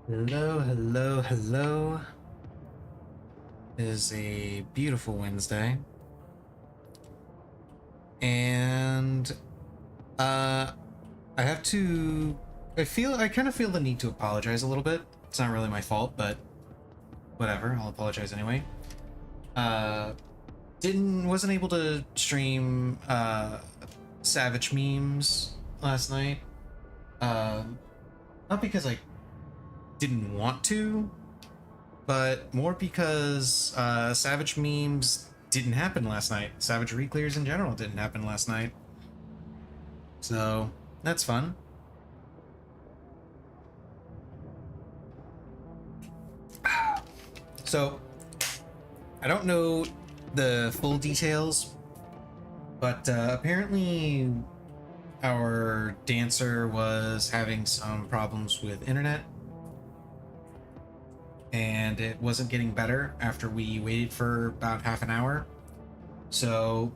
Hello, hello, hello. It is a beautiful Wednesday. And uh I have to I kind of feel the need to apologize a little bit. It's not really my fault, but whatever, I'll apologize anyway. Uh wasn't able to stream Savage memes last night. Not because I didn't want to, but more because Savage memes didn't happen last night. Savage reclears in general didn't happen last night. So that's fun. So I don't know the full details, but apparently our dancer was having some problems with internet, and it wasn't getting better after we waited for about half an hour. So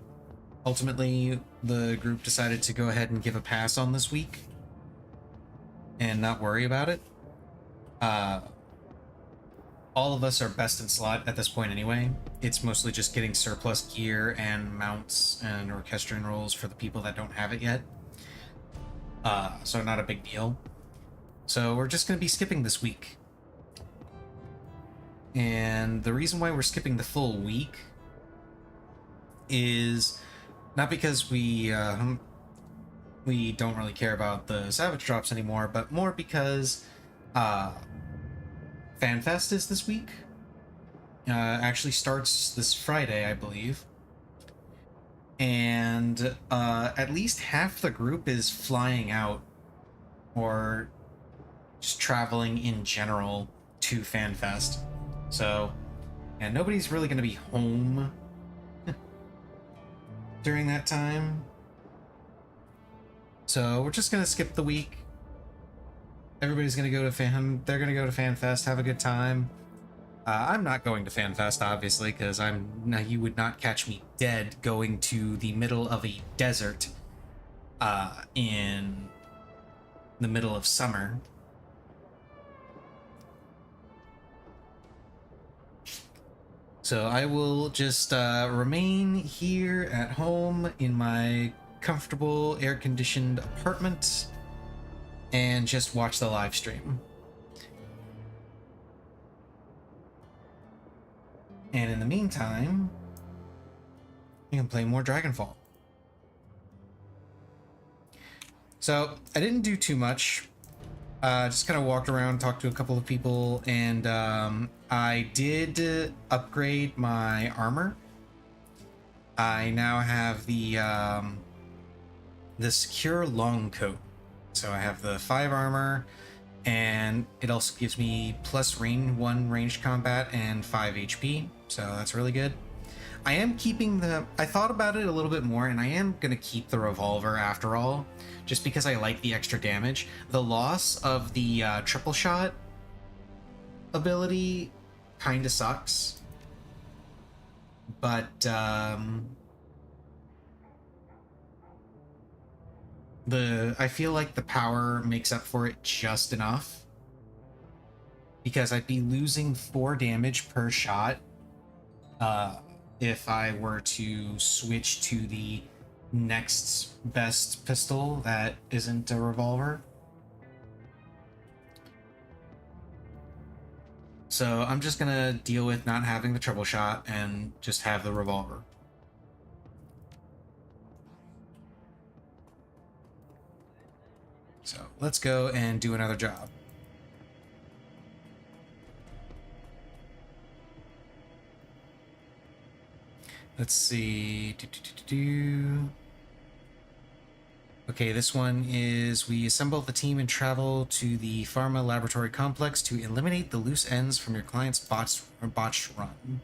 ultimately, the group decided to go ahead and give a pass on this week and not worry about it. Uh, all of us are best in slot at this point anyway. It's mostly just getting surplus gear and mounts and orchestrion rolls for the people that don't have it yet. So not a big deal. So we're just going to be skipping this week. And the reason why we're skipping the full week is not because we don't really care about the Savage drops anymore, but more because FanFest is this week. Actually starts this Friday, I believe. And at least half the group is flying out or just traveling in general to FanFest. So, and nobody's really going to be home during that time. So we're just going to skip the week. Everybody's going to go to they're going to go to FanFest, have a good time. I'm not going to FanFest, obviously, because you would not catch me dead going to the middle of a desert in the middle of summer. So I will just remain here at home in my comfortable air-conditioned apartment and just watch the live stream. And in the meantime, you can play more Dragonfall. So I didn't do too much. Just kind of walked around, talked to a couple of people, and I did upgrade my armor. I now have the secure long coat. So I have the 5 armor, and it also gives me plus 1 ranged combat and 5 HP. So that's really good. I am keeping I thought about it a little bit more, and I am going to keep the revolver after all, just because I like the extra damage. The loss of the triple shot ability kind of sucks, but I feel like the power makes up for it just enough, because I'd be losing 4 damage per shot if I were to switch to the next best pistol that isn't a revolver. So I'm just gonna deal with not having the triple shot and just have the revolver. So let's go and do another job. Let's see. Okay, this one is we assemble the team and travel to the pharma laboratory complex to eliminate the loose ends from your client's botched run.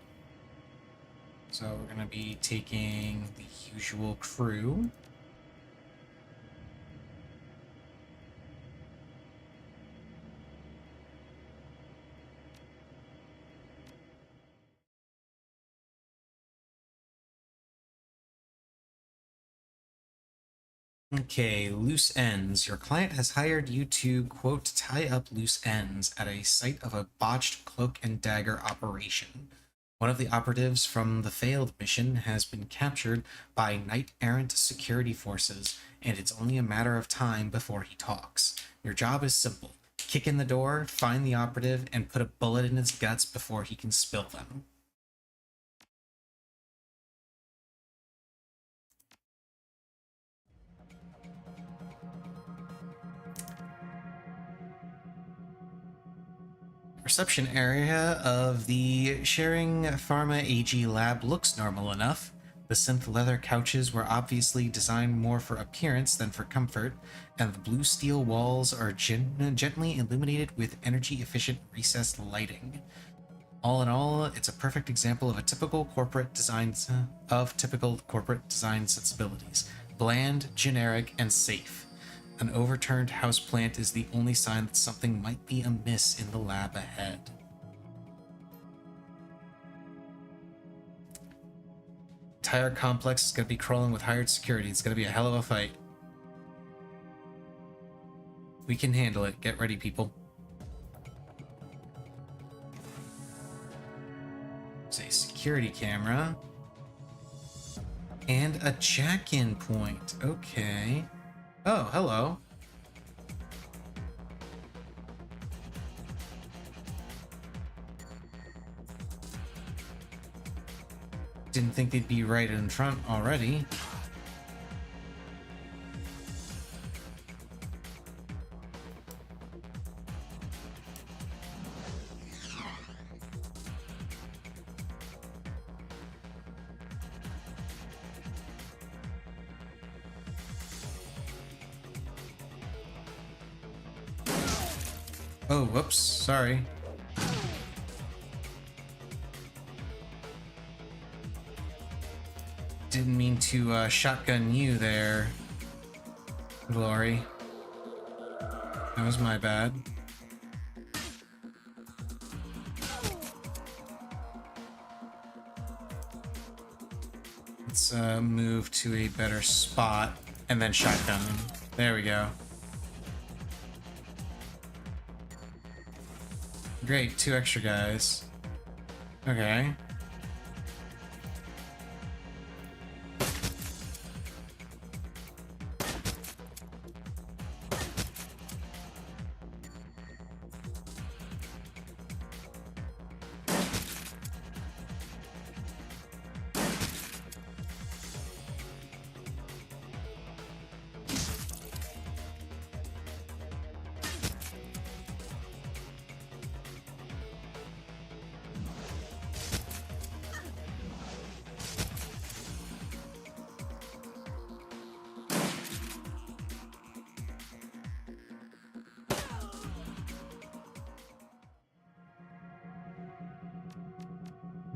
So we're going to be taking the usual crew. Okay, loose ends. Your client has hired you to, quote, tie up loose ends at a site of a botched cloak and dagger operation. One of the operatives from the failed mission has been captured by knight-errant security forces, and it's only a matter of time before he talks. Your job is simple. Kick in the door, find the operative, and put a bullet in his guts before he can spill them. Reception area of the Sharing Pharma AG lab looks normal enough. The synth leather couches were obviously designed more for appearance than for comfort, and the blue steel walls are gently illuminated with energy-efficient recessed lighting. All in all, it's a perfect example of typical corporate design sensibilities: bland, generic, and safe. An overturned houseplant is the only sign that something might be amiss in the lab ahead. Entire complex is going to be crawling with hired security. It's going to be a hell of a fight. We can handle it. Get ready, people. There's a security camera. And a jack-in point. Okay. Oh, hello. Didn't think they'd be right in front already. Oh, whoops. Sorry. Didn't mean to shotgun you there, Glory. That was my bad. Let's move to a better spot and then shotgun him. There we go. Great, 2 extra guys. Okay.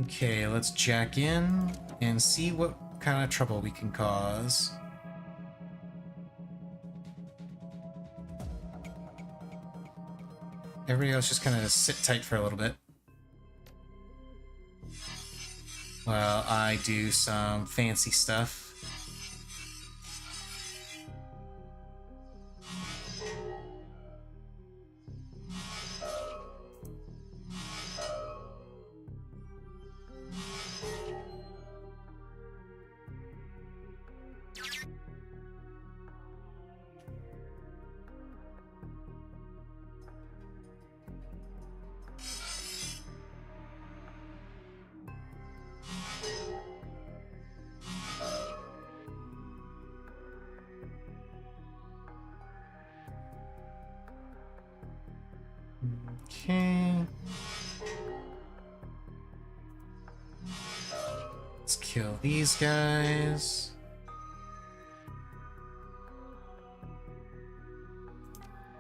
Okay, let's jack in and see what kind of trouble we can cause. Everybody else just kind of sit tight for a little bit while I do some fancy stuff. Okay. Let's kill these guys.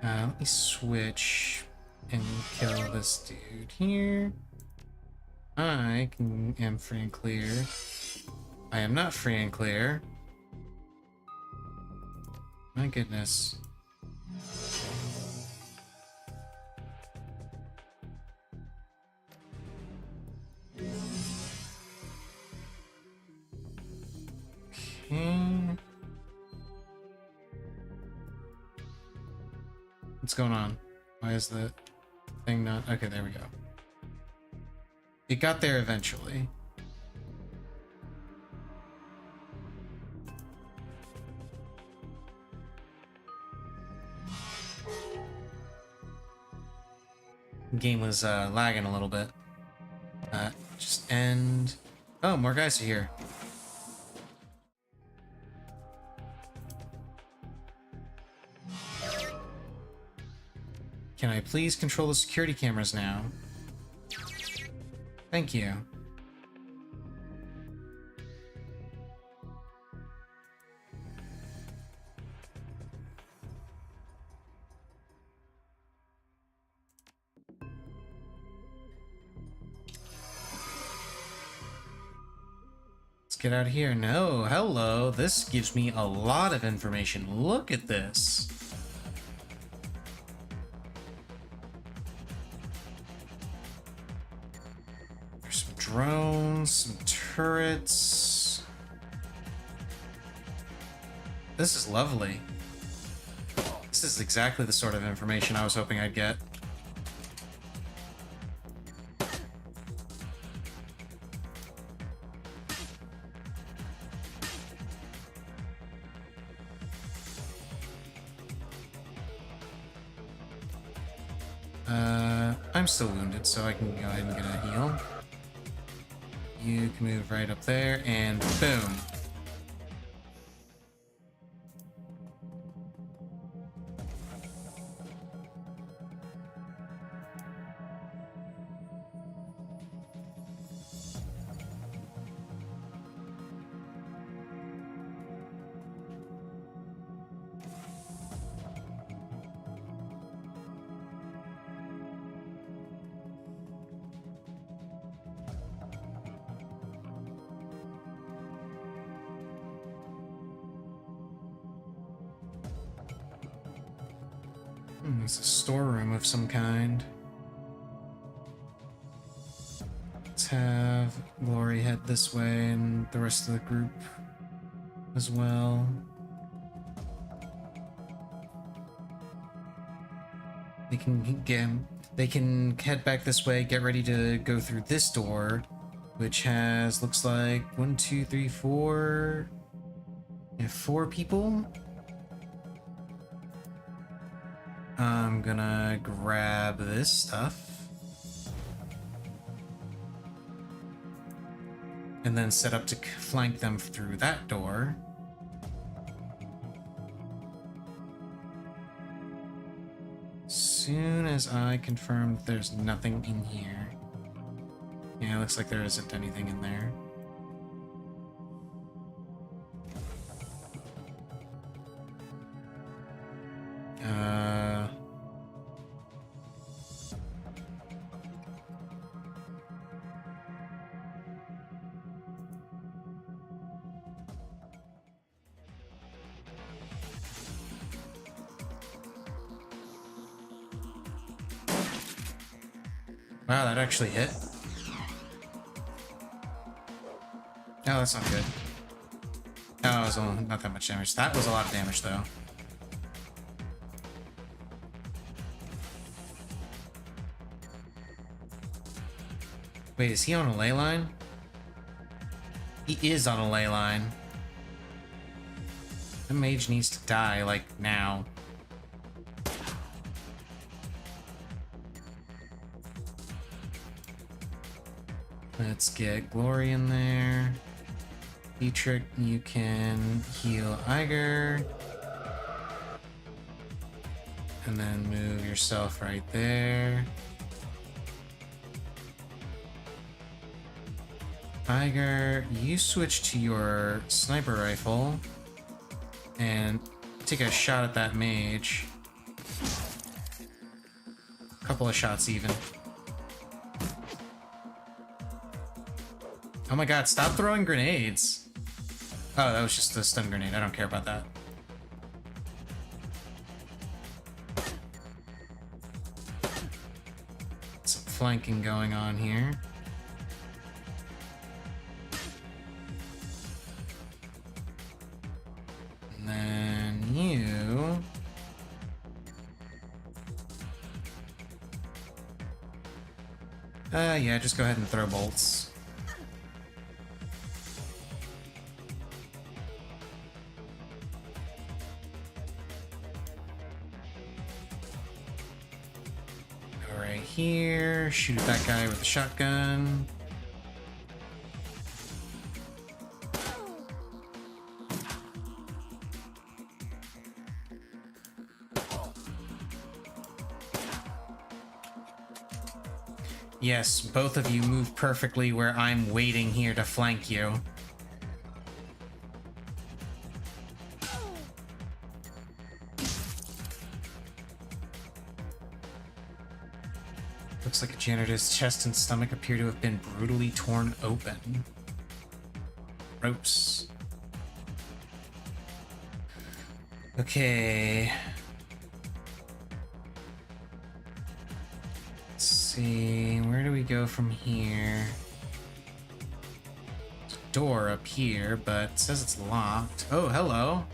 Let me switch and kill this dude here. Am free and clear. I am not free and clear. My goodness. Okay. What's going on? Why is the thing not... Okay, there we go. It got there eventually. Game was lagging a little bit. Just end. Oh, more guys are here. Can I please control the security cameras now? Thank you. Get out of here. No, hello. This gives me a lot of information. Look at this. There's some drones, some turrets. This is lovely. This is exactly the sort of information I was hoping I'd get. I'm still wounded, so I can go ahead and get a heal. You can move right up there, and boom. It's a storeroom of some kind. Let's have Glory head this way and the rest of the group as well. They can head back this way, get ready to go through this door, which has, looks like 1, 2, 3, 4. Yeah, 4 people. I'm gonna grab this stuff. And then set up to flank them through that door. Soon as I confirm that there's nothing in here. Yeah, it looks like there isn't anything in there. Wow, that actually hit. Oh, that's not good. Oh, it was only not that much damage. That was a lot of damage, though. Wait, is he on a ley line? He is on a ley line. The mage needs to die, like, now. Let's get Glory in there. Dietrich, you can heal Iger. And then move yourself right there. Iger, you switch to your sniper rifle and take a shot at that mage. A couple of shots even. Oh my god, stop throwing grenades! Oh, that was just a stun grenade. I don't care about that. Some flanking going on here. And then you Yeah, just go ahead and throw bolts. Go right here, shoot that guy with a shotgun. Yes, both of you move perfectly where I'm waiting here to flank you. Looks like a janitor's chest and stomach appear to have been brutally torn open. Ropes. Okay. Let's see, where do we go from here? There's a door up here, but it says it's locked. Oh, hello.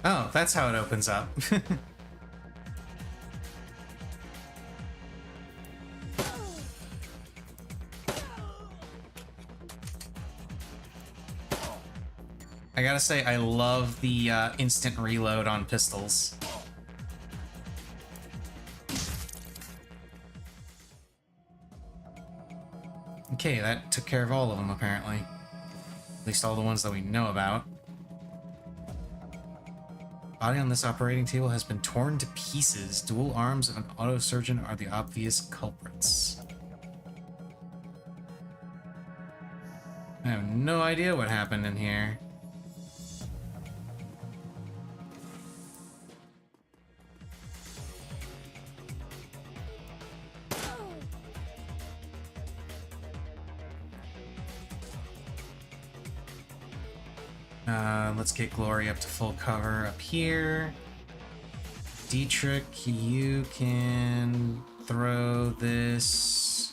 Oh, that's how it opens up. I gotta say, I love the instant reload on pistols. Okay, that took care of all of them, apparently. At least all the ones that we know about. Body on this operating table has been torn to pieces. Dual arms of an autosurgeon are the obvious culprits. I have no idea what happened in here. Let's get Glory up to full cover up here. Dietrich, you can throw this.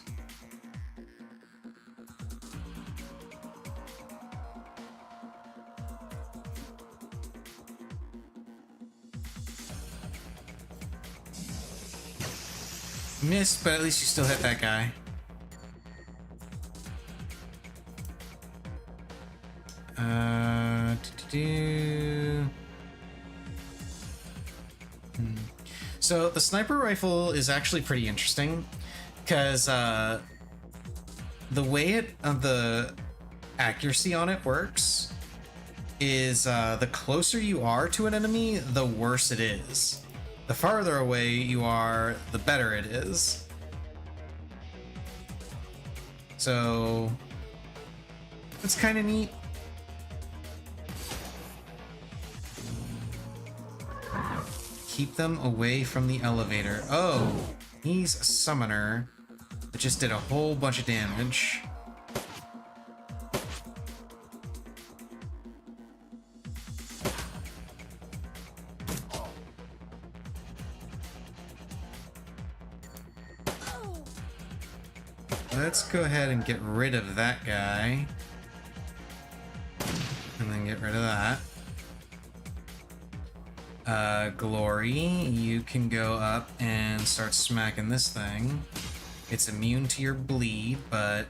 Missed, but at least you still hit that guy. So the sniper rifle is actually pretty interesting because the way the accuracy on it works is the closer you are to an enemy, the worse it is. The farther away you are, the better it is. So it's kind of neat. Keep them away from the elevator. Oh, he's a summoner that just did a whole bunch of damage. Let's go ahead and get rid of that guy. And then get rid of that. Glory, you can go up and start smacking this thing. It's immune to your bleed, but...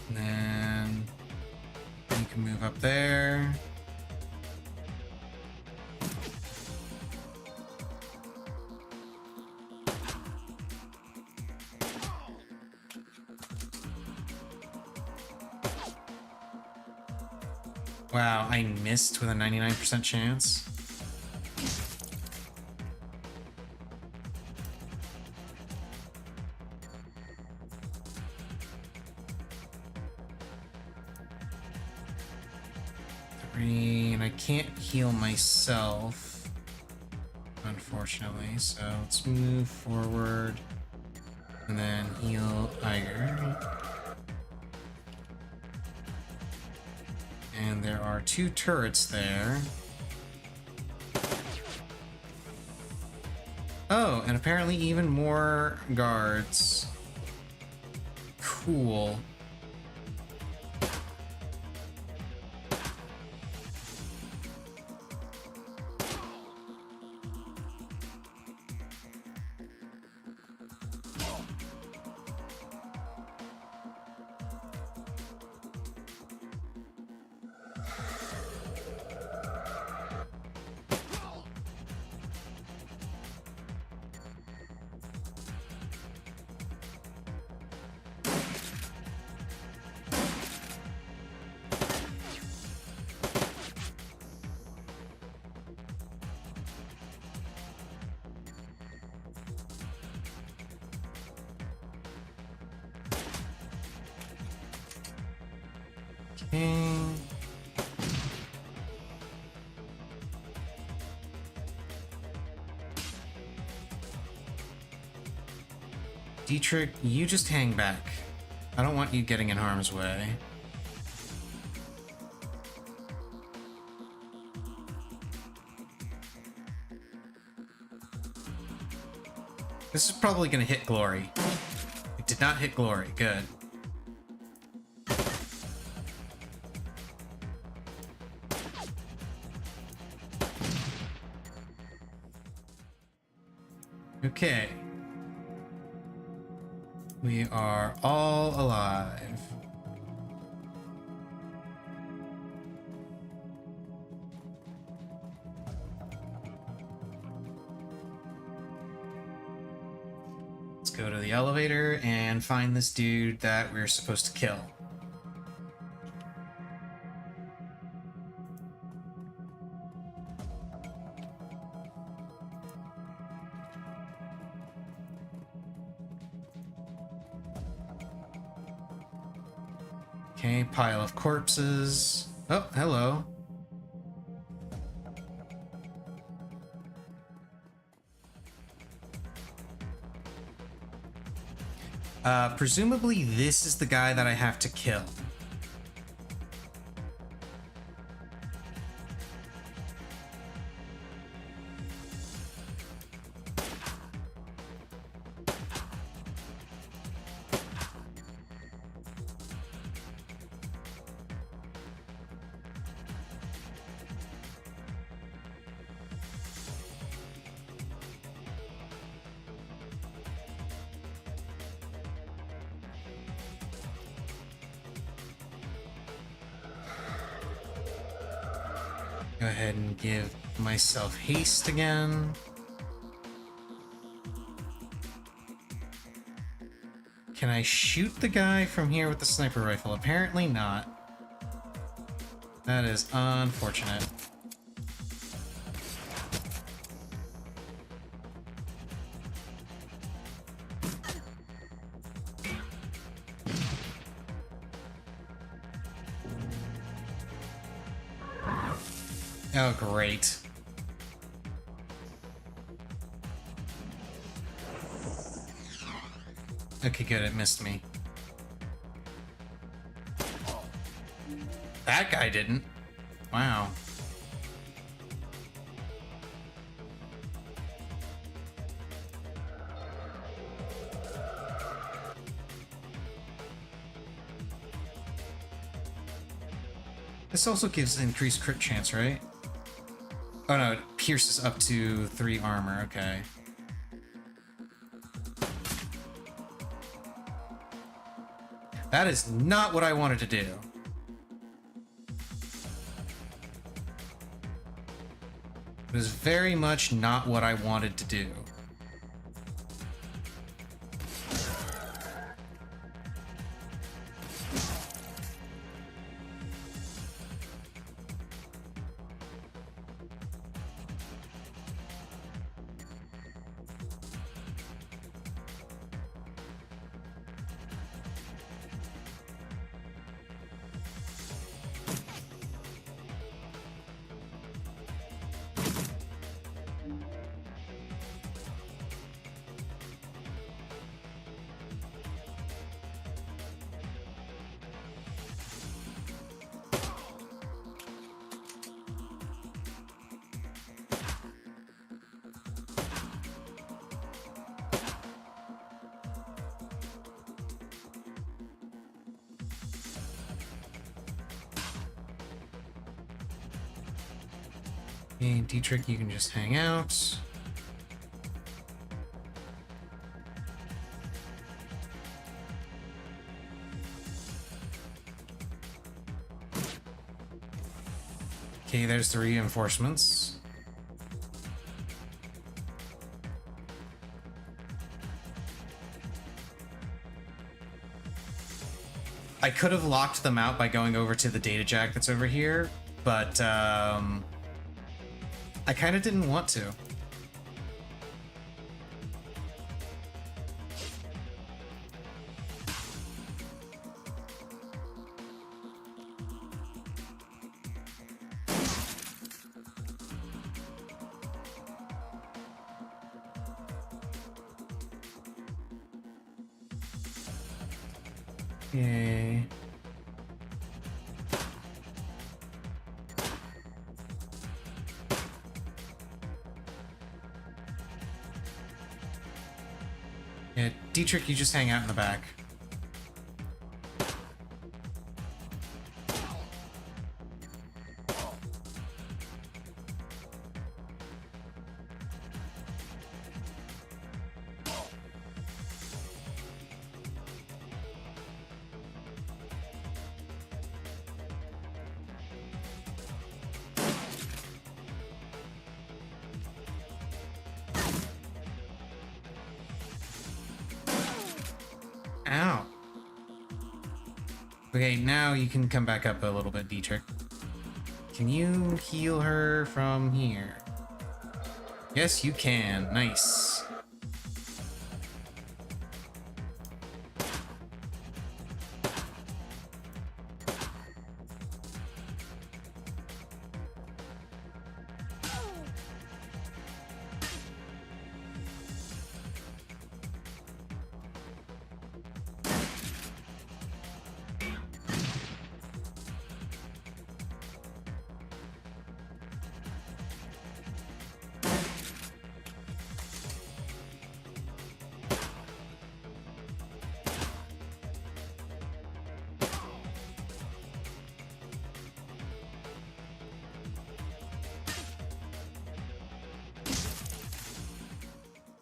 And then you can move up there. Wow, I missed with a 99% chance. And I can't heal myself, unfortunately, so let's move forward and then heal Iger. And there are 2 turrets there. Oh, and apparently even more guards. Cool. Okay. Dietrich, you just hang back. I don't want you getting in harm's way. This is probably going to hit Glory. It did not hit Glory. Good. Okay. We are all alive. Let's go to the elevator and find this dude that we're supposed to kill. Okay, pile of corpses. Oh, hello. Presumably this is the guy that I have to kill. Go ahead and give myself haste again. Can I shoot the guy from here with the sniper rifle? Apparently not. That is unfortunate. Oh, great. Okay, good, it missed me. That guy didn't. Wow. This also gives increased crit chance, right? Oh no, it pierces up to 3 armor, okay. That is not what I wanted to do. It is very much not what I wanted to do. Okay, Dietrich, you can just hang out. Okay, there's the reinforcements. I could have locked them out by going over to the data jack that's over here, but I kind of didn't want to. Okay. Yeah, Dietrich, you just hang out in the back. Ow. Okay, now you can come back up a little bit, Dietrich. Can you heal her from here? Yes, you can. Nice.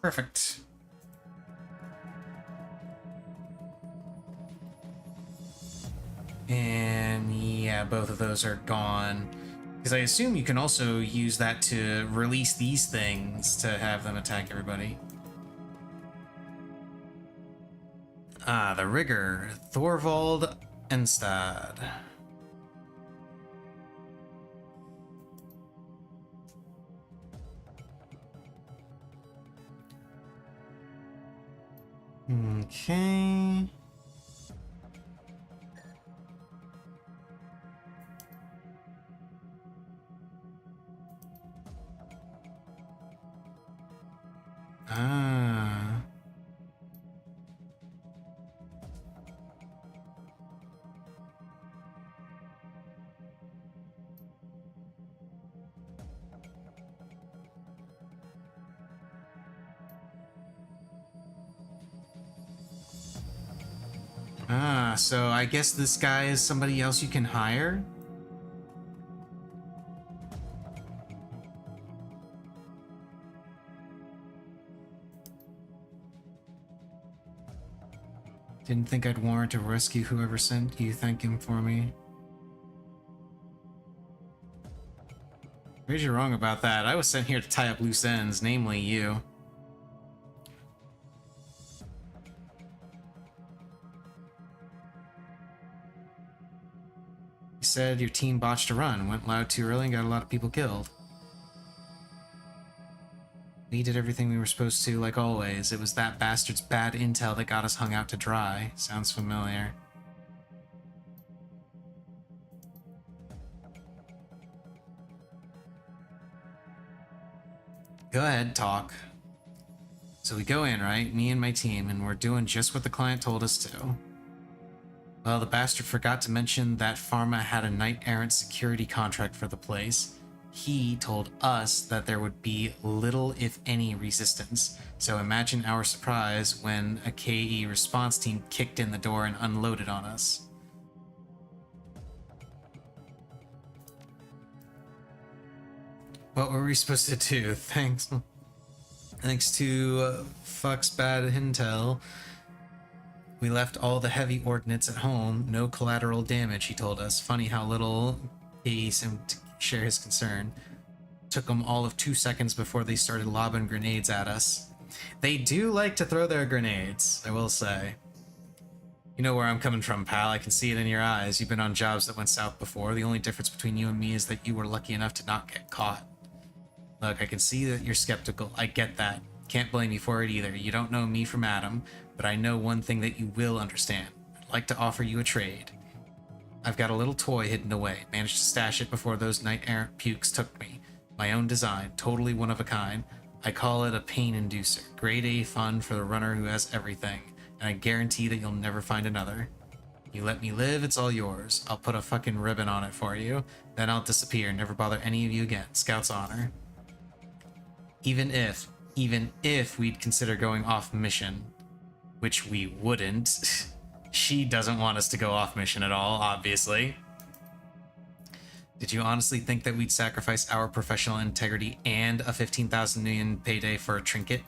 Perfect. And yeah, both of those are gone. Because I assume you can also use that to release these things to have them attack everybody. Ah, the rigger, Thorvald Enstad. Okay. Ah. Ah, so I guess this guy is somebody else you can hire? Didn't think I'd warrant to rescue whoever sent you. Thank him for me. Where's you wrong about that? I was sent here to tie up loose ends, namely you. You said your team botched a run, went loud too early, and got a lot of people killed. We did everything we were supposed to, like always. It was that bastard's bad intel that got us hung out to dry. Sounds familiar. Go ahead, talk. So we go in, right? Me and my team, and we're doing just what the client told us to. Well, the bastard forgot to mention that Pharma had a knight-errant security contract for the place. He told us that there would be little, if any, resistance. So imagine our surprise when a KE response team kicked in the door and unloaded on us. What were we supposed to do? Thanks to Fuck's bad intel, we left all the heavy ordnance at home. No collateral damage, he told us. Funny how little he seemed to share his concern. Took them all of 2 seconds before they started lobbing grenades at us. They do like to throw their grenades, I will say. You know where I'm coming from, pal. I can see it in your eyes. You've been on jobs that went south before. The only difference between you and me is that you were lucky enough to not get caught. Look, I can see that you're skeptical. I get that. Can't blame you for it either. You don't know me from Adam, but I know one thing that you will understand. I'd like to offer you a trade. I've got a little toy hidden away. Managed to stash it before those knight-errant pukes took me. My own design, totally one of a kind. I call it a pain inducer. Grade A fun for the runner who has everything, and I guarantee that you'll never find another. You let me live, it's all yours. I'll put a fucking ribbon on it for you, then I'll disappear, never bother any of you again. Scout's honor. Even if we'd consider going off mission, which we wouldn't, she doesn't want us to go off mission at all, obviously. Did you honestly think that we'd sacrifice our professional integrity and a 15,000 million payday for a trinket?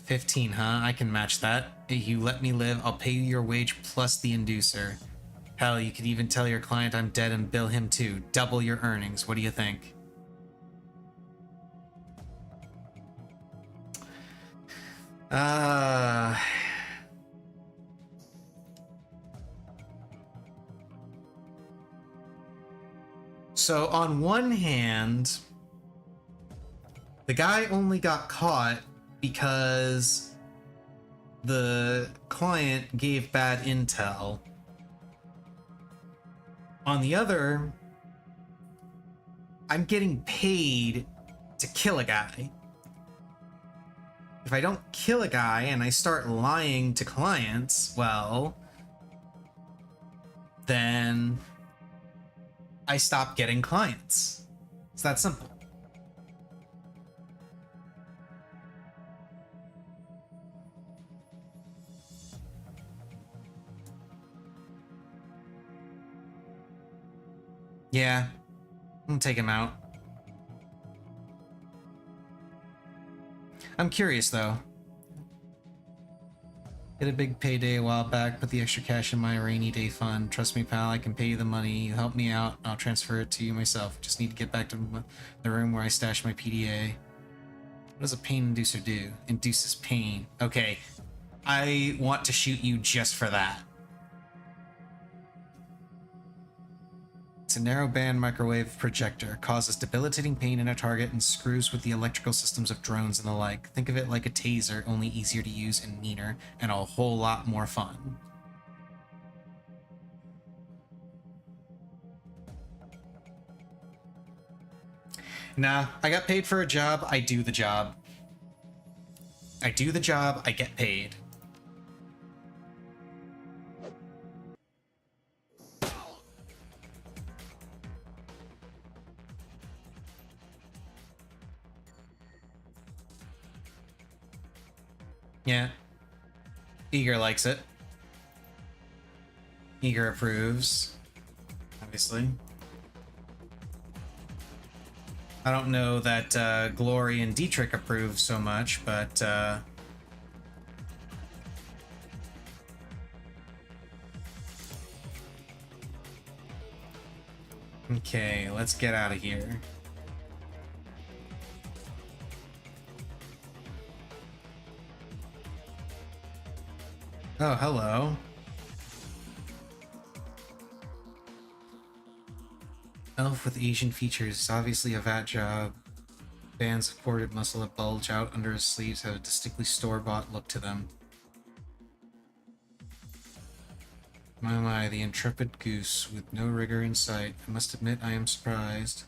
$15, huh? I can match that. If you let me live, I'll pay you your wage plus the inducer. Hell, you could even tell your client I'm dead and bill him too. Double your earnings. What do you think? So on one hand, the guy only got caught because the client gave bad intel. On the other, I'm getting paid to kill a guy. If I don't kill a guy and I start lying to clients, well, then I stop getting clients. It's that simple. Yeah, I'm gonna take him out. I'm curious though. Get a big payday a while back, put the extra cash in my rainy day fund. Trust me, pal, I can pay you the money. You help me out, I'll transfer it to you myself. Just need to get back to the room where I stashed my PDA. What does a pain inducer do? Induces pain. Okay, I want to shoot you just for that. It's a narrow-band microwave projector. Causes debilitating pain in a target and screws with the electrical systems of drones and the like. Think of it like a taser, only easier to use and meaner, and a whole lot more fun. Nah, I got paid for a job, I do the job. I do the job, I get paid. Yeah. Eager likes it. Eager approves. Obviously. I don't know that Glory and Dietrich approve so much, but okay, let's get out of here. Oh, hello. Elf with Asian features, obviously a vat job. Bands of corded muscle that bulge out under his sleeves have a distinctly store-bought look to them. My, the intrepid goose, with no rigor in sight. I must admit I am surprised.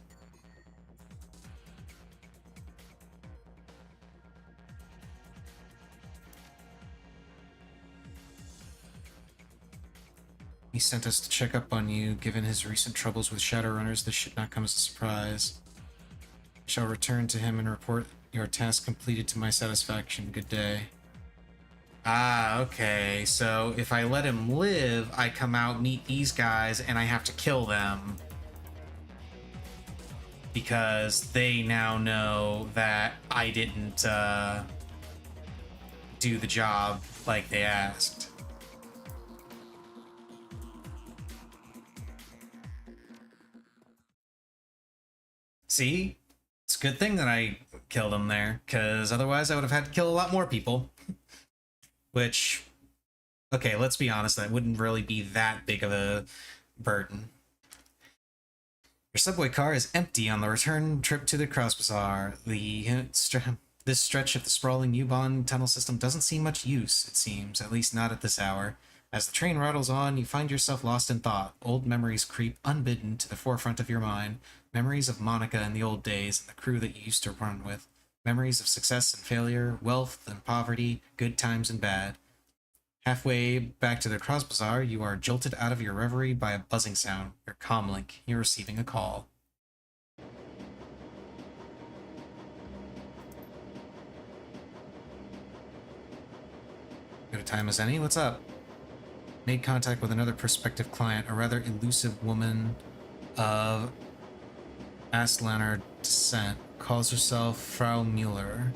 He sent us to check up on you. Given his recent troubles with Shadowrunners, this should not come as a surprise. I shall return to him and report your task completed to my satisfaction. Good day. Ah, okay. So if I let him live, I come out, meet these guys, and I have to kill them. Because they now know that I didn't do the job like they asked. See? It's a good thing that I killed him there, because otherwise I would have had to kill a lot more people. Which, okay, let's be honest, that wouldn't really be that big of a burden. Your subway car is empty on the return trip to the Cross Bazaar. This stretch of the sprawling U-Bahn tunnel system doesn't see much use, it seems, at least not at this hour. As the train rattles on, you find yourself lost in thought. Old memories creep unbidden to the forefront of your mind. Memories of Monica in the old days and the crew that you used to run with. Memories of success and failure, wealth and poverty, good times and bad. Halfway back to the Cross Bazaar, you are jolted out of your reverie by a buzzing sound. Your comlink. You're receiving a call. Good a time as any? What's up? Made contact with another prospective client, a rather elusive woman of Astlaner descent. Calls herself Frau Mueller.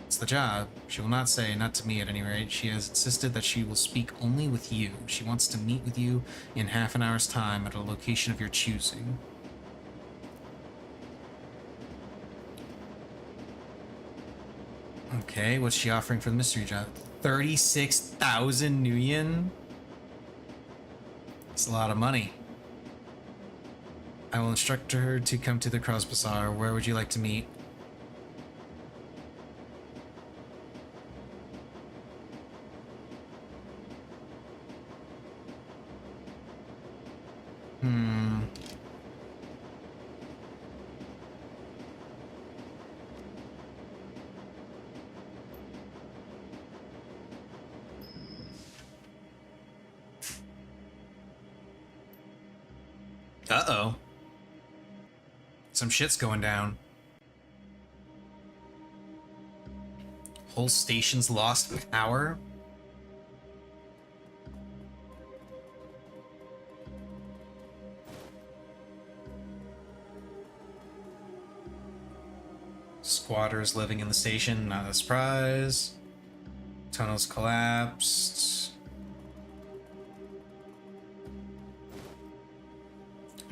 It's the job. She will not say, not to me at any rate. She has insisted that she will speak only with you. She wants to meet with you in half an hour's time at a location of your choosing. Okay, what's she offering for the mystery job? 36,000 Nuyen? That's a lot of money. I will instruct her to come to the Cross Bazaar. Where would you like to meet? Uh-oh. Some shit's going down. Whole station's lost power? Squatters living in the station, not a surprise. Tunnels collapsed.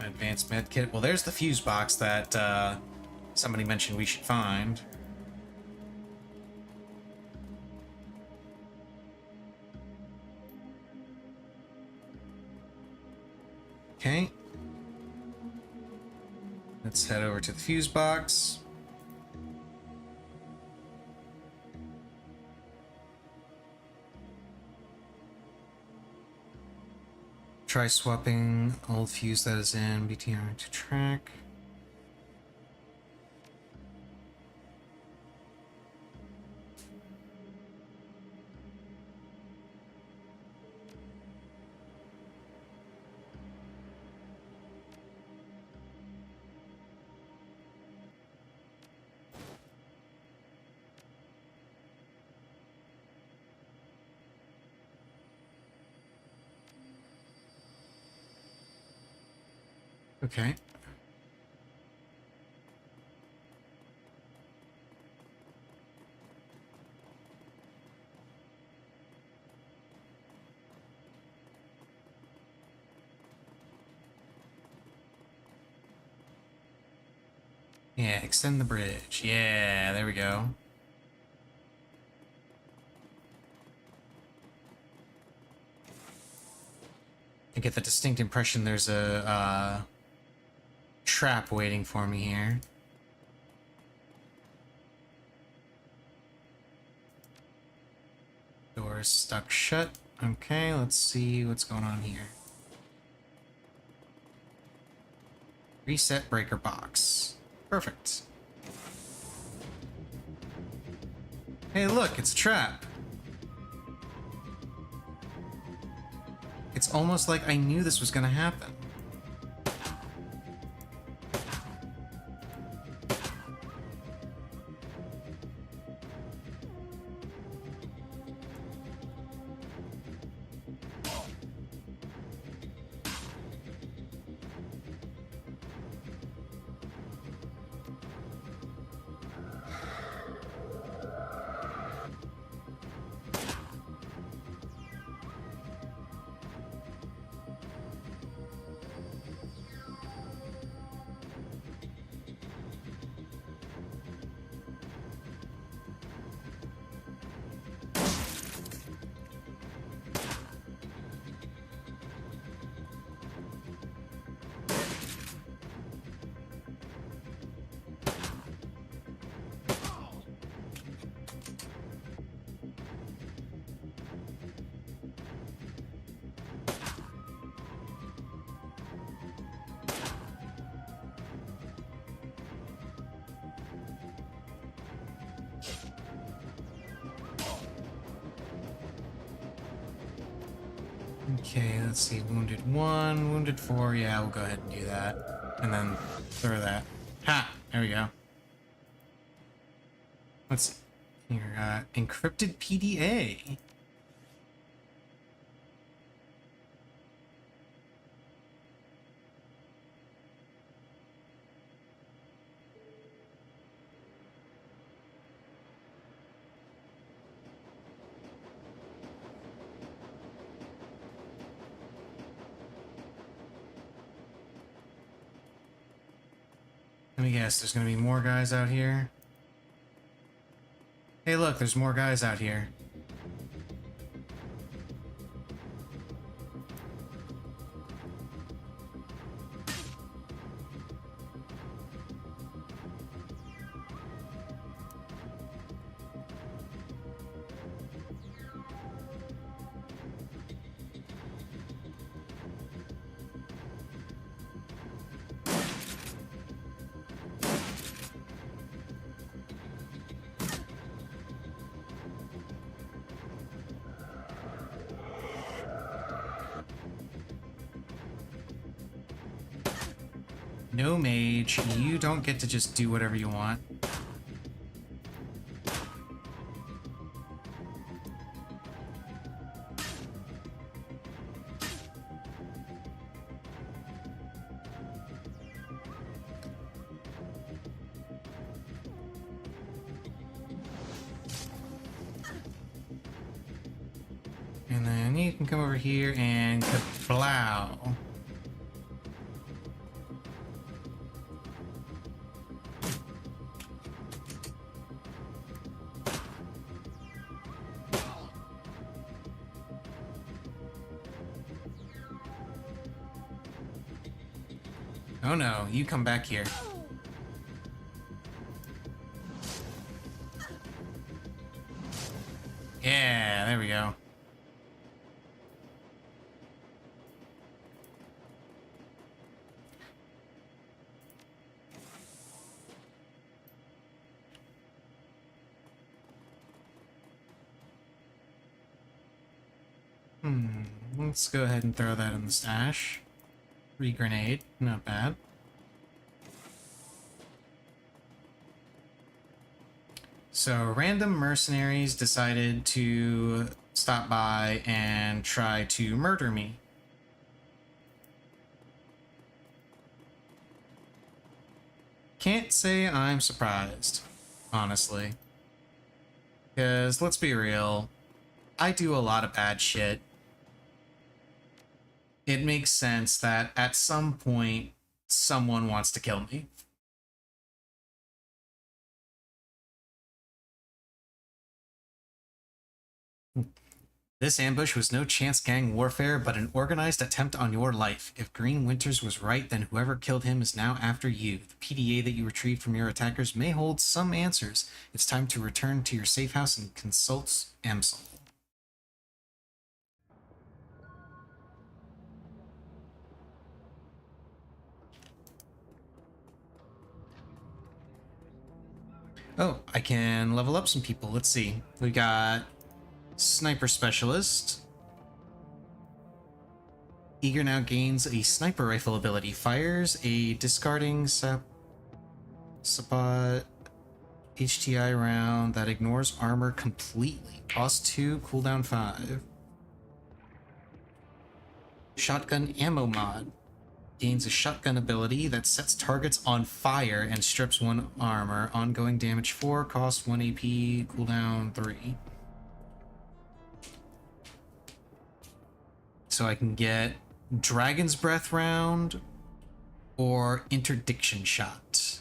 Advanced medkit. Well, there's the fuse box that somebody mentioned we should find. Okay. Let's head over to the fuse box. Try swapping old fuse that is in BTR to track. Okay. Yeah, extend the bridge. Yeah, there we go. I get the distinct impression there's a trap waiting for me here. Door's stuck shut. Okay, let's see what's going on here. Reset breaker box. Perfect. Hey, look, it's a trap. It's almost like I knew this was gonna happen. Okay, let's see. Wounded 1, wounded 4. Yeah, we'll go ahead and do that. And then throw that. Ha! There we go. Let's see. Here, encrypted PDA. Let me guess, there's gonna be more guys out here. Hey look, there's more guys out here. No mage, you don't get to just do whatever you want. And then you can come over here and kablow. Oh no, you come back here. Yeah, there we go. Let's go ahead and throw that in the stash. Free grenade, not bad. So, random mercenaries decided to stop by and try to murder me. Can't say I'm surprised, honestly. Because, let's be real, I do a lot of bad shit. It makes sense that at some point, someone wants to kill me. This ambush was no chance gang warfare, but an organized attempt on your life. If Green Winters was right, then whoever killed him is now after you. The PDA that you retrieved from your attackers may hold some answers. It's time to return to your safe house and consult Amsel. Oh, I can level up some people. Let's see. We got Sniper Specialist. Eager now gains a sniper rifle ability. Fires a discarding Sabot HTI round that ignores armor completely. Cost 2, cooldown 5. Shotgun ammo mod. Gains a shotgun ability that sets targets on fire and strips 1 armor. Ongoing damage 4, cost 1 AP, cooldown 3. So I can get Dragon's Breath round or Interdiction shot.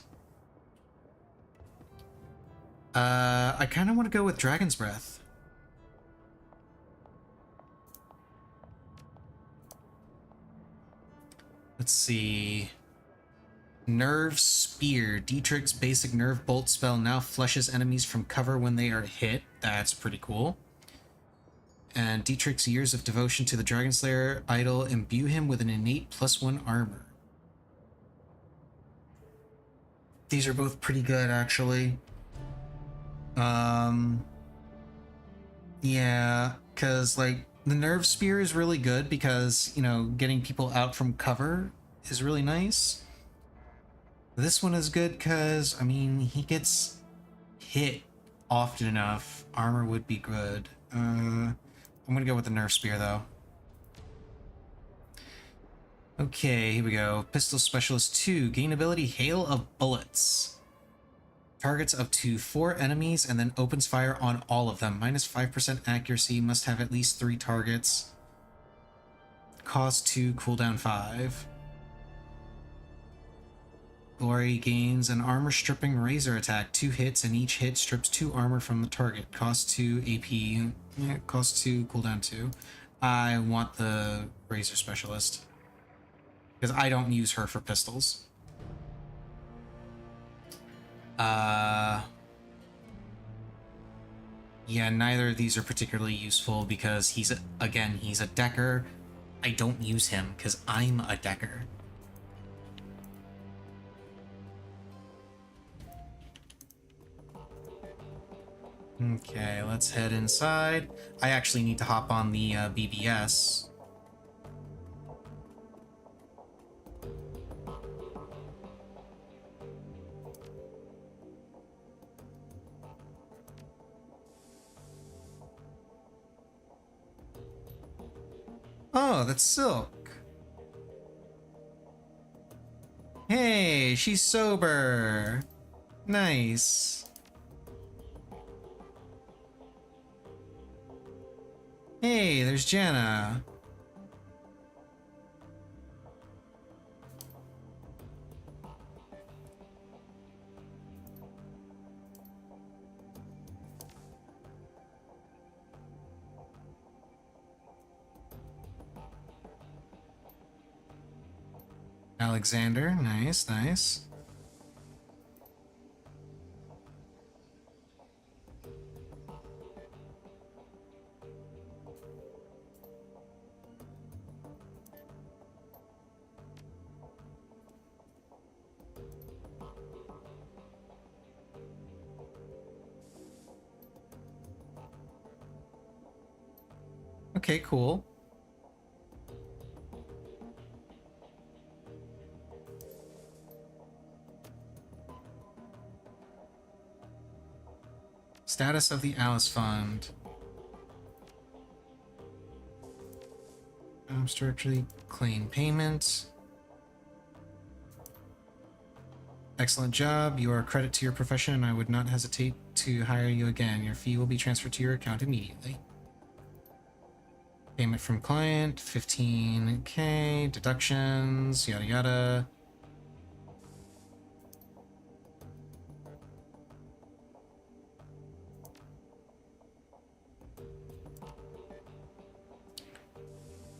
I kind of want to go with Dragon's Breath. Let's see. Nerve Spear. Dietrich's basic nerve bolt spell now flushes enemies from cover when they are hit. That's pretty cool. And Dietrich's years of devotion to the Dragonslayer idol imbue him with an innate +1 armor. These are both pretty good, actually. Yeah, because, like, The nerve spear is really good because, you know, getting people out from cover is really nice. This one is good because, I mean, he gets hit often enough. Armor would be good. I'm gonna go with the nerve spear though. Okay, here we go. Pistol Specialist 2. Gain ability Hail of Bullets. Targets up to 4 enemies and then opens fire on all of them. Minus 5% accuracy. Must have at least 3 targets. Cost 2, cooldown 5. Glory gains an armor stripping razor attack. 2 hits and each hit strips 2 armor from the target. Cost 2 AP. Yeah, cost 2, cooldown 2. I want the razor specialist because I don't use her for pistols. Yeah, neither of these are particularly useful because he's a decker. I don't use him because I'm a decker. Okay, let's head inside. I actually need to hop on the BBS. Oh, that's Silk. Hey, she's sober. Nice. Hey, there's Jana. Alexander, nice, nice. Okay, cool. Status of the Alice Fund. Structurally claim payment. Excellent job. You are a credit to your profession, and I would not hesitate to hire you again. Your fee will be transferred to your account immediately. Payment from client, 15k, deductions, yada yada.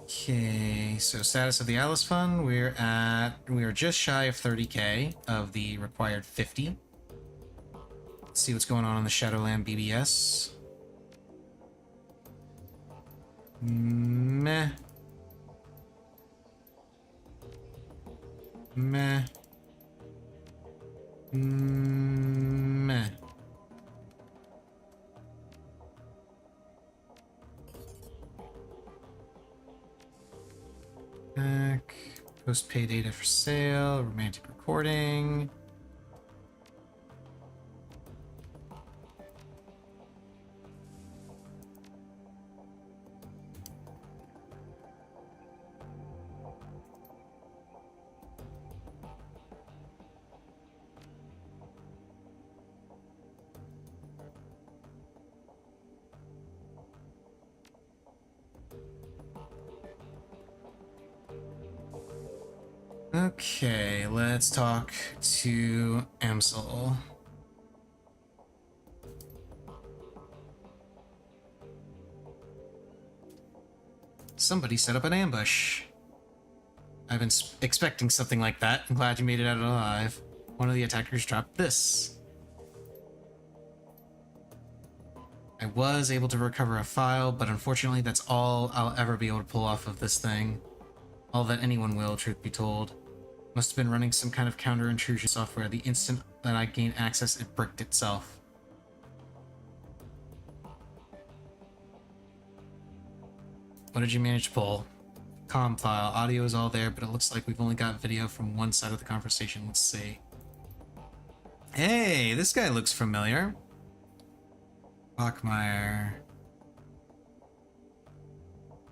Okay, so status of the Alice Fund, we are just shy of 30k of the required 50. Let's see what's going on the Shadowland BBS. Meh. Meh. Meh. Post-pay data for sale, romantic recording. Okay, let's talk to Amsel. Somebody set up an ambush. I've been expecting something like that. I'm glad you made it out alive. One of the attackers dropped this. I was able to recover a file, but unfortunately that's all I'll ever be able to pull off of this thing. All that anyone will, truth be told. Must have been running some kind of counter-intrusion software. The instant that I gained access, it bricked itself. What did you manage to pull? Com file. Audio is all there, but it looks like we've only got video from one side of the conversation. Let's see. Hey, this guy looks familiar. Bachmeyer.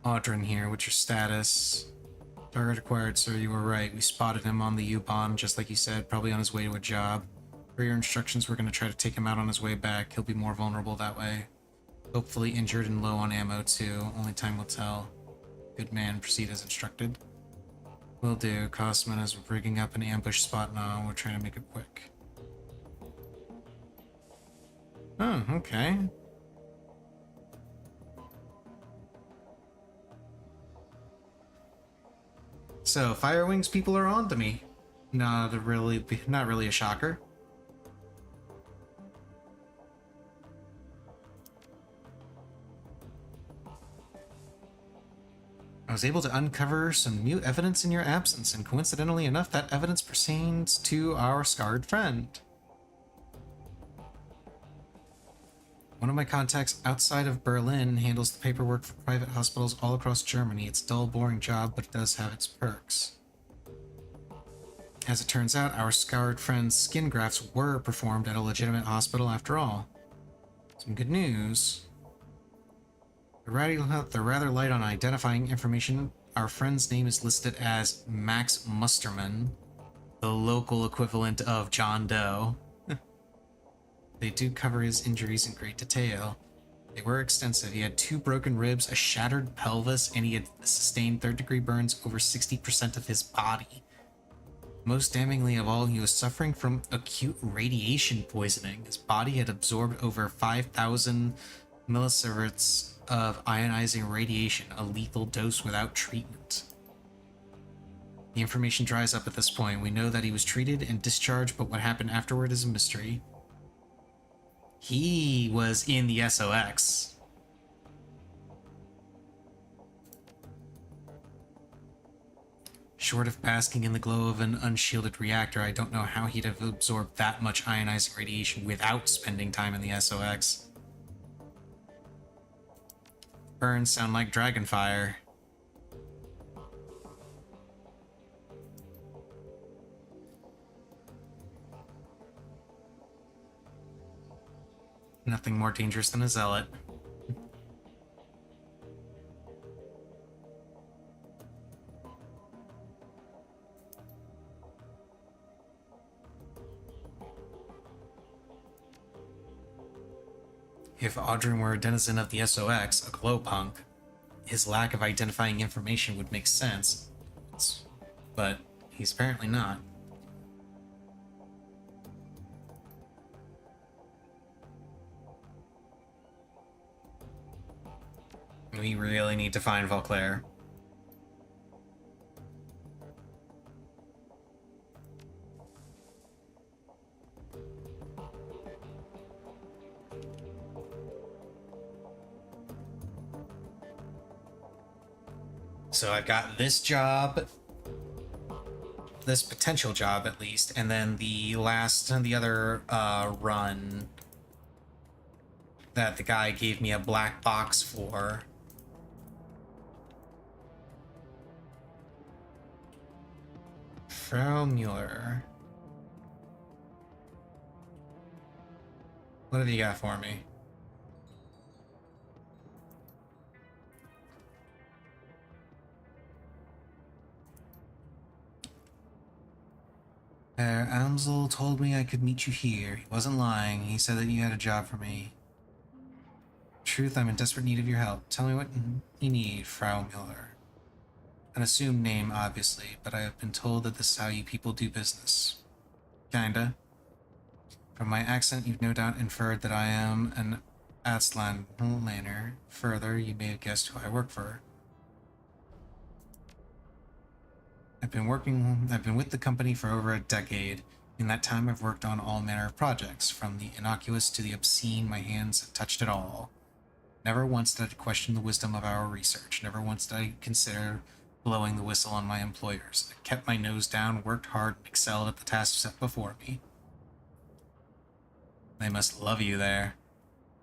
Audrin here. What's your status? Target acquired, sir. You were right. We spotted him on the U-Bahn, just like you said, probably on his way to a job. Per your instructions, we're going to try to take him out on his way back. He'll be more vulnerable that way. Hopefully injured and low on ammo, too. Only time will tell. Good man. Proceed as instructed. Will do. Costman is rigging up an ambush spot now. We're trying to make it quick. Oh, okay. So, Firewings people are on to me. Not really a shocker. I was able to uncover some new evidence in your absence, and coincidentally enough, that evidence pertains to our scarred friend. One of my contacts outside of Berlin handles the paperwork for private hospitals all across Germany. It's a dull, boring job, but it does have its perks. As it turns out, our scarred friend's skin grafts were performed at a legitimate hospital after all. Some good news. They're rather light on identifying information. Our friend's name is listed as Max Musterman, the local equivalent of John Doe. They do cover his injuries in great detail. They were extensive. He had 2 broken ribs, a shattered pelvis, and he had sustained third-degree burns over 60% of his body. Most damningly of all, he was suffering from acute radiation poisoning. His body had absorbed over 5,000 millisieverts of ionizing radiation, a lethal dose without treatment. The information dries up at this point. We know that he was treated and discharged, but what happened afterward is a mystery. He was in the SOX. Short of basking in the glow of an unshielded reactor, I don't know how he'd have absorbed that much ionizing radiation without spending time in the SOX. Burns sound like Dragonfire. Nothing more dangerous than a zealot. If Audrin were a denizen of the SOX, a glowpunk, his lack of identifying information would make sense. But he's apparently not. We really need to find Vauclair. So I've got this job, this potential job at least, and then the other run that the guy gave me a black box for. Frau Mueller. What have you got for me? Herr Amsel told me I could meet you here. He wasn't lying. He said that you had a job for me. Truth, I'm in desperate need of your help. Tell me what you need, Frau Mueller. An assumed name, obviously, but I have been told that this is how you people do business. Kinda. From my accent, you've no doubt inferred that I am an Aztlander. Further, you may have guessed who I work for. I've been with the company for over a decade. In that time, I've worked on all manner of projects, from the innocuous to the obscene. My hands have touched it all. Never once did I question the wisdom of our research. Never once did I consider blowing the whistle on my employers. I kept my nose down, worked hard, and excelled at the tasks set before me. They must love you there.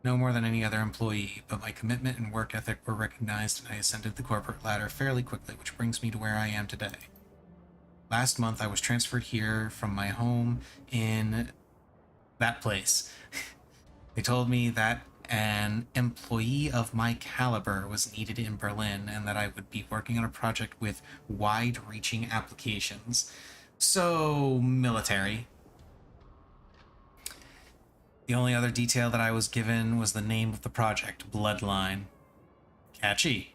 No more than any other employee, but my commitment and work ethic were recognized and I ascended the corporate ladder fairly quickly, which brings me to where I am today. Last month, I was transferred here from my home in that place. They told me that an employee of my caliber was needed in Berlin and that I would be working on a project with wide-reaching applications. So, military. The only other detail that I was given was the name of the project, Bloodline. Catchy.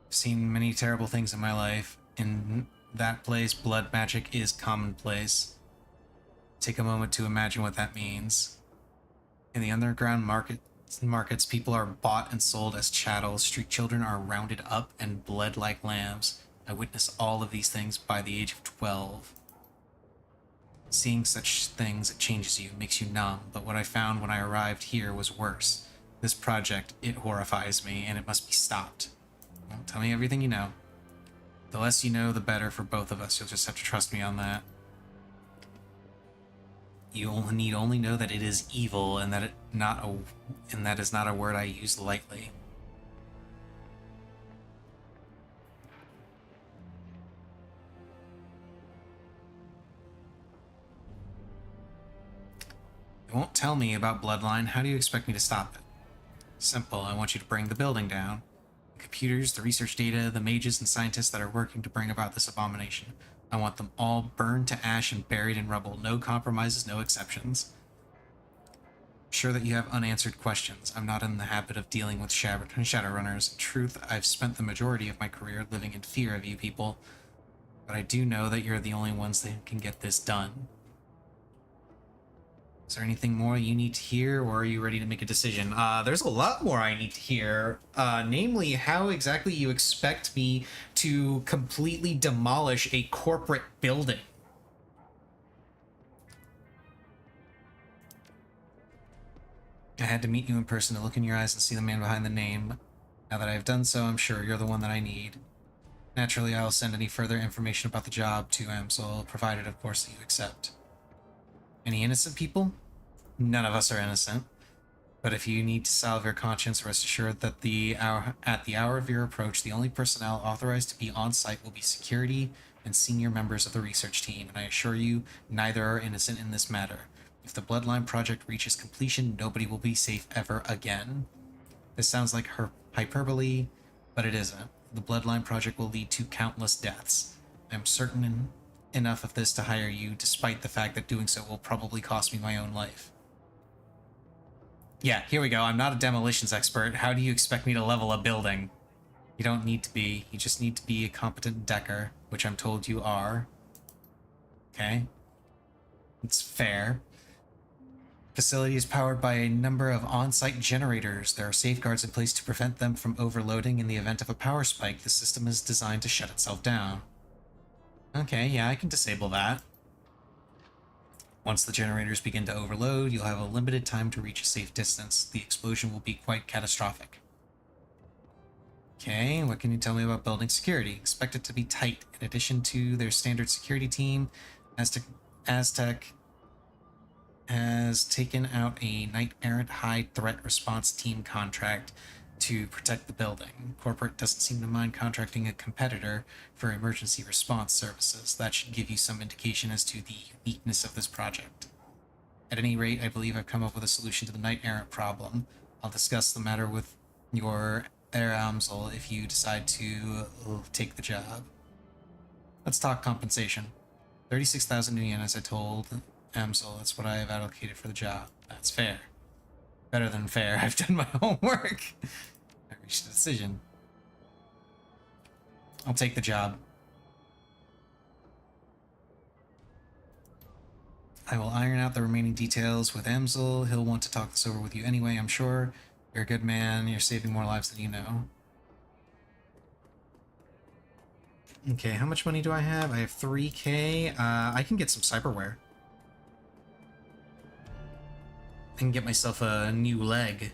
I've seen many terrible things in my life. In that place, blood magic is commonplace. Take a moment to imagine what that means. In the underground markets, people are bought and sold as chattels. Street children are rounded up and bled like lambs. I witnessed all of these things by the age of 12. Seeing such things, it changes you, makes you numb, but what I found when I arrived here was worse. This project, it horrifies me, and it must be stopped. Well, tell me everything you know. The less you know, the better for both of us. You'll just have to trust me on that. You need only know that it is evil, and that is not a word I use lightly. You won't tell me about Bloodline. How do you expect me to stop it? Simple. I want you to bring the building down. The computers, the research data, the mages and scientists that are working to bring about this abomination. I want them all burned to ash and buried in rubble. No compromises, no exceptions. I'm sure that you have unanswered questions. I'm not in the habit of dealing with Shadowrunners. In truth, I've spent the majority of my career living in fear of you people. But I do know that you're the only ones that can get this done. Is there anything more you need to hear, or are you ready to make a decision? There's a lot more I need to hear. Namely, how exactly you expect me to completely demolish a corporate building. I had to meet you in person to look in your eyes and see the man behind the name. Now that I have done so, I'm sure you're the one that I need. Naturally, I'll send any further information about the job to Amsel, provided, of course, that you accept. Any innocent people? None of us are innocent. But if you need to salve your conscience, rest assured that at the hour of your approach, the only personnel authorized to be on site will be security and senior members of the research team, and I assure you, neither are innocent in this matter. If the Bloodline project reaches completion, nobody will be safe ever again. This sounds like hyperbole, but it isn't. The Bloodline project will lead to countless deaths. I'm certain enough of this to hire you, despite the fact that doing so will probably cost me my own life. Yeah, here we go. I'm not a demolitions expert. How do you expect me to level a building? You don't need to be. You just need to be a competent decker, which I'm told you are. Okay. It's fair. Facility is powered by a number of on-site generators. There are safeguards in place to prevent them from overloading in the event of a power spike. The system is designed to shut itself down. Okay, yeah, I can disable that. Once the generators begin to overload, you'll have a limited time to reach a safe distance. The explosion will be quite catastrophic. Okay, what can you tell me about building security? Expect it to be tight. In addition to their standard security team, Aztec has taken out a knight-errant high threat response team contract to protect the building. Corporate doesn't seem to mind contracting a competitor for emergency response services. That should give you some indication as to the uniqueness of this project. At any rate, I believe I've come up with a solution to the knight-errant problem. I'll discuss the matter with your Amsel if you decide to take the job. Let's talk compensation. 36,000 new yen, as I told Amsel. That's what I have allocated for the job. That's fair. Better than fair. I've done my homework. I reached a decision. I'll take the job. I will iron out the remaining details with Amsel. He'll want to talk this over with you anyway, I'm sure. You're a good man. You're saving more lives than you know. Okay, how much money do I have? I have 3K. I can get some cyberware. I can get myself a new leg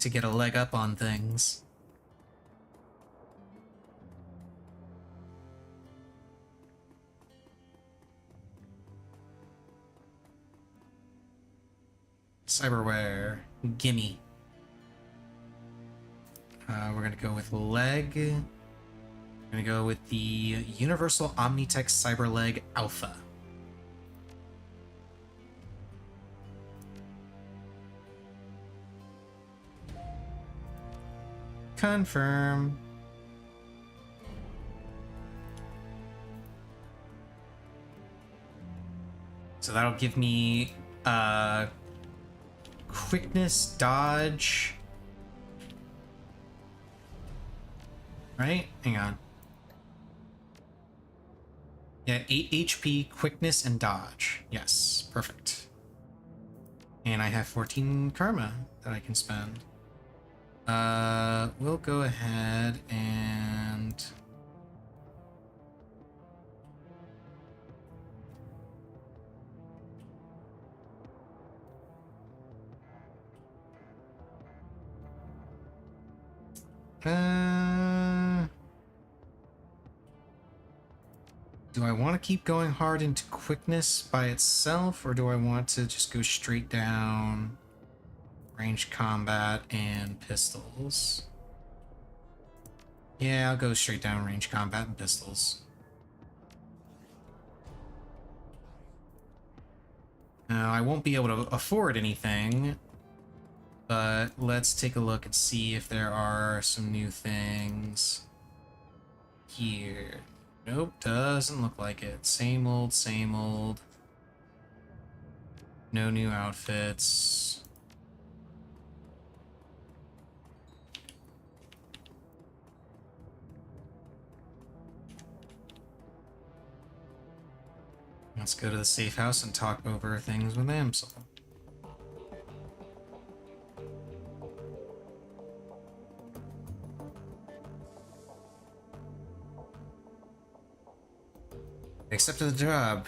to get a leg up on things. Cyberware. Gimme. We're gonna go with leg. We're gonna go with the Universal Omnitech Cyberleg Alpha. Confirm. So that'll give me quickness, dodge. Right? Hang on. Yeah, 8 HP, quickness, and dodge. Yes, perfect. And I have 14 karma that I can spend. We'll go ahead and... do I want to keep going hard into quickness by itself, or do I want to just go straight down ranged combat and pistols? Yeah, I'll go straight down ranged combat and pistols. Now, I won't be able to afford anything, but let's take a look and see if there are some new things here. Nope, doesn't look like it. Same old, same old. No new outfits. Let's go to the safe house and talk over things with Amsel. Accepted the job.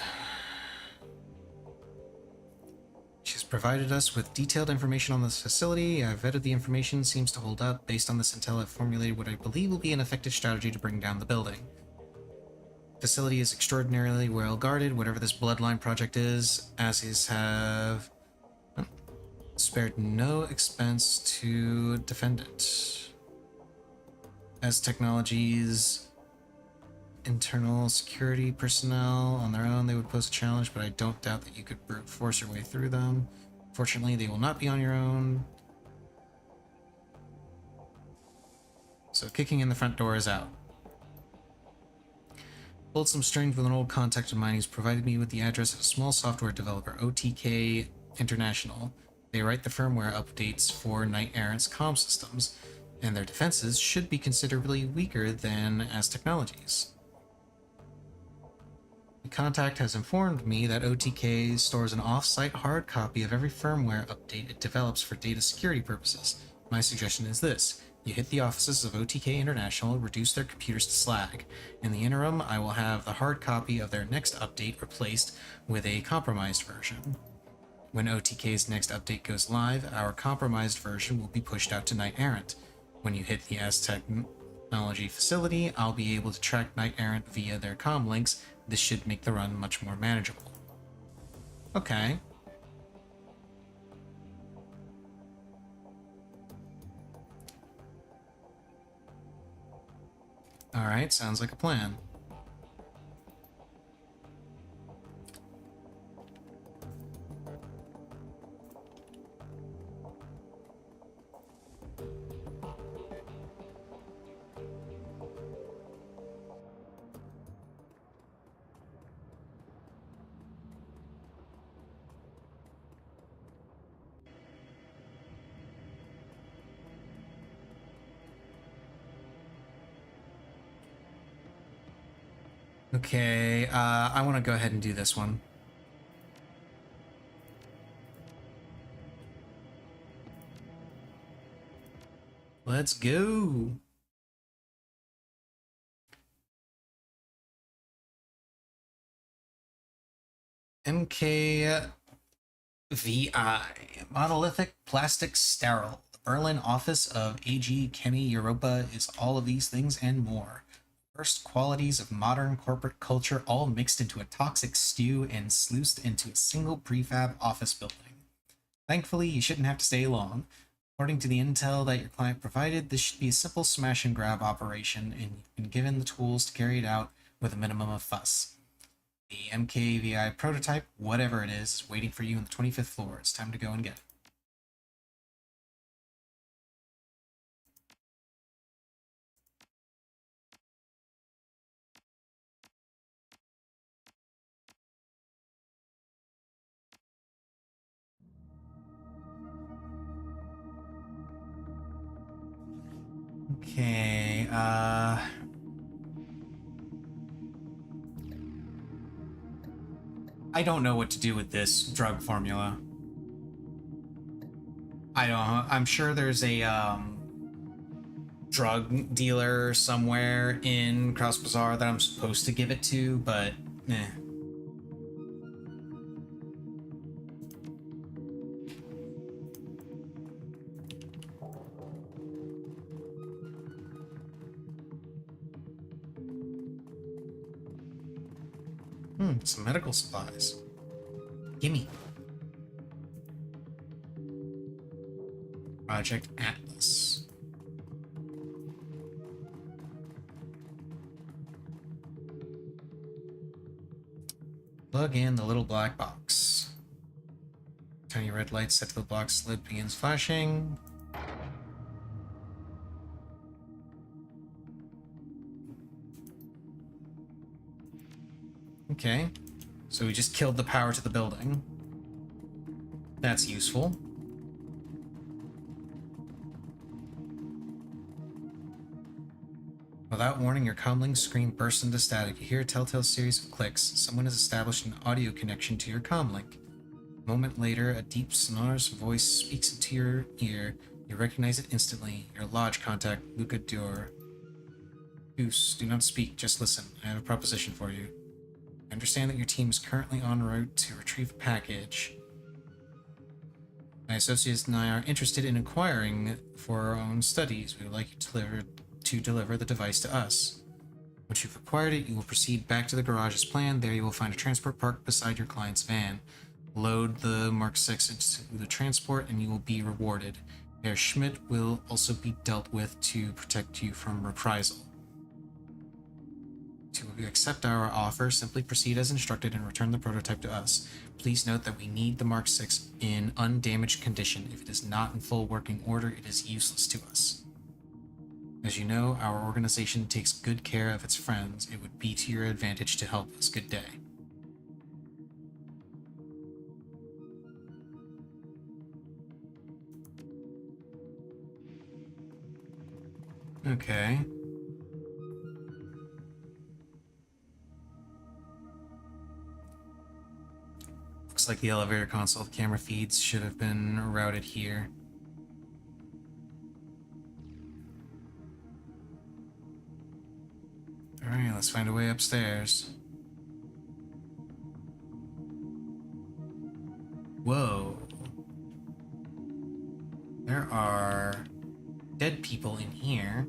She's provided us with detailed information on this facility. I've vetted the information, seems to hold up. Based on this intel, I've formulated what I believe will be an effective strategy to bring down the building. The facility is extraordinarily well guarded, whatever this bloodline project is, as is have spared no expense to defend it. As technologies... internal security personnel on their own, they would pose a challenge, but I don't doubt that you could brute force your way through them. Fortunately, they will not be on your own. So kicking in the front door is out. Pulled some strings with an old contact of mine who's provided me with the address of a small software developer, OTK International. They write the firmware updates for Knight Errant's comm systems, and their defenses should be considerably weaker than as technologies. The contact has informed me that OTK stores an off-site hard copy of every firmware update it develops for data security purposes. My suggestion is this. You hit the offices of OTK International, reduce their computers to slag. In the interim, I will have the hard copy of their next update replaced with a compromised version. When OTK's next update goes live, our compromised version will be pushed out to Knight Errant. When you hit the Aztec Technology facility, I'll be able to track Knight Errant via their comm links. This should make the run much more manageable. Okay. Alright, sounds like a plan. Okay, I want to go ahead and do this one. Let's go. MKVI, Monolithic Plastic Sterile. The Berlin office of AG Chemie Europa is all of these things and more. First qualities of modern corporate culture all mixed into a toxic stew and sluiced into a single prefab office building. Thankfully, you shouldn't have to stay long. According to the intel that your client provided, this should be a simple smash and grab operation, and you've been given the tools to carry it out with a minimum of fuss. The MKVI prototype, whatever it is waiting for you on the 25th floor. It's time to go and get it. Okay, I don't know what to do with this drug formula. I don't know. I'm sure there's a, drug dealer somewhere in Kraus Bazaar that I'm supposed to give it to, but, eh. Some medical supplies. Gimme. Project Atlas. Plug in the little black box. Tiny red light set to the box lid begins flashing. Okay, so we just killed the power to the building. That's useful. Without warning, your comlink screen bursts into static. You hear a telltale series of clicks. Someone has established an audio connection to your comlink. A moment later, a deep, sonorous voice speaks into your ear. You recognize it instantly. Your lodge contact, Luca Dior. Goose, do not speak, just listen. I have a proposition for you. I understand that your team is currently en route to retrieve a package. My associates and I are interested in acquiring for our own studies. We would like you to deliver the device to us. Once you've acquired it, you will proceed back to the garage as planned. There you will find a transport parked beside your client's van. Load the Mark 6 into the transport and you will be rewarded. Herr Schmidt will also be dealt with to protect you from reprisal. To accept our offer, simply proceed as instructed and return the prototype to us. Please note that we need the Mark 6 in undamaged condition. If it is not in full working order, it is useless to us. As you know, our organization takes good care of its friends. It would be to your advantage to help us. Good day. Okay. Looks like the elevator console camera feeds should have been routed here. Alright, let's find a way upstairs. Whoa. There are dead people in here.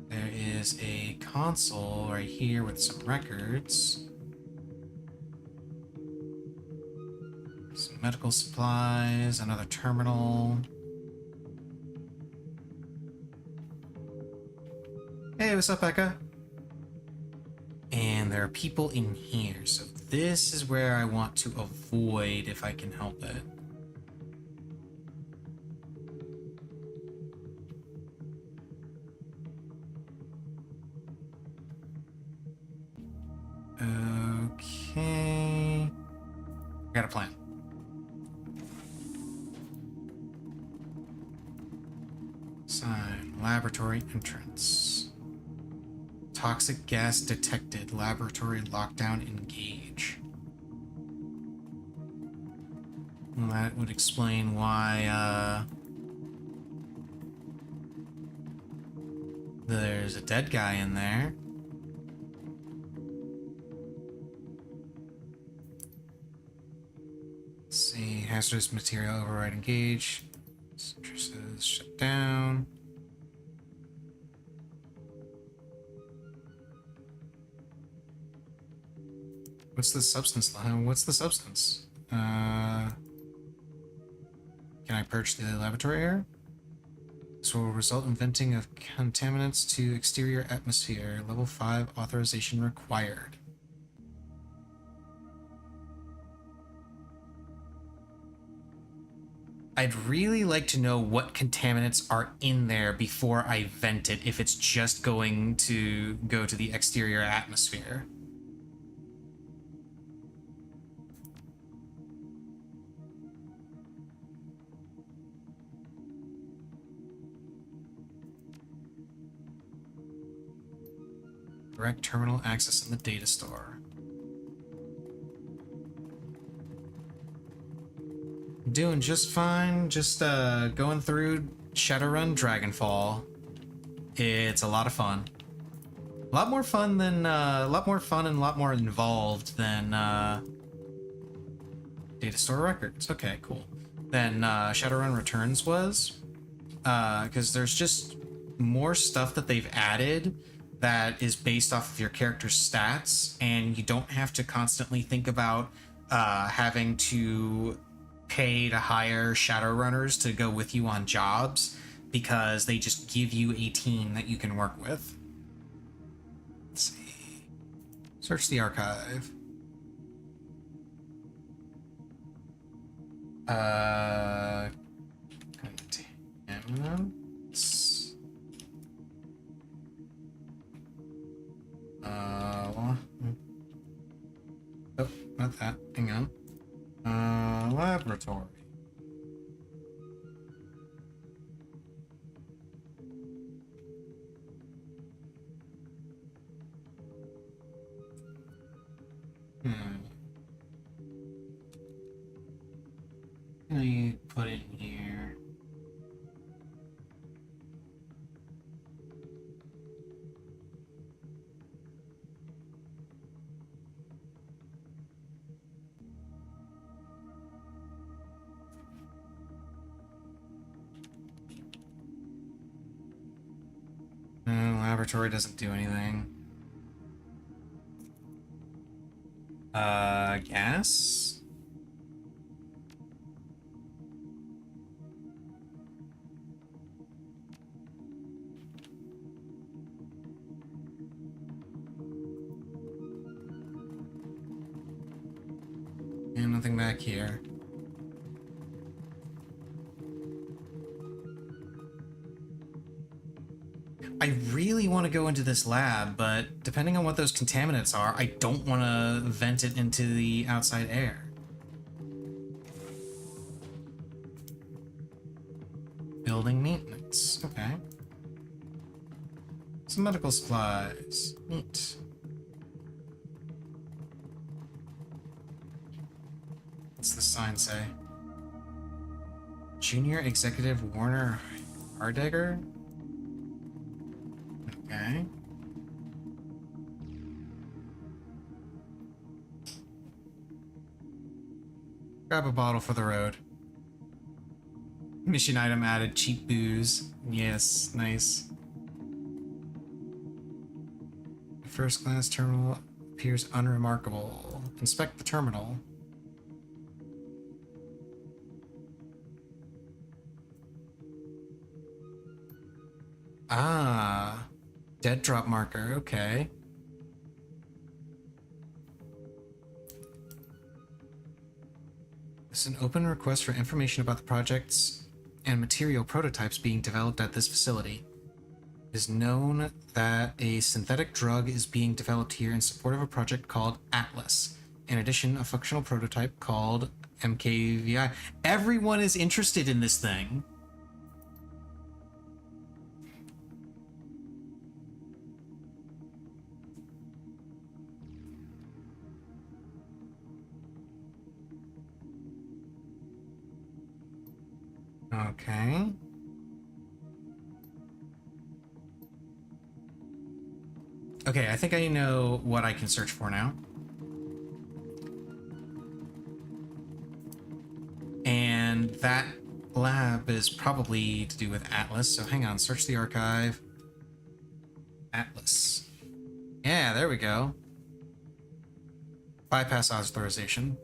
There is a console right here with some records. Some medical supplies, another terminal. Hey, what's up, Becca? And there are people in here, so this is where I want to avoid if I can help it. Okay. I got a plan. Sign. Laboratory entrance. Toxic gas detected. Laboratory lockdown engage. Well, that would explain why, there's a dead guy in there. Let's see. Hazardous material override engage. Citrus shut down. What's the substance? What's the substance? Can I purge the laboratory air? This will result in venting of contaminants to exterior atmosphere. Level 5 authorization required. I'd really like to know what contaminants are in there before I vent it, if it's just going to go to the exterior atmosphere. Direct terminal access in the data store. Doing just fine. Just going through Shadowrun Dragonfall. It's a lot of fun. A lot more fun than a lot more fun and a lot more involved than data store records. Okay, cool. Than Shadowrun Returns was, because there's just more stuff that they've added that is based off of your character's stats, and you don't have to constantly think about having to pay to hire Shadowrunners to go with you on jobs, because they just give you a team that you can work with. Let's see. Search the archive. Contaminants. Oh, not that. Hang on. Laboratory. What can I put in here? No, laboratory doesn't do anything. Gas? And nothing back here. I really want to go into this lab, but depending on what those contaminants are, I don't want to vent it into the outside air. Building maintenance. Okay. Some medical supplies. Neat. What's the sign say? Junior Executive Warner Hardegger? Okay. Grab a bottle for the road. Mission item added, cheap booze. Yes, nice. First class terminal appears unremarkable. Inspect the terminal. Ah, dead drop marker, okay. This is an open request for information about the projects and material prototypes being developed at this facility. It is known that a synthetic drug is being developed here in support of a project called Atlas. In addition, a functional prototype called MKVI. Everyone is interested in this thing. Okay. Okay, I think I know what I can search for now. And that lab is probably to do with Atlas, so hang on, search the archive. Atlas. Yeah, there we go. Bypass authorization.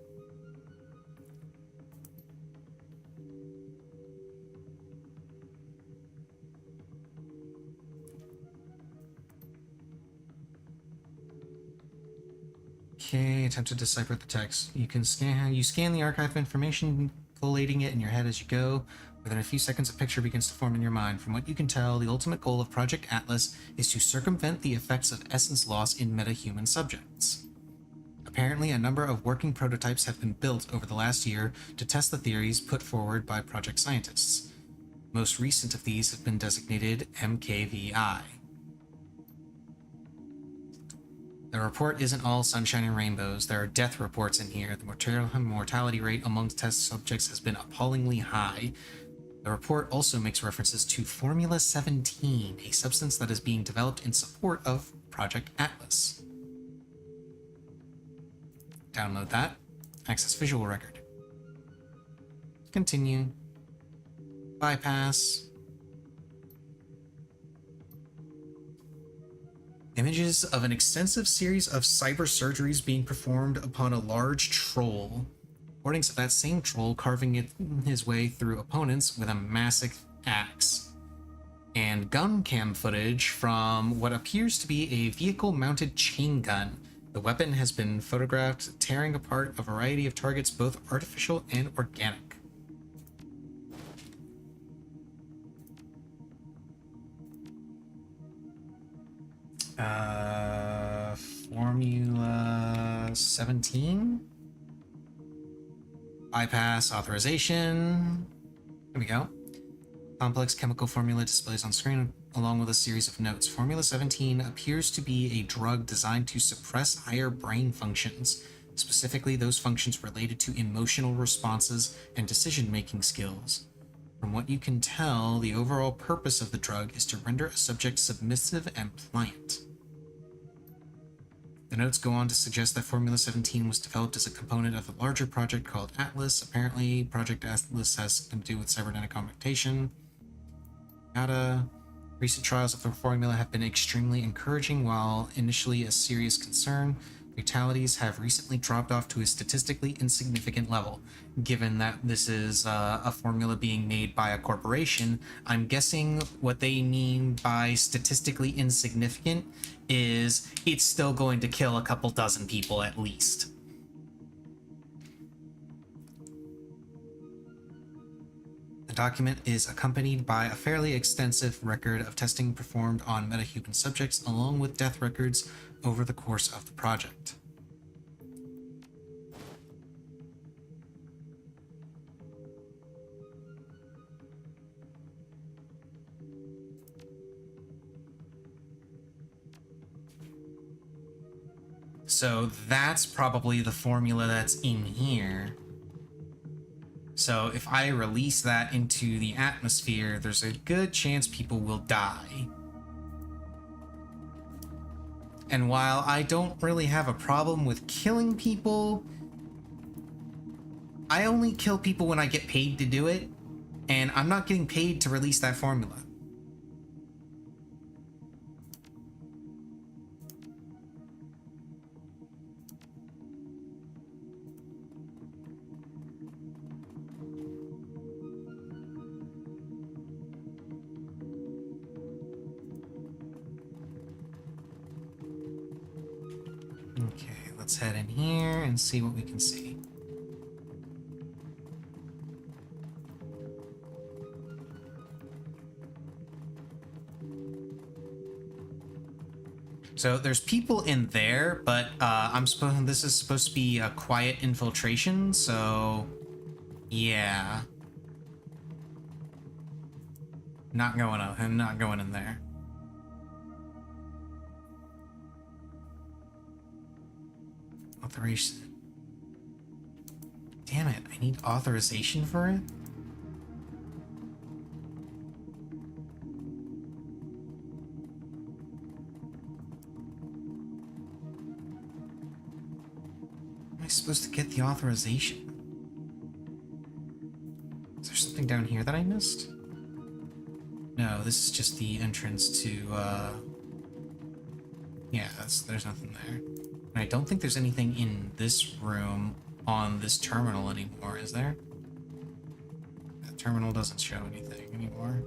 Okay, attempt to decipher the text. You scan the archive information, collating it in your head as you go. Within a few seconds, a picture begins to form in your mind. From what you can tell, the ultimate goal of Project Atlas is to circumvent the effects of essence loss in metahuman subjects. Apparently, a number of working prototypes have been built over the last year to test the theories put forward by project scientists. Most recent of these have been designated MKVI. The report isn't all sunshine and rainbows. There are death reports in here. The mortality rate amongst test subjects has been appallingly high. The report also makes references to Formula 17, a substance that is being developed in support of Project Atlas. Download that. Access visual record. Continue. Bypass. Images of an extensive series of cyber surgeries being performed upon a large troll. Recordings of that same troll carving his way through opponents with a massive axe. And gun cam footage from what appears to be a vehicle-mounted chain gun. The weapon has been photographed tearing apart a variety of targets, both artificial and organic. Formula 17. Bypass authorization. There we go. Complex chemical formula displays on screen along with a series of notes. Formula 17 appears to be a drug designed to suppress higher brain functions, specifically those functions related to emotional responses and decision-making skills. From what you can tell, the overall purpose of the drug is to render a subject submissive and pliant. The notes go on to suggest that Formula 17 was developed as a component of a larger project called Atlas. Apparently, Project Atlas has something to do with cybernetic augmentation. Recent trials of the formula have been extremely encouraging. While initially a serious concern, fatalities have recently dropped off to a statistically insignificant level. Given that this is a formula being made by a corporation, I'm guessing what they mean by statistically insignificant is it's still going to kill a couple dozen people at least. The document is accompanied by a fairly extensive record of testing performed on metahuman subjects, along with death records over the course of the project. So that's probably the formula that's in here. So if I release that into the atmosphere, there's a good chance people will die. And while I don't really have a problem with killing people, I only kill people when I get paid to do it, and I'm not getting paid to release that formula. Okay, let's head in here and see what we can see. So there's people in there, but this is supposed to be a quiet infiltration, so yeah. I'm not going in there. Authorization. Damn it, I need authorization for it? Am I supposed to get the authorization? Is there something down here that I missed? No, this is just the entrance to, yeah, there's nothing there. And I don't think there's anything in this room on this terminal anymore, is there? That terminal doesn't show anything anymore.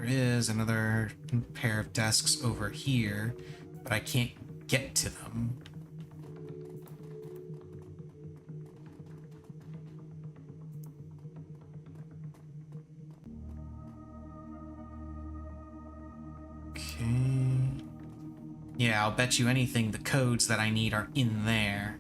There is another pair of desks over here, but I can't get to them. Okay. Yeah, I'll bet you anything the codes that I need are in there.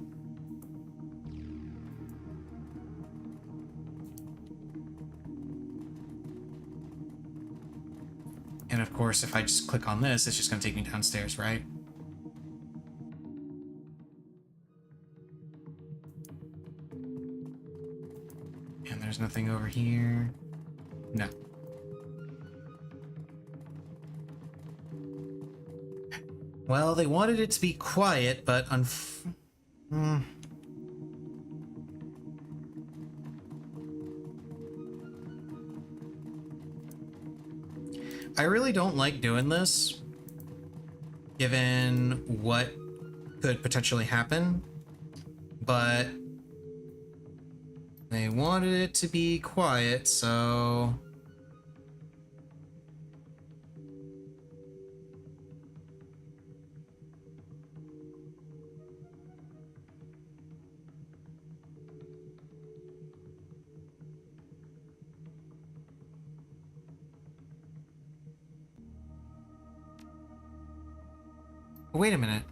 And of course, if I just click on this, it's just going to take me downstairs, right? And there's nothing over here. No. Well, they wanted it to be quiet, but I really don't like doing this, given what could potentially happen, but they wanted it to be quiet, so... Wait a minute.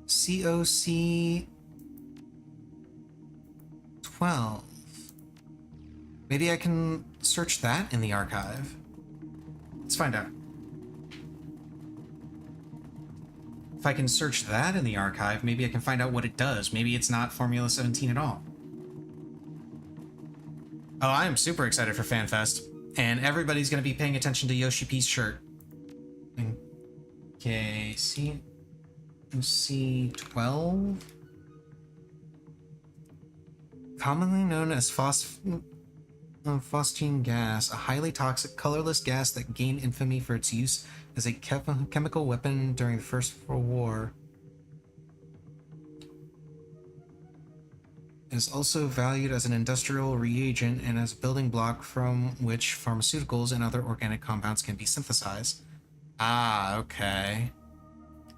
COC 12. Maybe I can search that in the archive. Let's find out. If I can search that in the archive, maybe I can find out what it does. Maybe it's not Formula 17 at all. Oh, I am super excited for FanFest. And everybody's going to be paying attention to Yoshi P's shirt. Okay, C12, commonly known as phosgene gas, a highly toxic, colorless gas that gained infamy for its use as a chemical weapon during the First World War. It is also valued as an industrial reagent and as a building block from which pharmaceuticals and other organic compounds can be synthesized. Ah, okay.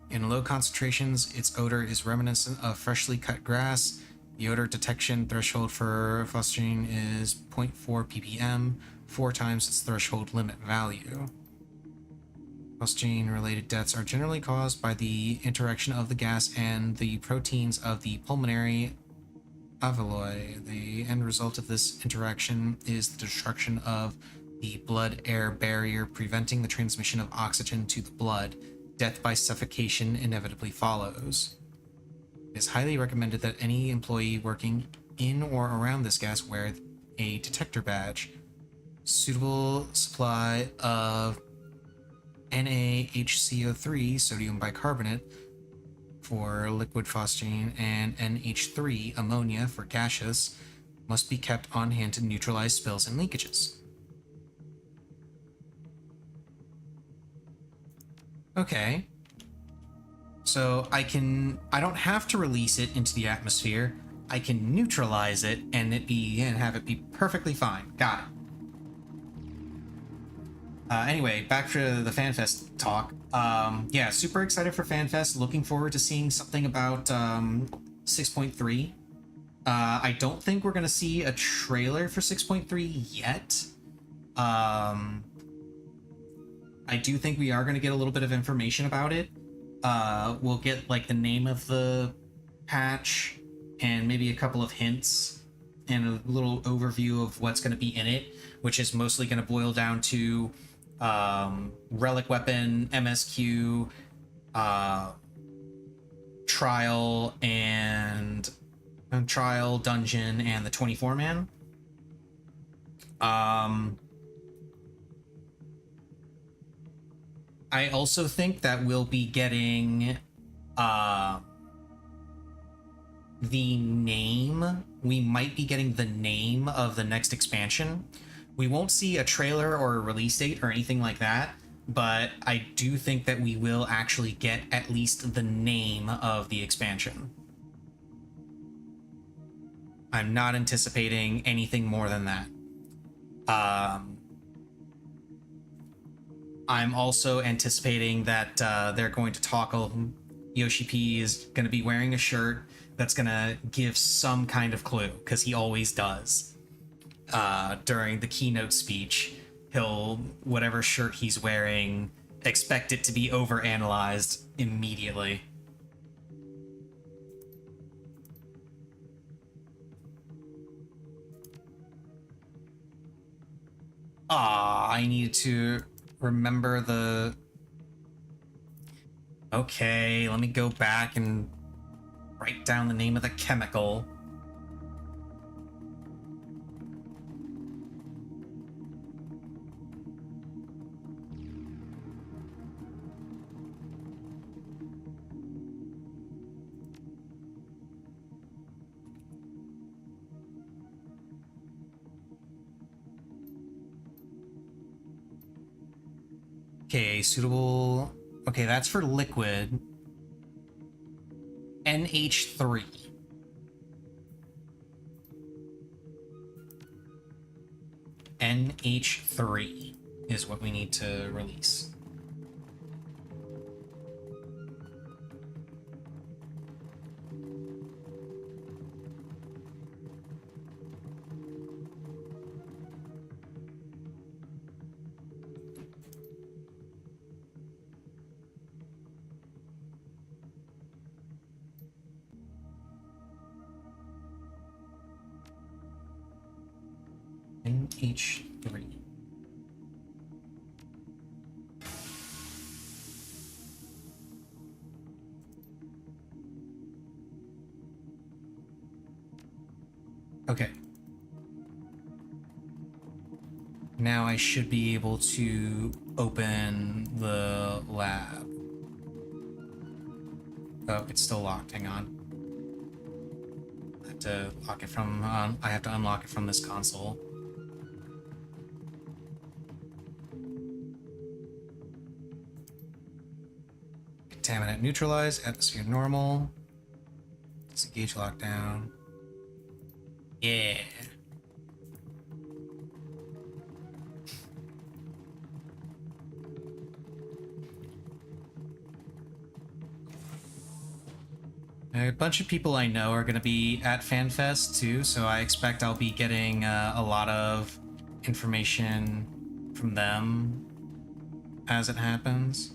In low concentrations, its odor is reminiscent of freshly cut grass. The odor detection threshold for phosgene is 0.4 ppm, 4 times its threshold limit value. Phosgene-related deaths are generally caused by the interaction of the gas and the proteins of the pulmonary alveoli. The end result of this interaction is the destruction of the blood-air barrier, preventing the transmission of oxygen to the blood. Death by suffocation inevitably follows. It is highly recommended that any employee working in or around this gas wear a detector badge. Suitable supply of NaHCO3, sodium bicarbonate, for liquid phosgene, and NH3, ammonia, for gaseous, must be kept on hand to neutralize spills and leakages. Okay. So I don't have to release it into the atmosphere. I can neutralize it and have it be perfectly fine. Got it. Anyway, back to the FanFest talk. Yeah, super excited for FanFest. Looking forward to seeing something about 6.3. I don't think we're gonna see a trailer for 6.3 yet. I do think we are going to get a little bit of information about it. We'll get like the name of the patch and maybe a couple of hints and a little overview of what's going to be in it, which is mostly going to boil down to relic weapon, MSQ, trial dungeon, and the 24-man. I also think that we'll be getting the name. We might be getting the name of the next expansion. We won't see a trailer or a release date or anything like that, but I do think that we will actually get at least the name of the expansion. I'm not anticipating anything more than that. I'm also anticipating that they're going to talk. Yoshi P is going to be wearing a shirt that's going to give some kind of clue, because he always does. During the keynote speech, whatever shirt he's wearing, expect it to be overanalyzed immediately. I need to remember the... Okay, let me go back and write down the name of the chemical. Okay, suitable... Okay, that's for liquid. NH3. NH3 is what we need to release. NH3. Okay. Now I should be able to open the lab. Oh, it's still locked. Hang on. I have to lock it from... I have to unlock it from this console. Contaminant neutralized. Atmosphere normal. Disengage lockdown. Yeah. A bunch of people I know are going to be at FanFest too, so I expect I'll be getting a lot of information from them as it happens.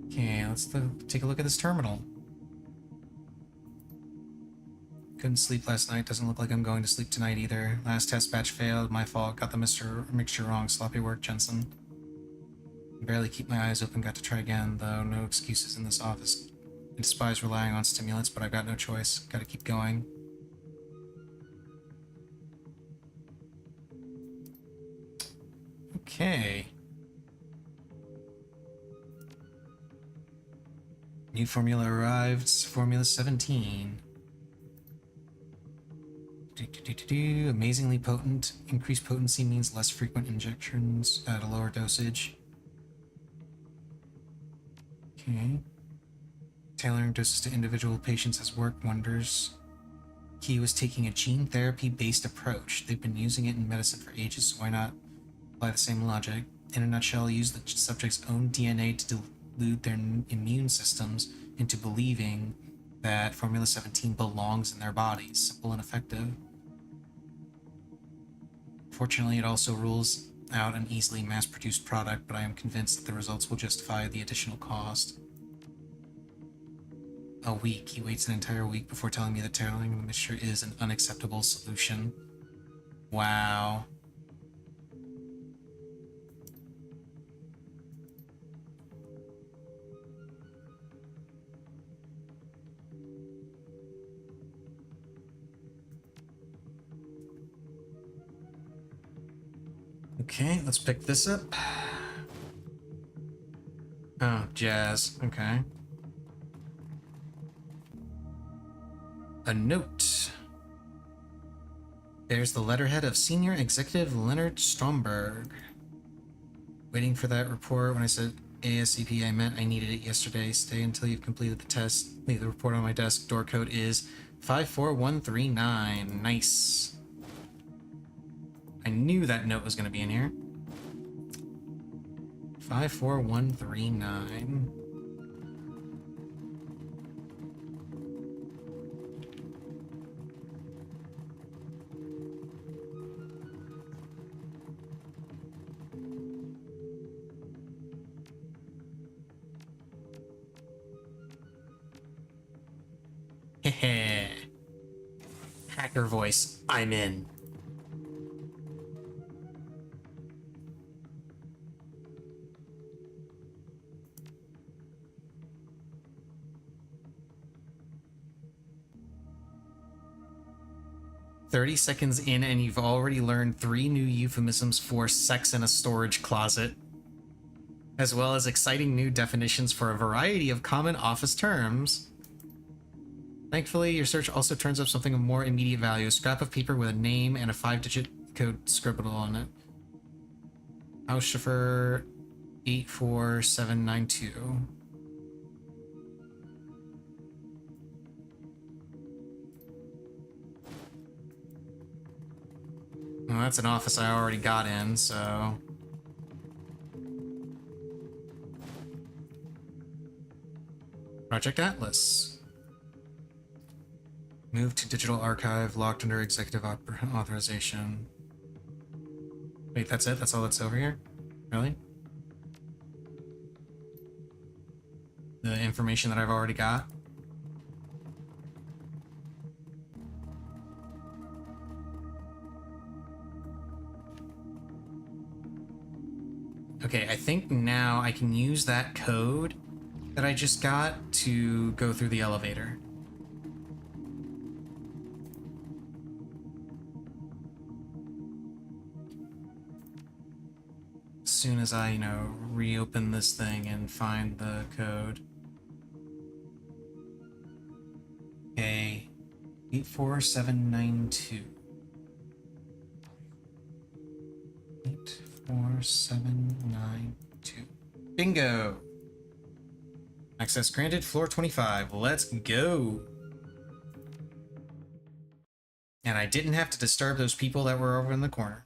Okay, let's take a look at this terminal. Couldn't sleep last night. Doesn't look like I'm going to sleep tonight either. Last test batch failed. My fault. Got the mixture wrong. Sloppy work, Jensen. Barely keep my eyes open. Got to try again, though. No excuses in this office. I despise relying on stimulants, but I've got no choice. Got to keep going. Okay. New formula arrived. Formula 17. Amazingly potent. Increased potency means less frequent injections at a lower dosage. Okay. Tailoring doses to individual patients has worked wonders. Key was taking a gene therapy-based approach. They've been using it in medicine for ages, so why not apply the same logic? In a nutshell, use the subject's own DNA to delude their immune systems into believing that Formula 17 belongs in their bodies. Simple and effective. Fortunately, it also rules out an easily mass-produced product, but I am convinced that the results will justify the additional cost. A week. He waits an entire week before telling me that tailoring the mixture is an unacceptable solution. Wow. Okay, let's pick this up. Oh, jazz. Okay. A note. There's the letterhead of Senior Executive Leonard Stromberg. Waiting for that report. When I said ASCP, I meant I needed it yesterday. Stay until you've completed the test. Leave the report on my desk. Door code is 54139. Nice. I knew that note was going to be in here. 54139. Heh. Hacker voice. I'm in. "30 seconds in and you've already learned 3 new euphemisms for sex in a storage closet, as well as exciting new definitions for a variety of common office terms. Thankfully, your search also turns up something of more immediate value: a scrap of paper with a name and a 5-digit code scribbled on it. Haushofer 84792. Well, that's an office I already got in, so... Project Atlas. Move to digital archive, locked under executive authorization. Wait, that's it? That's all that's over here? Really? The information that I've already got? Okay, I think now I can use that code that I just got to go through the elevator. As soon as I, reopen this thing and find the code. Okay, 84792. 84792. Bingo! Access granted, floor 25. Let's go! And I didn't have to disturb those people that were over in the corner.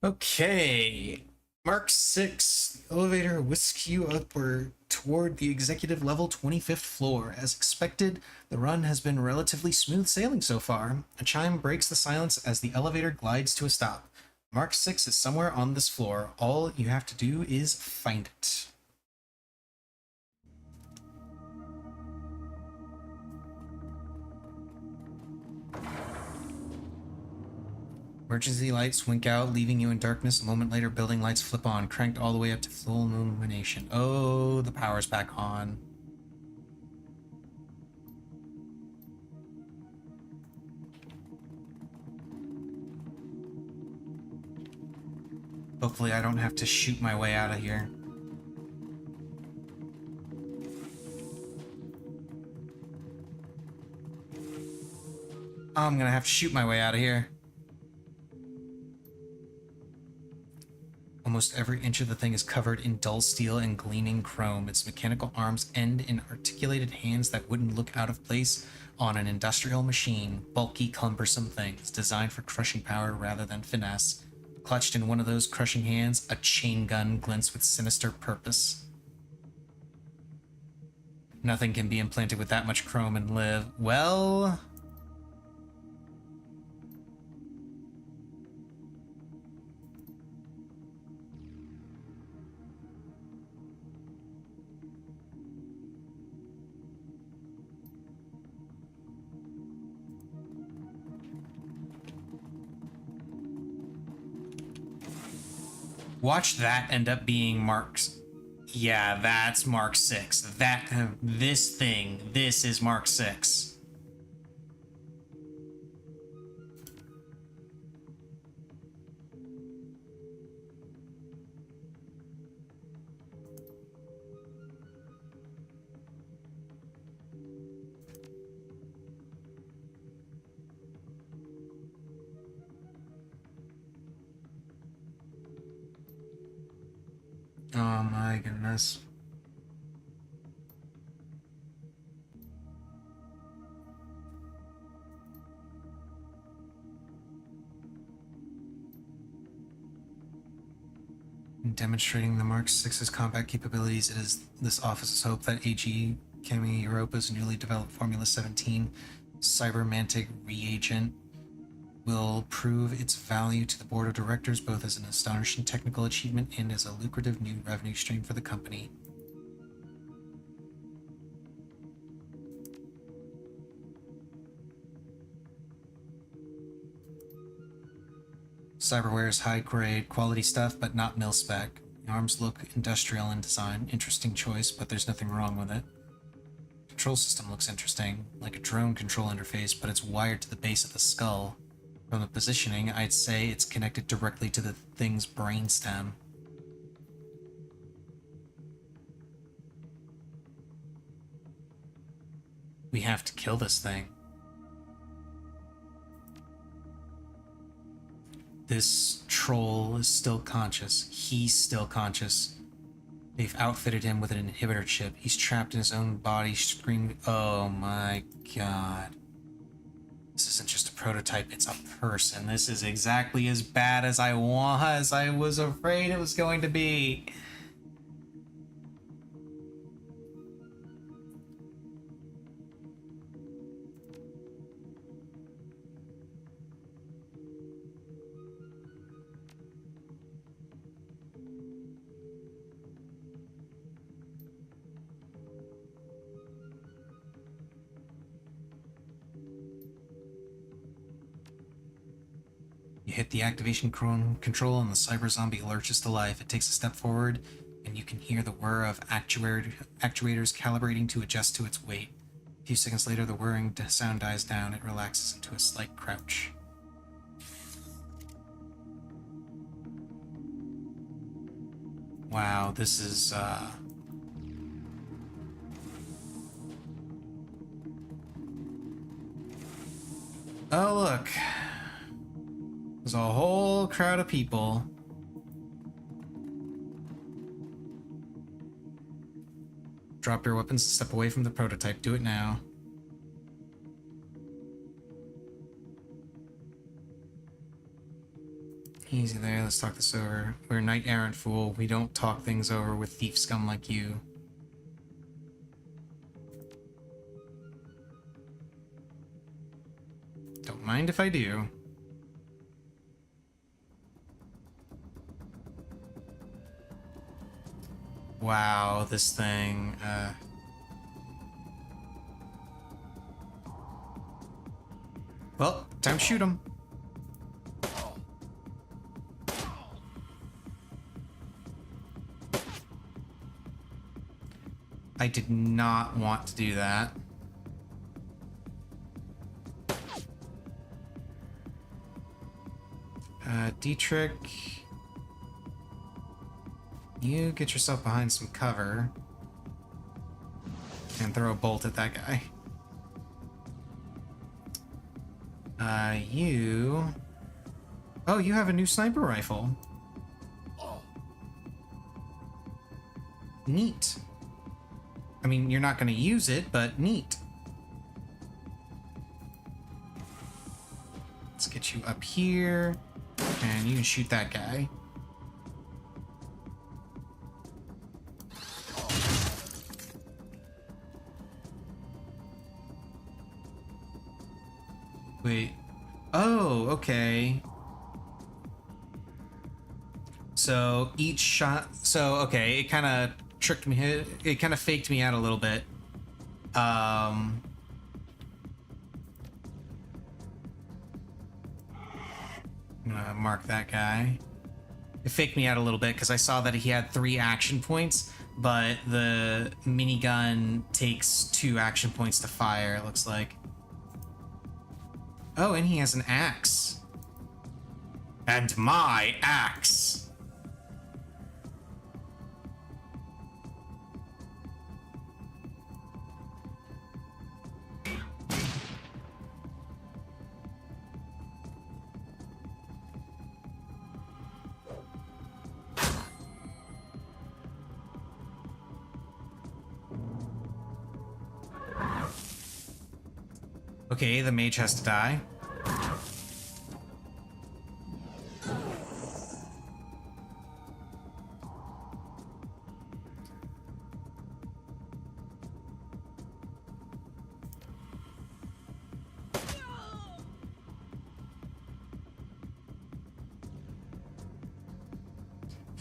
Okay. Mark 6. The elevator whisks you upward toward the executive level 25th floor. As expected, the run has been relatively smooth sailing so far. A chime breaks the silence as the elevator glides to a stop. Mark 6 is somewhere on this floor. All you have to do is find it. Emergency lights wink out, leaving you in darkness. A moment later, building lights flip on, cranked all the way up to full illumination. Oh, the power's back on. Hopefully I don't have to shoot my way out of here. I'm gonna have to shoot my way out of here. Almost every inch of the thing is covered in dull steel and gleaming chrome. Its mechanical arms end in articulated hands that wouldn't look out of place on an industrial machine. Bulky, cumbersome things, designed for crushing power rather than finesse. Clutched in one of those crushing hands, a chain gun glints with sinister purpose. Nothing can be implanted with that much chrome and live. Well... Watch that end up being Mark's. Yeah, that's Mark 6. This is Mark 6. Oh my goodness. In demonstrating the Mark 6's combat capabilities, it is this office's hope that AG Chemi Europa's newly developed Formula 17 Cybermantic reagent will prove its value to the board of directors both as an astonishing technical achievement and as a lucrative new revenue stream for the company. Cyberware is high-grade, quality stuff, but not mil-spec. The arms look industrial in design. Interesting choice, but there's nothing wrong with it. Control system looks interesting, like a drone control interface, but it's wired to the base of the skull. From the positioning, I'd say it's connected directly to the thing's brainstem. We have to kill this thing. This troll is still conscious. He's still conscious. They've outfitted him with an inhibitor chip. He's trapped in his own body, screaming. Oh my god. This isn't just a prototype, it's a person. This is exactly as bad as I was afraid it was going to be. You hit the activation control and the cyber zombie lurches to life. It takes a step forward, and you can hear the whir of actuators calibrating to adjust to its weight. A few seconds later, the whirring sound dies down. It relaxes into a slight crouch. Wow, this is, Oh, look. There's a whole crowd of people. Drop your weapons and step away from the prototype. Do it now. Easy there, let's talk this over. We're knight errant, fool. We don't talk things over with thief scum like you. Don't mind if I do. Wow, this thing, Well, time to shoot him. I did not want to do that. Dietrich, you get yourself behind some cover and throw a bolt at that guy. You... Oh, you have a new sniper rifle. Neat. I mean, you're not going to use it, but neat. Let's get you up here, and you can shoot that guy. Wait. Oh, okay. So each shot... So, okay, it kind of tricked me. It kind of faked me out a little bit. I'm gonna mark that guy. It faked me out a little bit because I saw that he had 3 action points, but the minigun takes 2 action points to fire, it looks like. Oh, and he has an axe. And my axe. Okay, the mage has to die.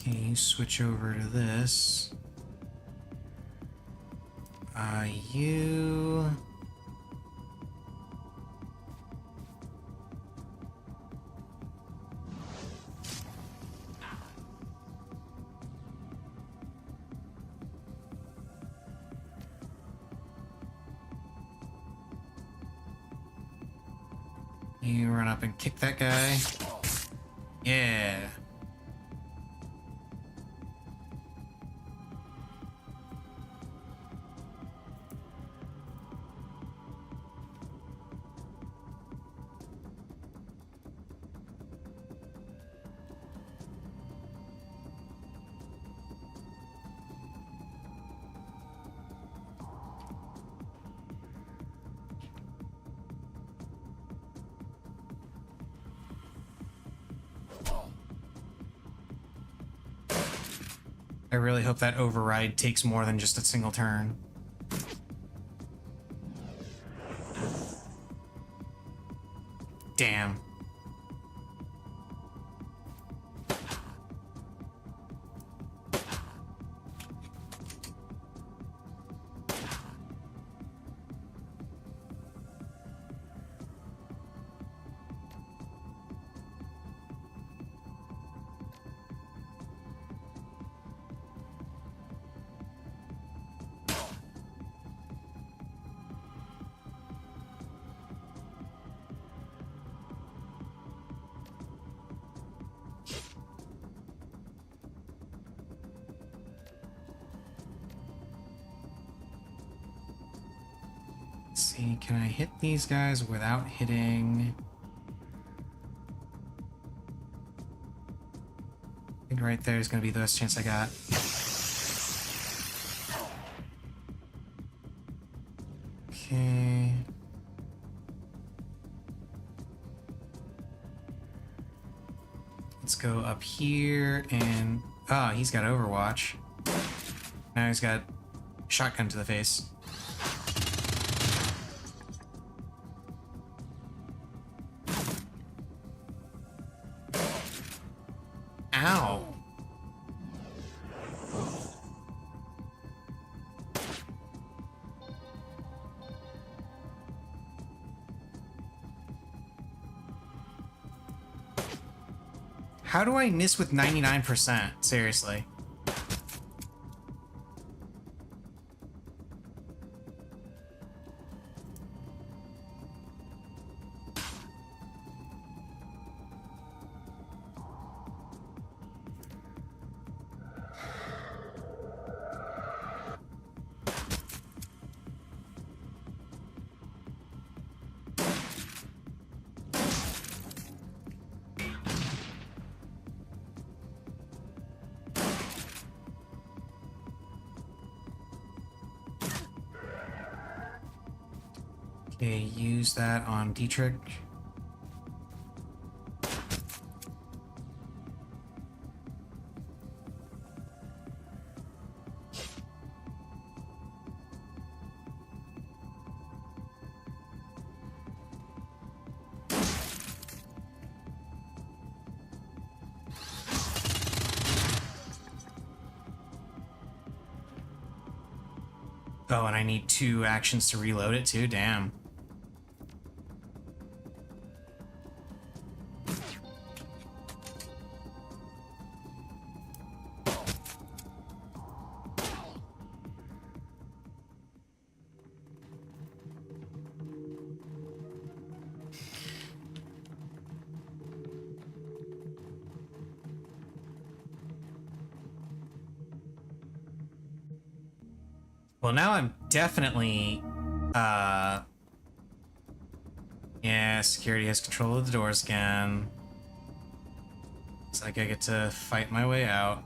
Okay, you switch over to this. You... You run up and kick that guy. Yeah. I really hope that override takes more than just a single turn. Damn. Let's see, can I hit these guys without hitting... I think right there is going to be the best chance I got. Okay. Let's go up here and... Ah, he's got Overwatch. Now he's got shotgun to the face. Ow. How do I miss with 99%? Seriously. Okay, use that on Dietrich. Oh, and I need 2 actions to reload it too? Damn. Well, now I'm definitely, yeah, security has control of the doors again. Looks like I get to fight my way out.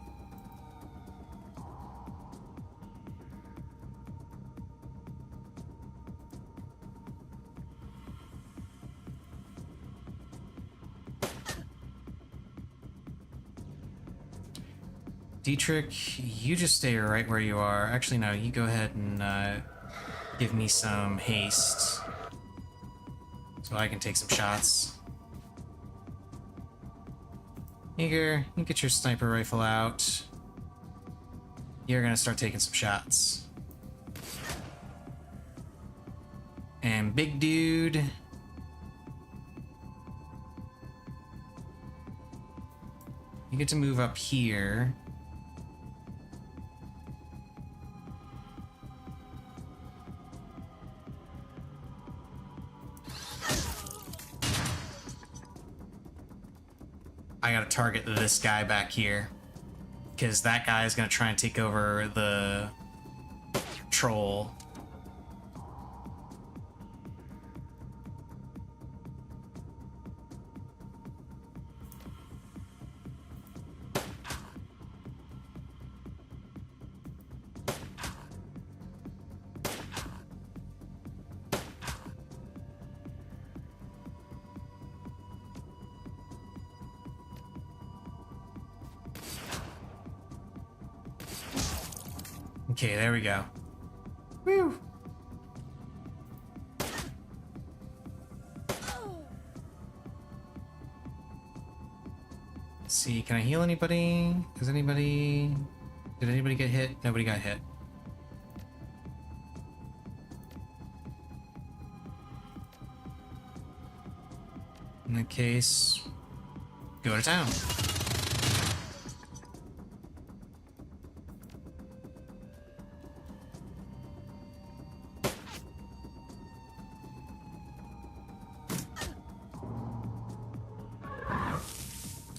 Dietrich, you just stay right where you are. Actually, no, you go ahead and give me some haste so I can take some shots. Eager, you get your sniper rifle out. You're gonna start taking some shots. And big dude. You get to move up here. I gotta target this guy back here, because that guy is gonna try and take over the troll. Okay, there we go. Woo! Let's see, can I heal anybody? Did anybody get hit? Nobody got hit. In that case, go to town.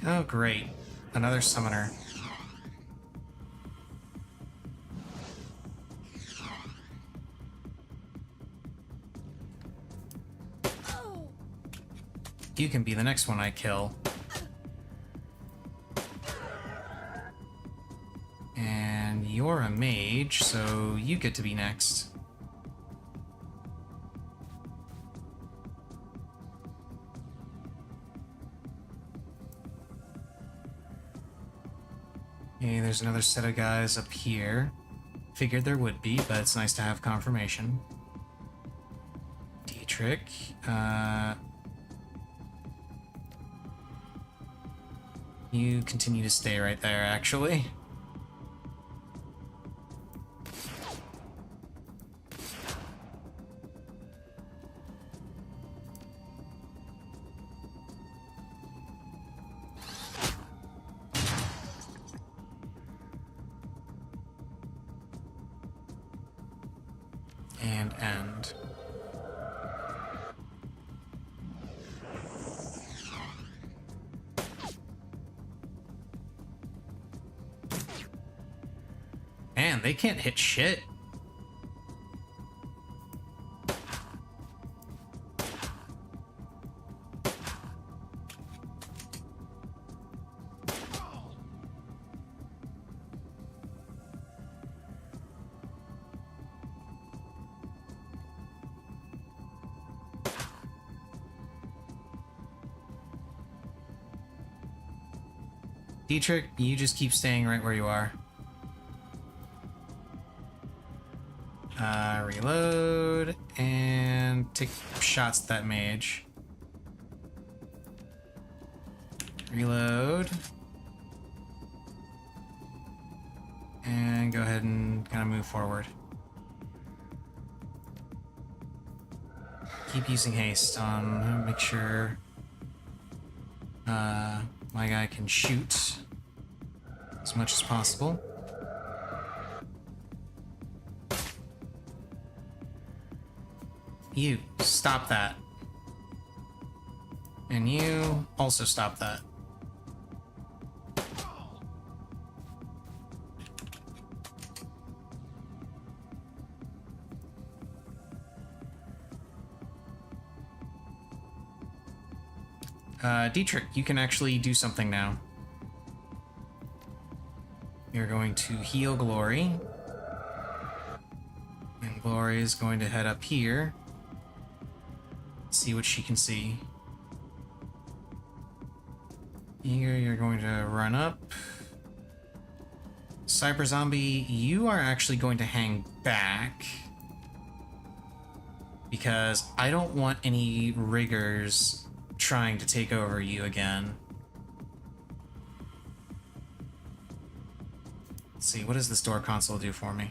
Oh, great. Another summoner. You can be the next one I kill. And you're a mage, so you get to be next. Okay, there's another set of guys up here. Figured there would be, but it's nice to have confirmation. Dietrich. You continue to stay right there, actually. And end. Man, they can't hit shit. Dietrich, you just keep staying right where you are. Reload, and take shots at that mage. Reload. And go ahead and kind of move forward. Keep using haste on, make sure my guy can shoot as much as possible. You, stop that. And you also stop that. Dietrich, you can actually do something now. You're going to heal Glory. And Glory is going to head up here. See what she can see. Here, you're going to run up. Cyber Zombie, you are actually going to hang back. Because I don't want any riggers trying to take over you again. Let's see, what does this door console do for me?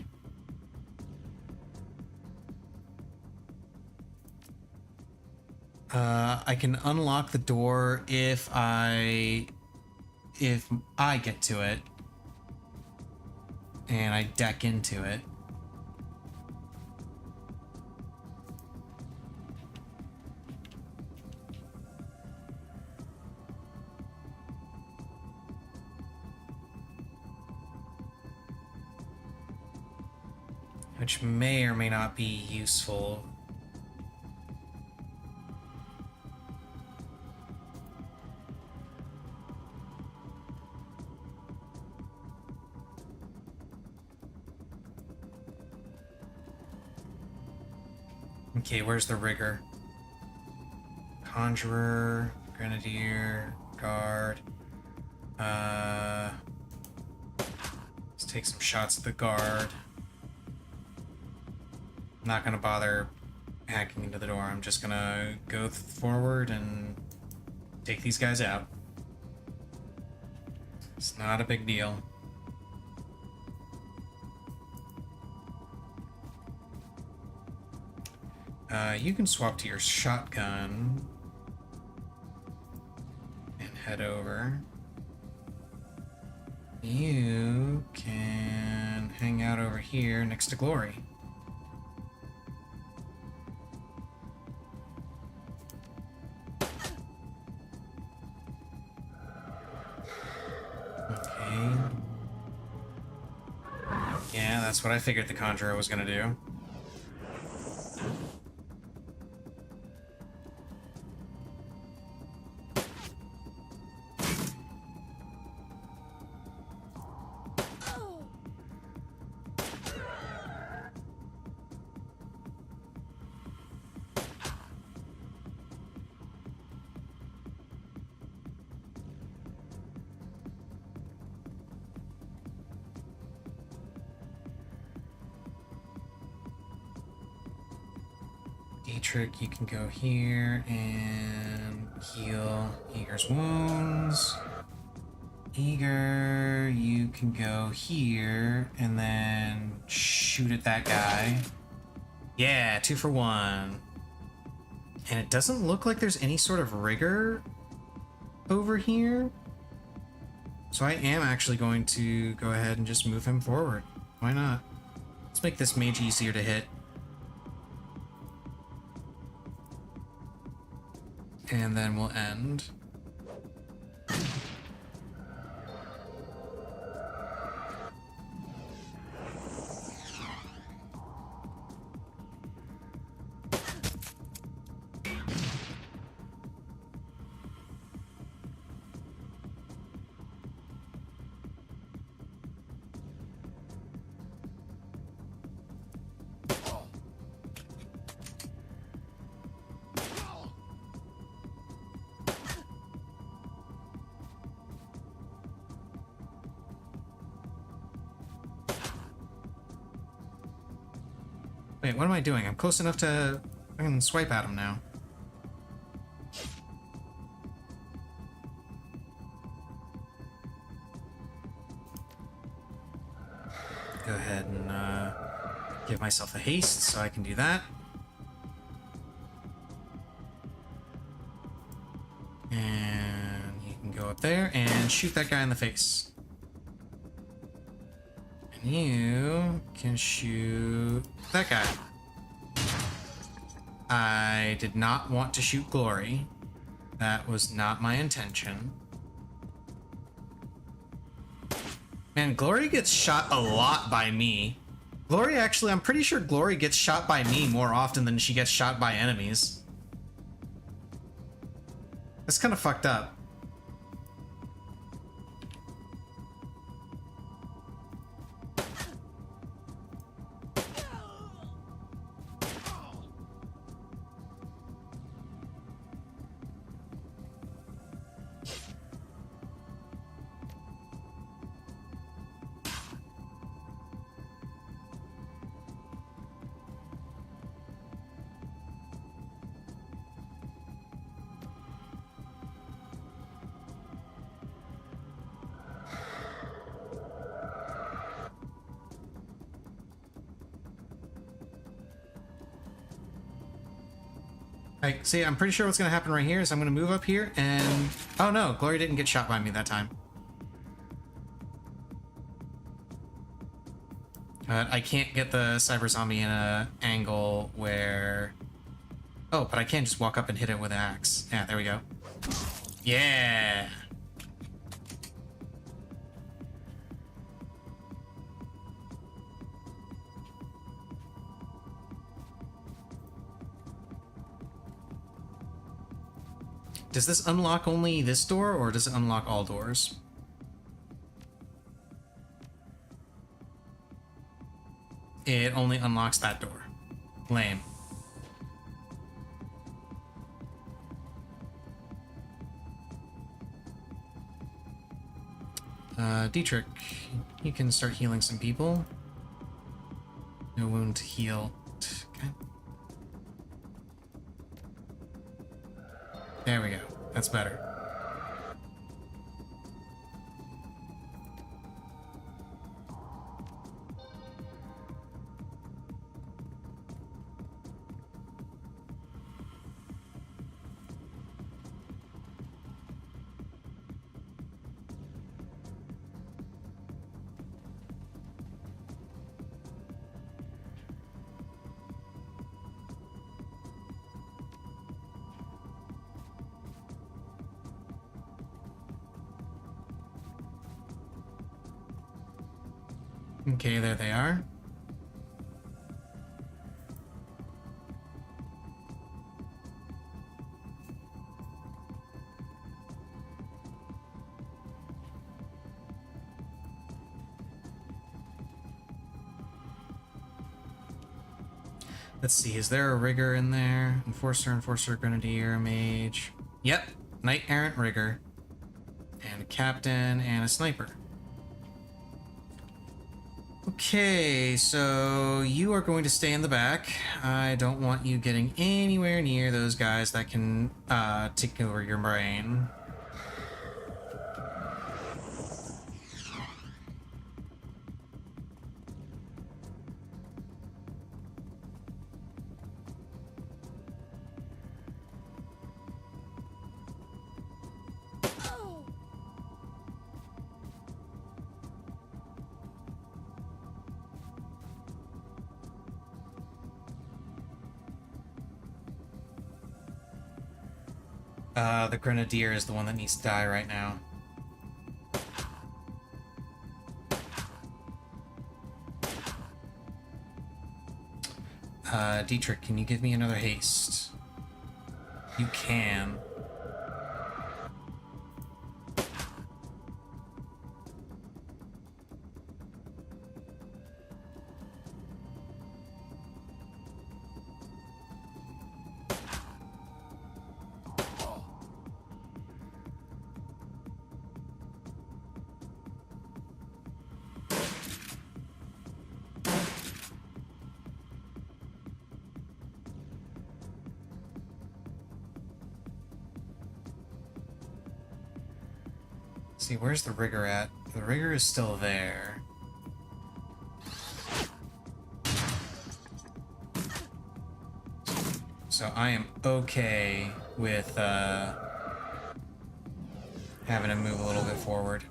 I can unlock the door if I get to it and I deck into it. Which may or may not be useful. Okay, where's the rigger? Conjurer, Grenadier, Guard. Let's take some shots at the guard. I'm not gonna bother hacking into the door. I'm just gonna go forward and take these guys out. It's not a big deal. You can swap to your shotgun and head over. You can hang out over here next to Glory. Okay. Yeah, that's what I figured the Conjurer was gonna do. Dietrich, you can go here and heal Eager's wounds. Eager, you can go here and then shoot at that guy. Yeah, 2 for 1. And it doesn't look like there's any sort of rigor over here. So I am actually going to go ahead and just move him forward. Why not? Let's make this mage easier to hit. And then we'll end. Wait, what am I doing? I'm close enough to I can swipe at him now. Go ahead and give myself a haste so I can do that. And you can go up there and shoot that guy in the face. And you can shoot that guy. I did not want to shoot Glory. That was not my intention. Man, Glory gets shot a lot by me. Glory actually, I'm pretty sure Glory gets shot by me more often than she gets shot by enemies. That's kind of fucked up. I see. I'm pretty sure what's gonna happen right here is I'm gonna move up here and oh no, Glory didn't get shot by me that time. I can't get the cyber zombie in a angle where. Oh, but I can just walk up and hit it with an axe. Yeah, there we go. Yeah. Does this unlock only this door, or does it unlock all doors? It only unlocks that door. Lame. Dietrich, you can start healing some people. No wound to heal. Okay. There we go. That's better. Okay, there they are. Let's see, is there a rigger in there? Enforcer, grenadier, mage. Yep, knight errant rigger. And a captain and a sniper. Okay, so you are going to stay in the back. I don't want you getting anywhere near those guys that can take over your brain. The grenadier is the one that needs to die right now. Dietrich, can you give me another haste? You can. See, where's the rigger at? The rigger is still there. So I am okay with having him move a little bit forward.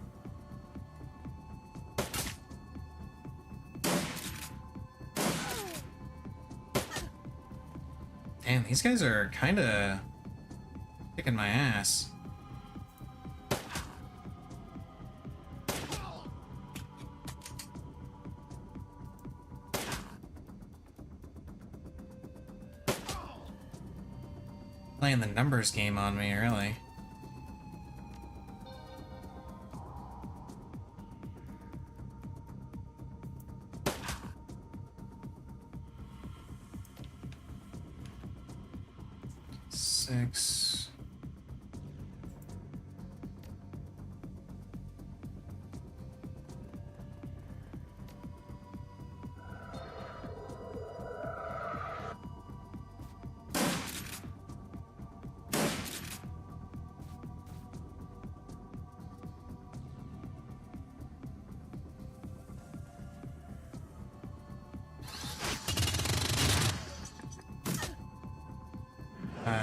Damn, these guys are kind of kicking my ass. Playing the numbers game on me, really. Six.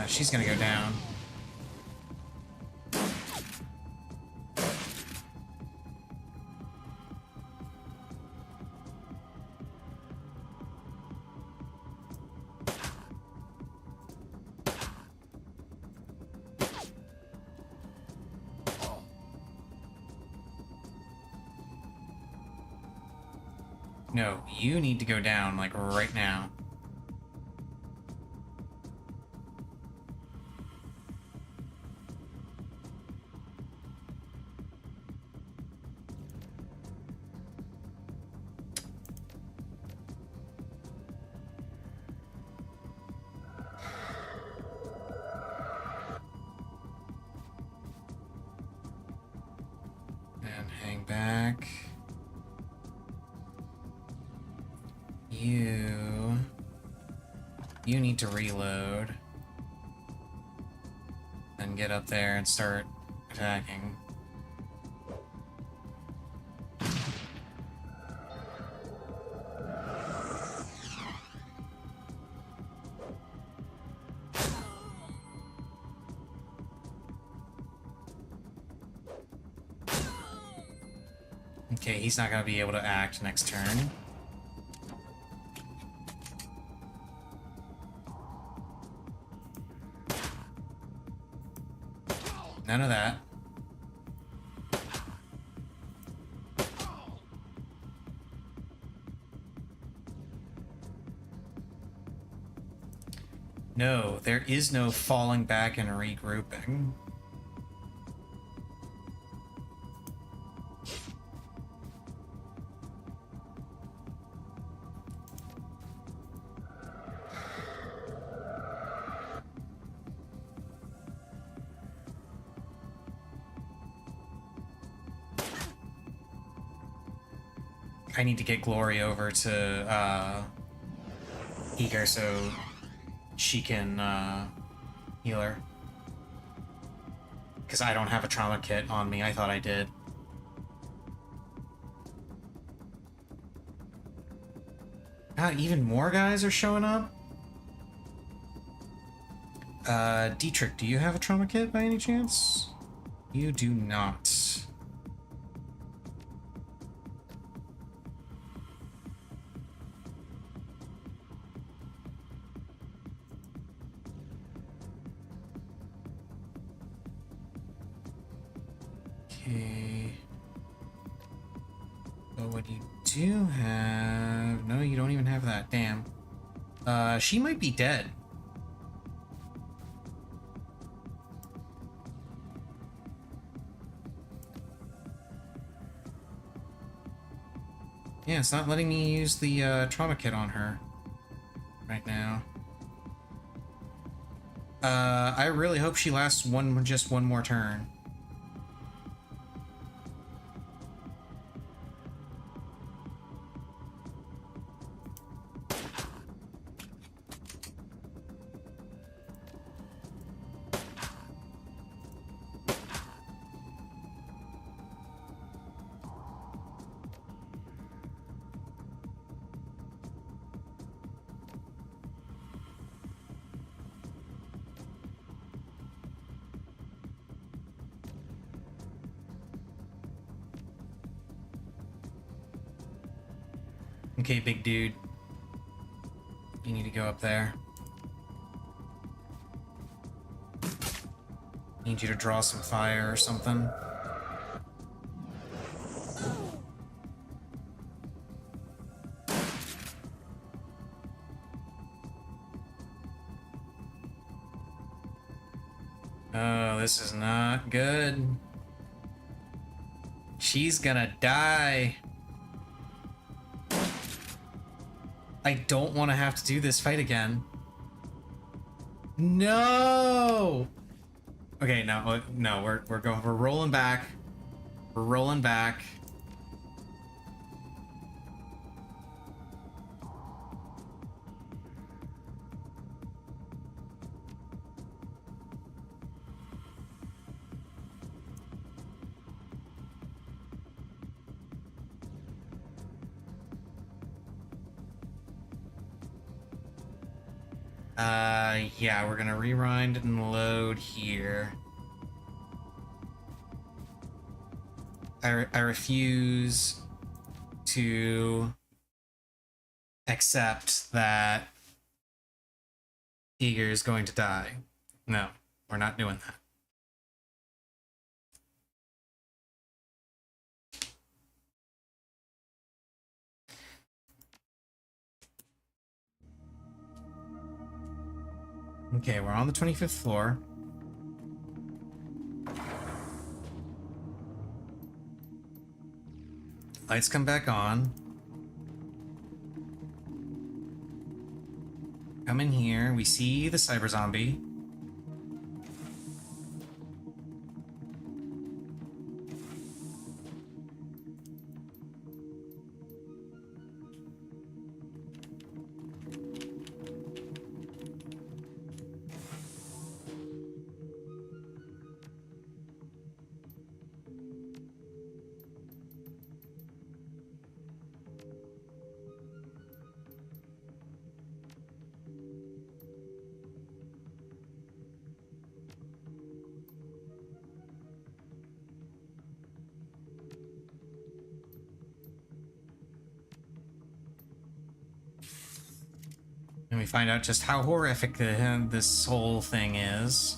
She's gonna go down. No, you need to go down, like, right now. And hang back. You need to reload. And get up there and start attacking. Okay, he's not gonna be able to act next turn. None of that. No, there is no falling back and regrouping. I need to get Glory over to Eager so she can heal her. Because I don't have a trauma kit on me. I thought I did. God, even more guys are showing up? Dietrich, do you have a trauma kit by any chance? You do not. Okay. But what you do have... No, you don't even have that. Damn. She might be dead. Yeah, it's not letting me use the trauma kit on her right now. I really hope she lasts just one more turn. Okay, big dude. You need to go up there. Need you to draw some fire or something. Oh, this is not good. She's gonna die. I don't want to have to do this fight again. No. Okay, no, we're rolling back. We're rolling back. Yeah, we're gonna rewind and load here. I refuse to accept that Eager is going to die. No, we're not doing that. Okay, we're on the 25th floor. Lights come back on. Come in here. We see the cyber zombie. And we find out just how horrific this whole thing is.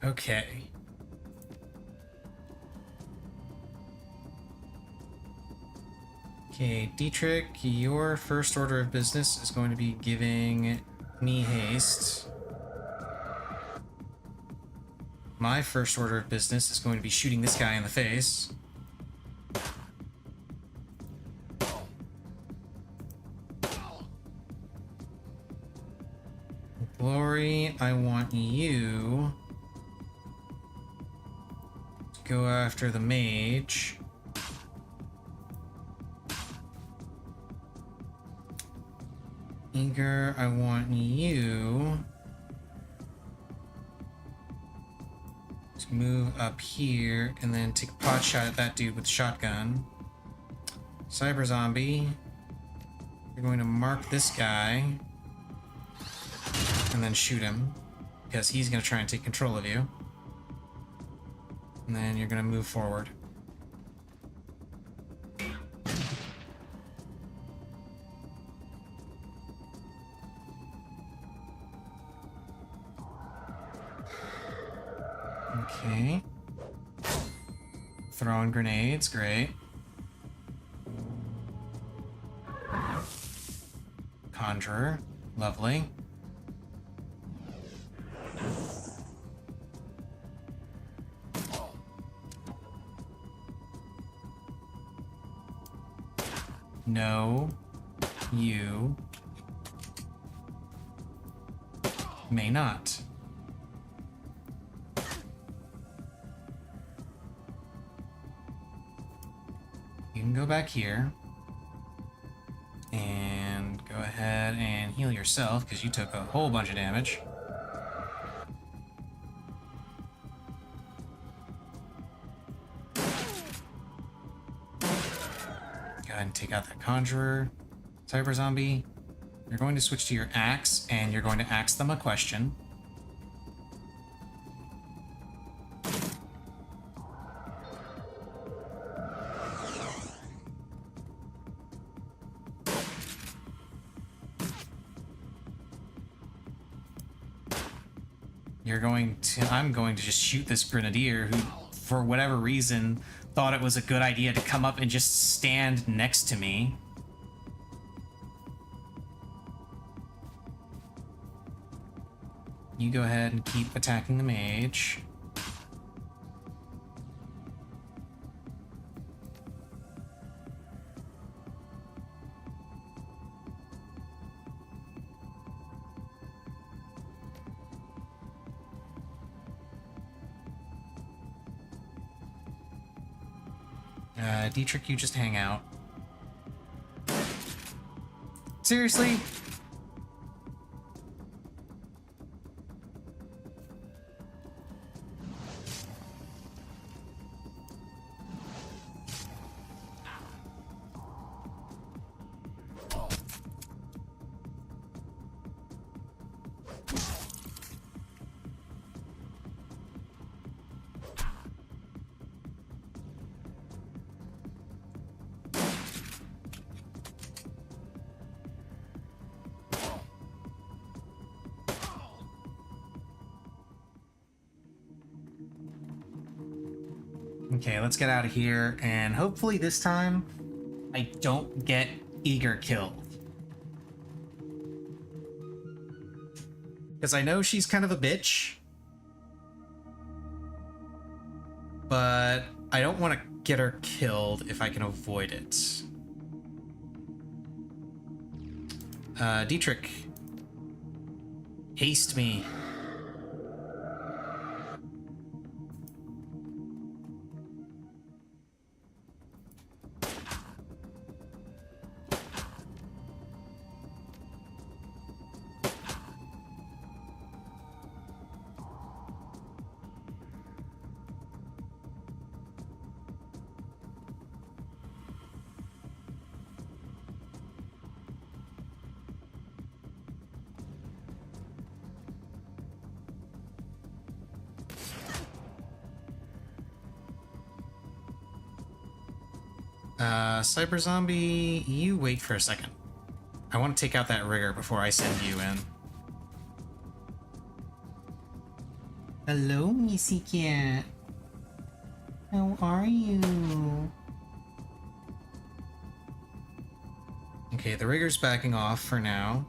Okay. Okay, Dietrich, your first order of business is going to be giving me haste. My first order of business is going to be shooting this guy in the face. Glory, I want you to go after the mage. Eager, I want you to move up here and then take a pot shot at that dude with the shotgun. Cyber zombie, you're going to mark this guy and then shoot him because he's going to try and take control of you. And then you're going to move forward. Okay. Throwing grenades, great. Conjurer, lovely. No, you may not. You can go back here and go ahead and heal yourself because you took a whole bunch of damage. Go ahead and take out that conjurer. Cyber zombie, you're going to switch to your axe and you're going to ask them a question. I'm going to just shoot this grenadier who, for whatever reason, thought it was a good idea to come up and just stand next to me. You go ahead and keep attacking the mage. Dietrich, you just hang out. Seriously? Okay, let's get out of here, and hopefully this time I don't get Eager killed. Because I know she's kind of a bitch, but I don't want to get her killed if I can avoid it. Dietrich, haste me. Cyber Zombie, you wait for a second. I want to take out that rigger before I send you in. Hello, Missy Cat. How are you? Okay, the rigger's backing off for now.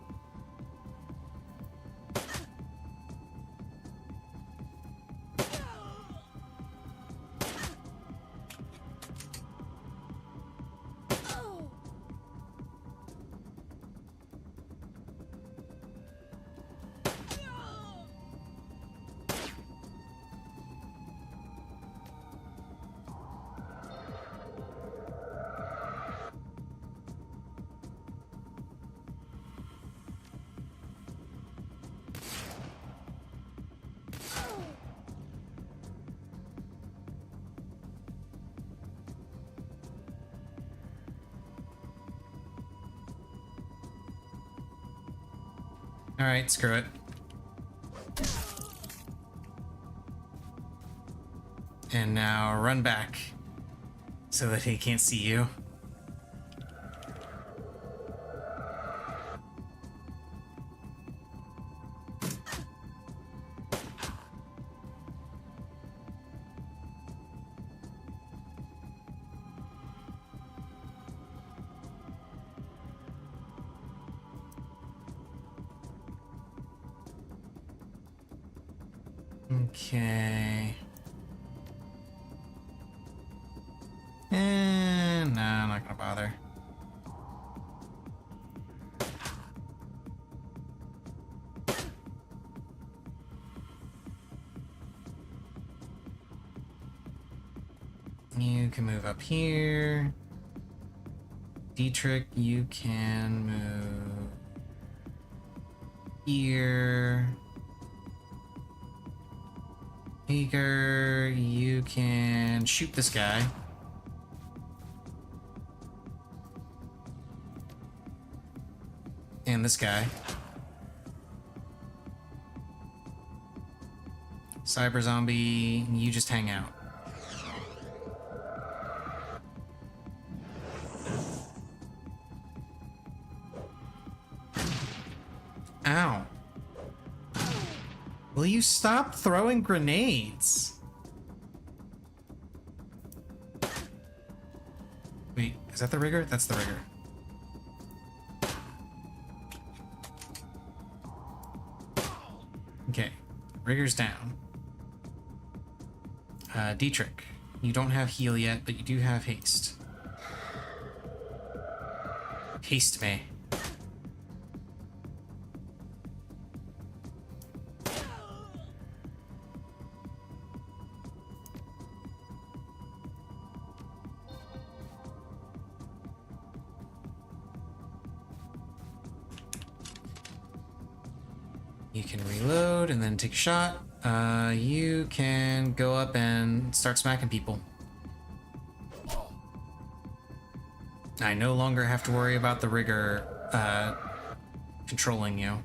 Alright, screw it. And now run back so that he can't see you. Okay. And no, I'm not gonna bother. You can move up here. Dietrich, you can move here. Eager, you can shoot this guy. And this guy. Cyber Zombie, you just hang out. Ow. Will you stop throwing grenades? Wait, is that the rigger? That's the rigger. Okay, rigger's down. Dietrich, you don't have heal yet, but you do have haste. Haste me. You can reload and then take a shot. You can go up and start smacking people. I no longer have to worry about the rigger controlling you.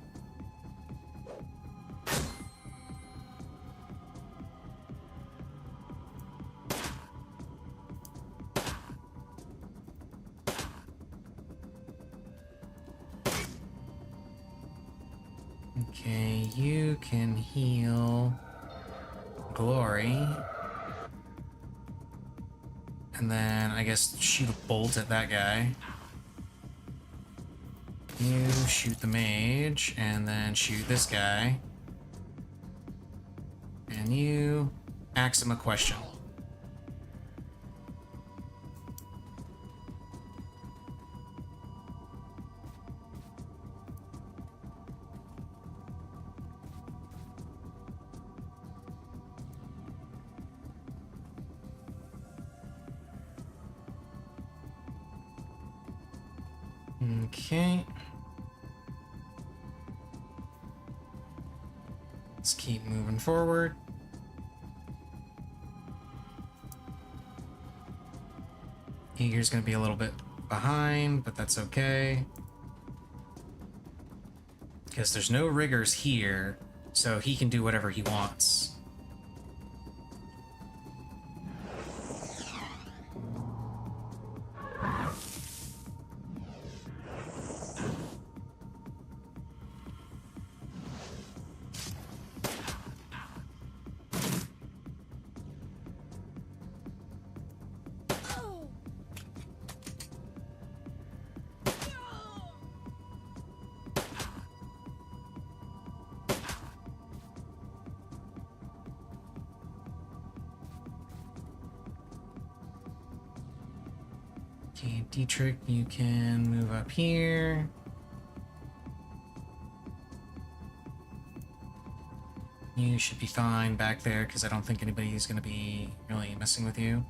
Okay, you can heal Glory. And then I guess shoot a bolt at that guy. You shoot the mage, and then shoot this guy. And you ask him a question. Okay. Let's keep moving forward. Eager's gonna be a little bit behind, but that's okay. Because there's no riggers here, so he can do whatever he wants. Okay, Dietrich, you can move up here. You should be fine back there, because I don't think anybody's going to be really messing with you.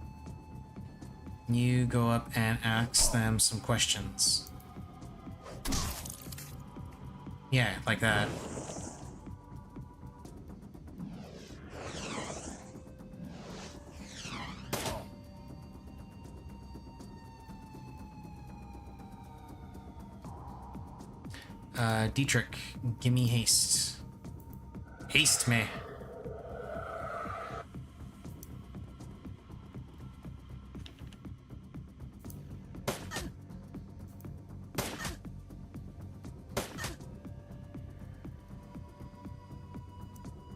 You go up and ask them some questions. Yeah, like that. Dietrich, give me haste. Haste me.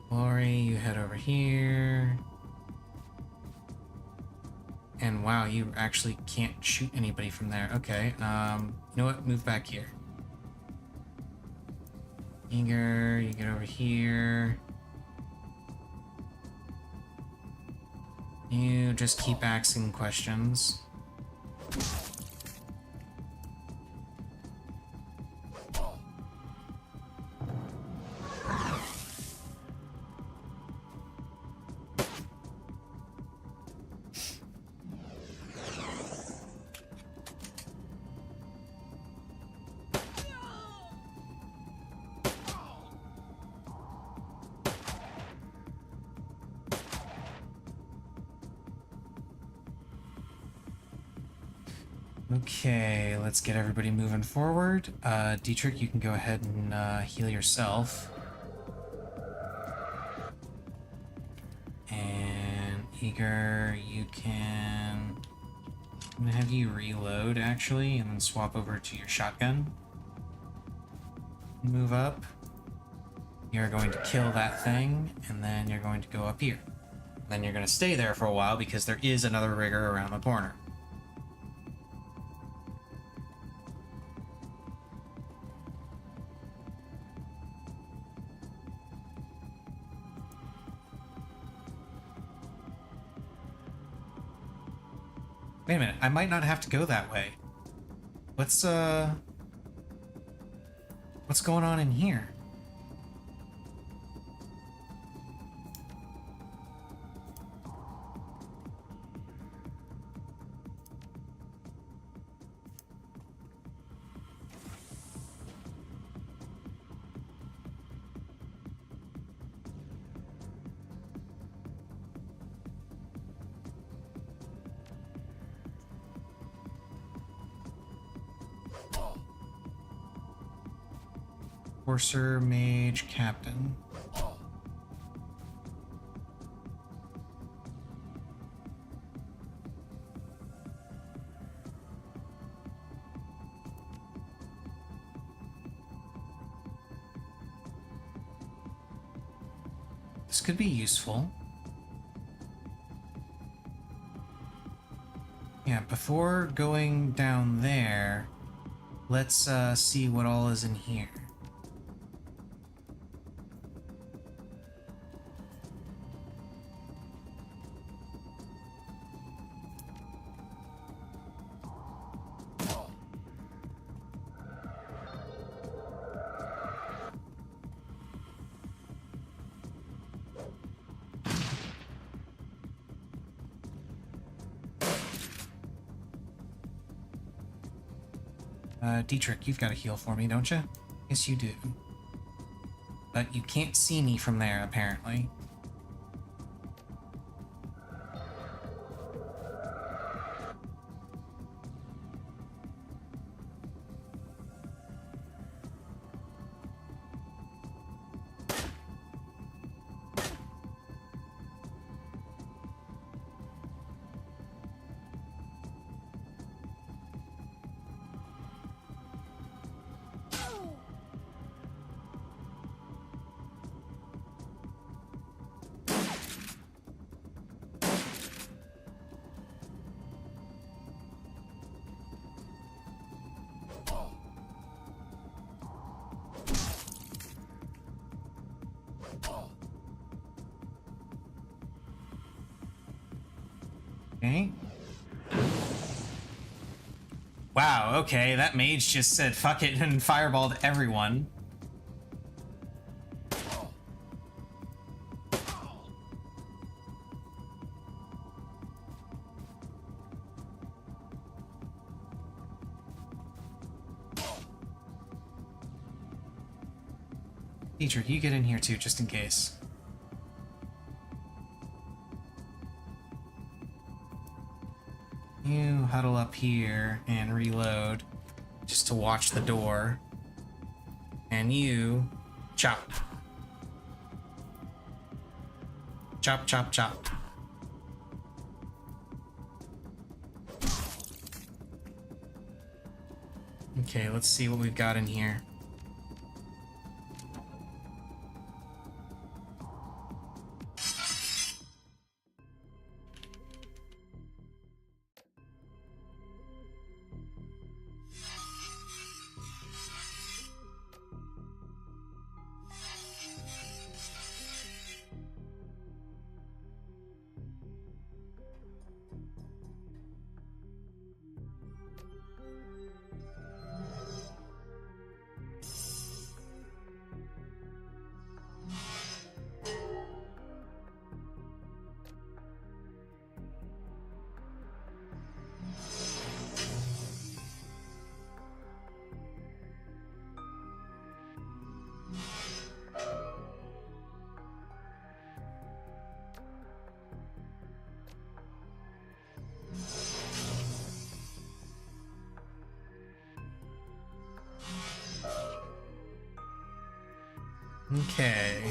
Lori, you head over here. And wow, you actually can't shoot anybody from there. Okay, you know what? Move back here. Eager, you get over here. You just keep asking questions. Okay, let's get everybody moving forward. Dietrich, you can go ahead and heal yourself. And Eager, you can... I'm gonna have you reload, actually, and then swap over to your shotgun. Move up. You're going to kill that thing, and then you're going to go up here. Then you're going to stay there for a while, because there is another rigger around the corner. Wait a minute, I might not have to go that way. What's going on in here? Courser, Mage, Captain. This could be useful. Yeah, before going down there, let's see what all is in here. Dietrich, you've got a heal for me, don't you? Yes, you do. But you can't see me from there, apparently. Okay. Wow, okay, that mage just said fuck it and fireballed everyone. Teacher, you get in here too, just in case. You huddle up here and reload just to watch the door. And you chop. Chop, chop, chop. Okay, let's see what we've got in here. Okay.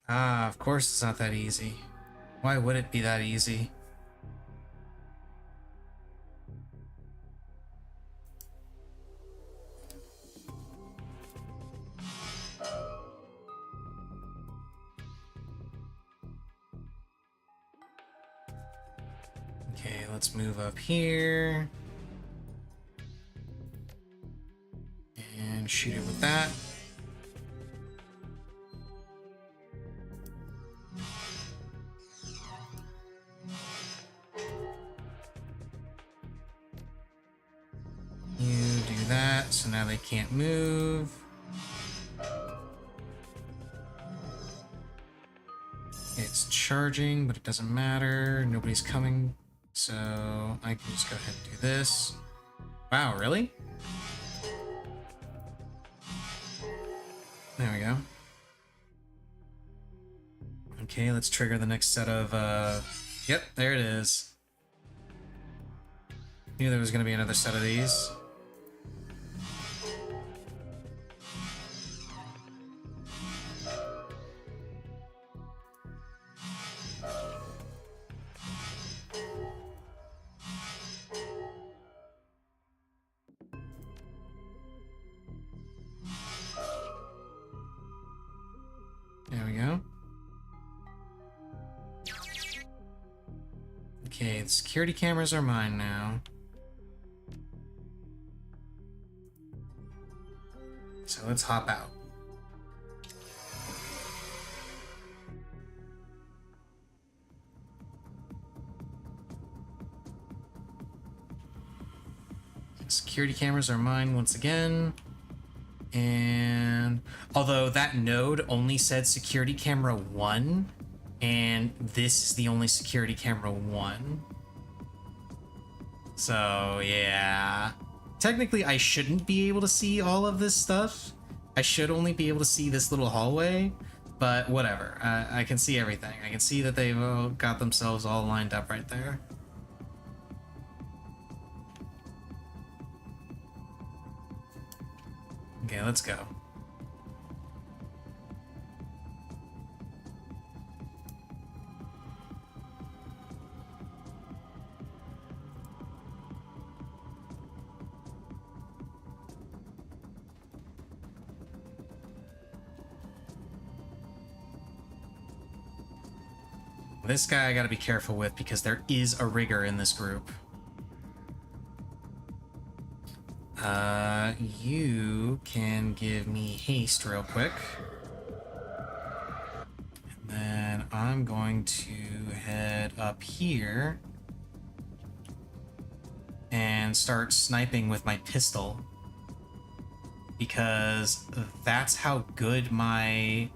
Ah, of course it's not that easy. Why would it be that easy? Okay, let's move up here. And shoot it with that. You do that, so now they can't move. It's charging, but it doesn't matter. Nobody's coming, so I can just go ahead and do this. Wow, really? There we go. Okay, let's trigger the next set of, Yep, there it is. Knew there was gonna be another set of these. There we go. Okay, the security cameras are mine now. So let's hop out. Security cameras are mine once again. And although that node only said security camera 1, and this is the only security camera 1. So, yeah. Technically, I shouldn't be able to see all of this stuff. I should only be able to see this little hallway, but whatever. I can see everything. I can see that they've got themselves all lined up right there. Okay, let's go. This guy I gotta be careful with because there is a rigger in this group. You can give me haste real quick. And then I'm going to head up here and start sniping with my pistol. Because that's how good my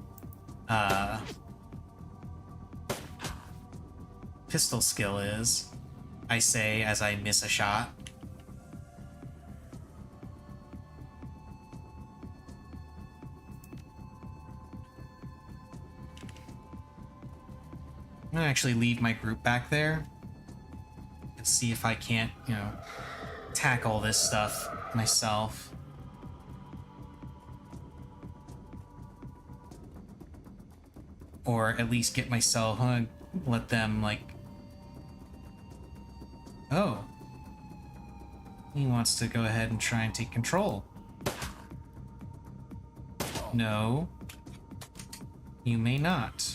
pistol skill is, I say as I miss a shot. I'm gonna actually leave my group back there and see if I can't, you know, tackle this stuff myself. Or at least get myself, let them, like... Oh. He wants to go ahead and try and take control. No. You may not.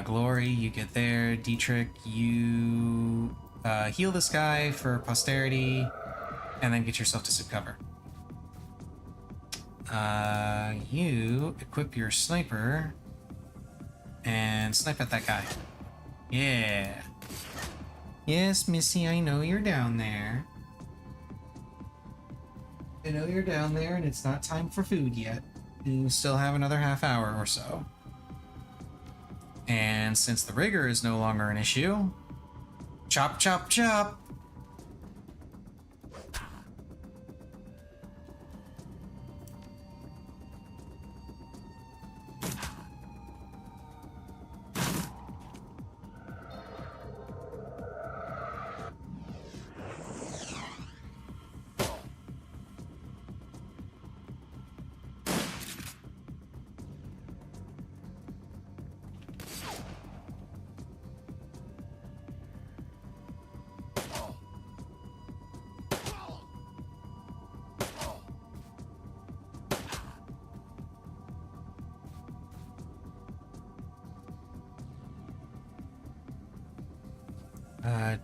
Glory, you get there. Dietrich, you heal this guy for posterity, and then get yourself to some cover. You equip your sniper and snipe at that guy. Yeah. Yes, Missy, I know you're down there. I know you're down there, and it's not time for food yet. You still have another half hour or so. And since the rigger is no longer an issue, chop, chop, chop!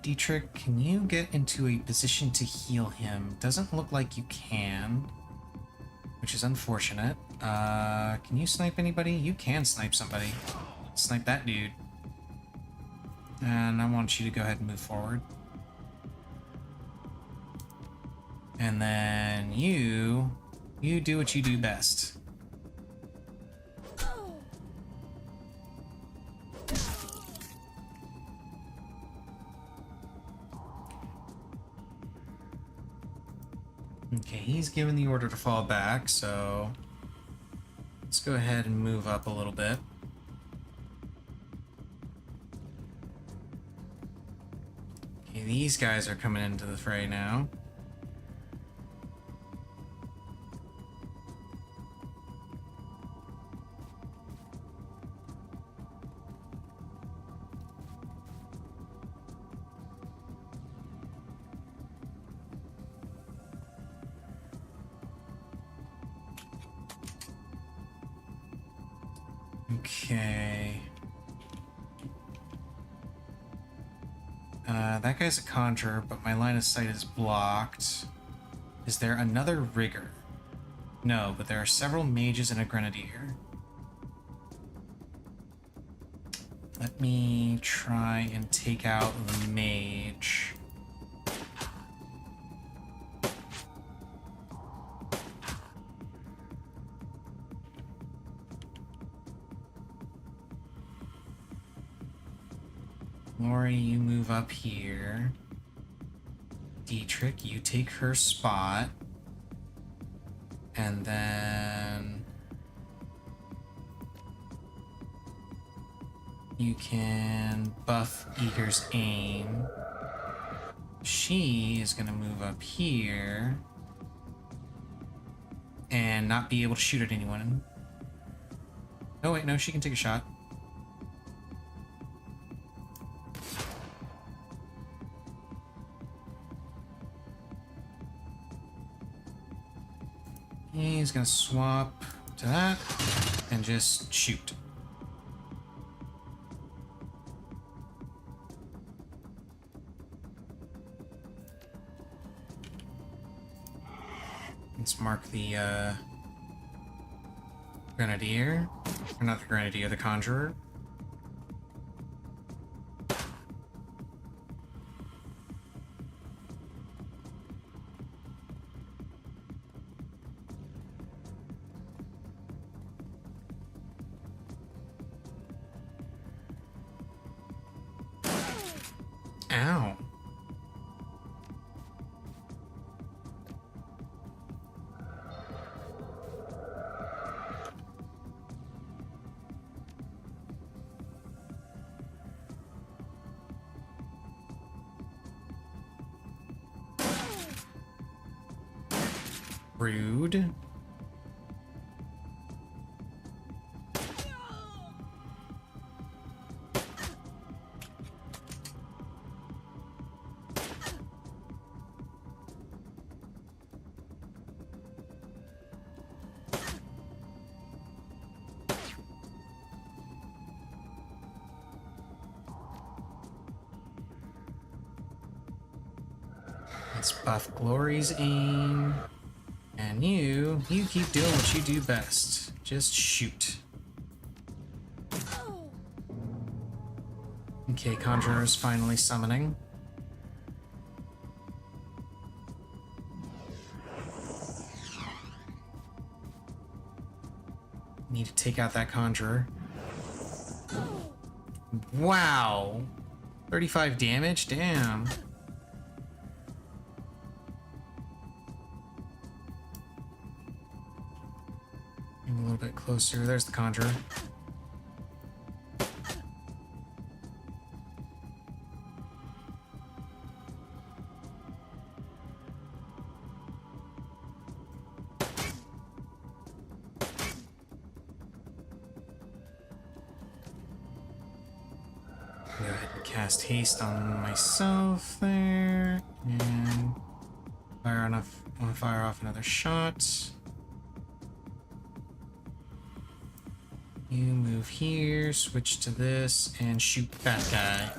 Dietrich, can you get into a position to heal him? Doesn't look like you can, which is unfortunate. Can you snipe anybody? You can snipe somebody. Snipe that dude. And I want you to go ahead and move forward. And then you do what you do best. Okay, he's given the order to fall back, so let's go ahead and move up a little bit. Okay, these guys are coming into the fray now. Okay. That guy's a conjurer, but my line of sight is blocked. Is there another rigger? No, but there are several mages and a grenadier. Let me try and take out the mage. Lori, you move up here. Dietrich, you take her spot. And then you can buff Eager's aim. She is going to move up here and not be able to shoot at anyone. Oh, wait, no, she can take a shot. He's gonna swap to that and just shoot. Let's mark the grenadier, or not the grenadier, the conjurer. Ow. Rude. Let's buff Glory's aim. And you keep doing what you do best. Just shoot. Okay, Conjurer's finally summoning. Need to take out that Conjurer. Wow! 35 damage? Damn. A little bit closer. There's the Conjurer. Go ahead and cast haste on myself there, and fire off another shot. You move here, switch to this, and shoot that guy.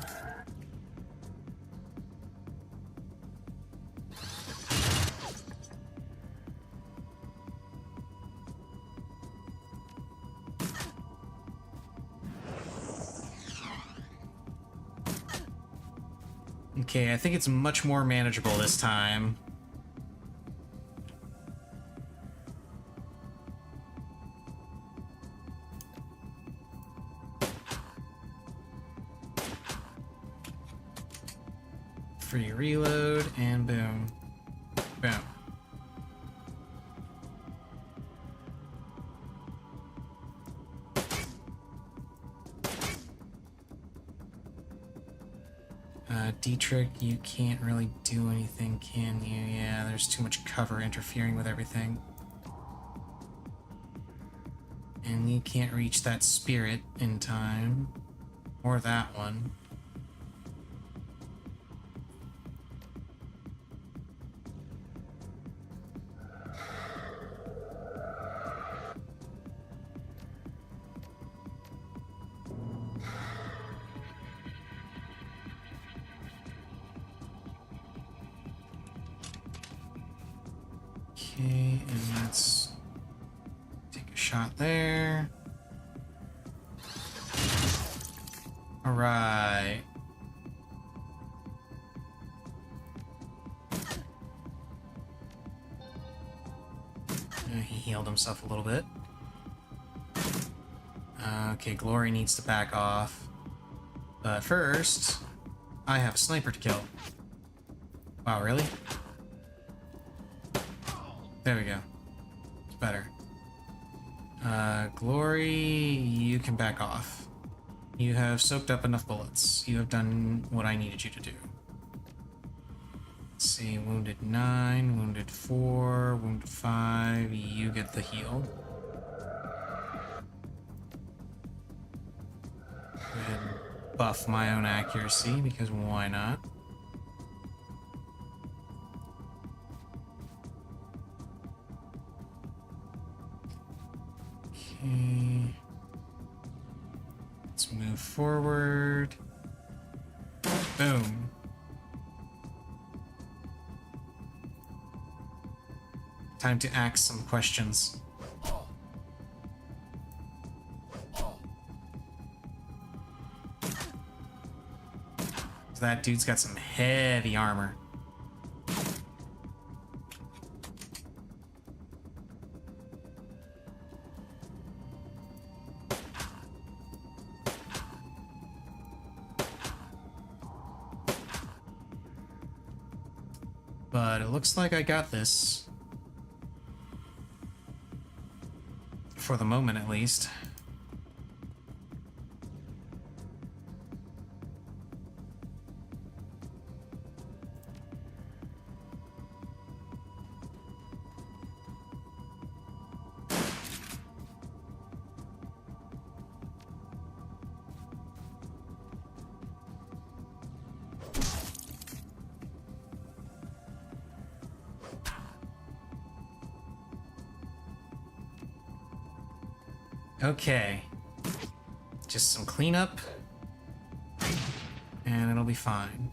Okay, I think it's much more manageable this time. Free reload, and boom. Boom. Dietrich, you can't really do anything, can you? Yeah, there's too much cover interfering with everything. And you can't reach that spirit in time. Or that one. Okay, and let's take a shot there. Alright. He healed himself a little bit. Okay, Glory needs to back off. But first, I have a sniper to kill. Wow, really? There we go. It's better. Glory, you can back off. You have soaked up enough bullets. You have done what I needed you to do. Let's see, wounded 9, wounded 4, wounded 5. You get the heal. Go ahead and buff my own accuracy, because why not? Okay. Let's move forward. Boom. Time to ask some questions. That dude's got some heavy armor. But it looks like I got this. For the moment, at least. Okay. Just some cleanup. And it'll be fine.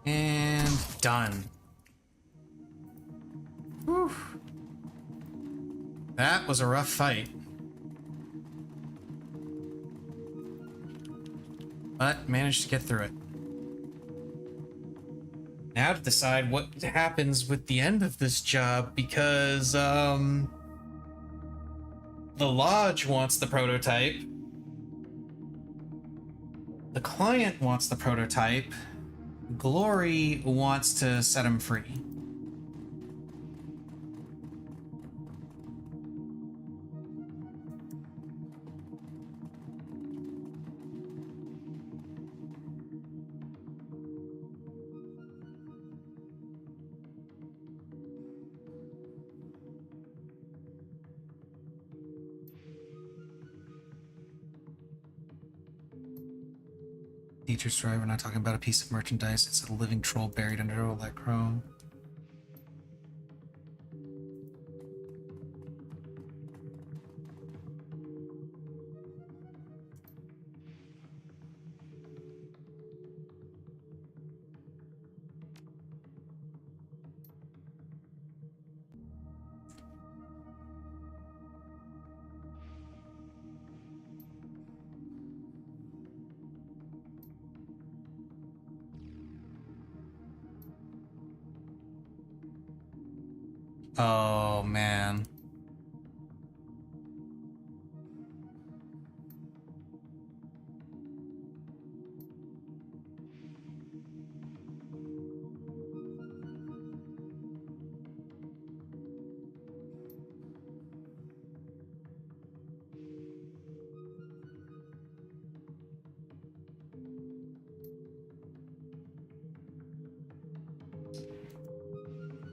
And done. Whew. That was a rough fight. But managed to get through it. Now to decide what happens with the end of this job, because the Lodge wants the prototype. The client wants the prototype. Glory wants to set him free. Dietrich's right, we're not talking about a piece of merchandise, it's a living troll buried under all that chrome. Oh, man.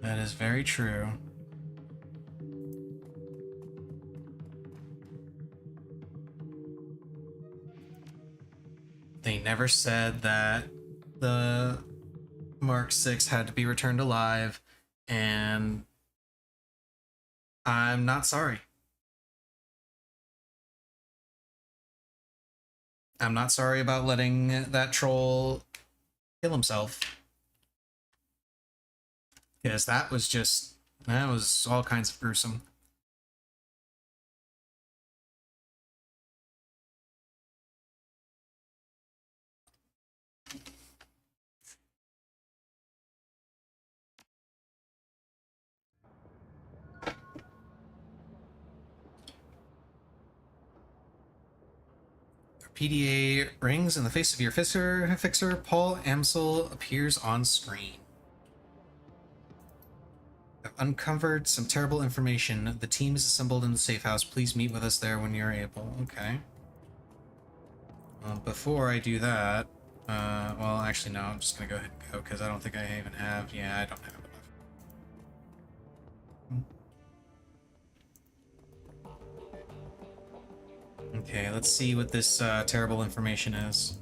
That is very true. They never said that the Mark 6 had to be returned alive, and I'm not sorry. I'm not sorry about letting that troll kill himself. Because that was all kinds of gruesome. PDA rings in the face of your fixer. Paul Amsel appears on screen. I've uncovered some terrible information. The team is assembled in the safe house. Please meet with us there when you're able. Okay. Before I do that, well, actually, no, I'm just gonna go ahead and go because I don't think I even have. Yeah, I don't have enough. Okay, let's see what this terrible information is.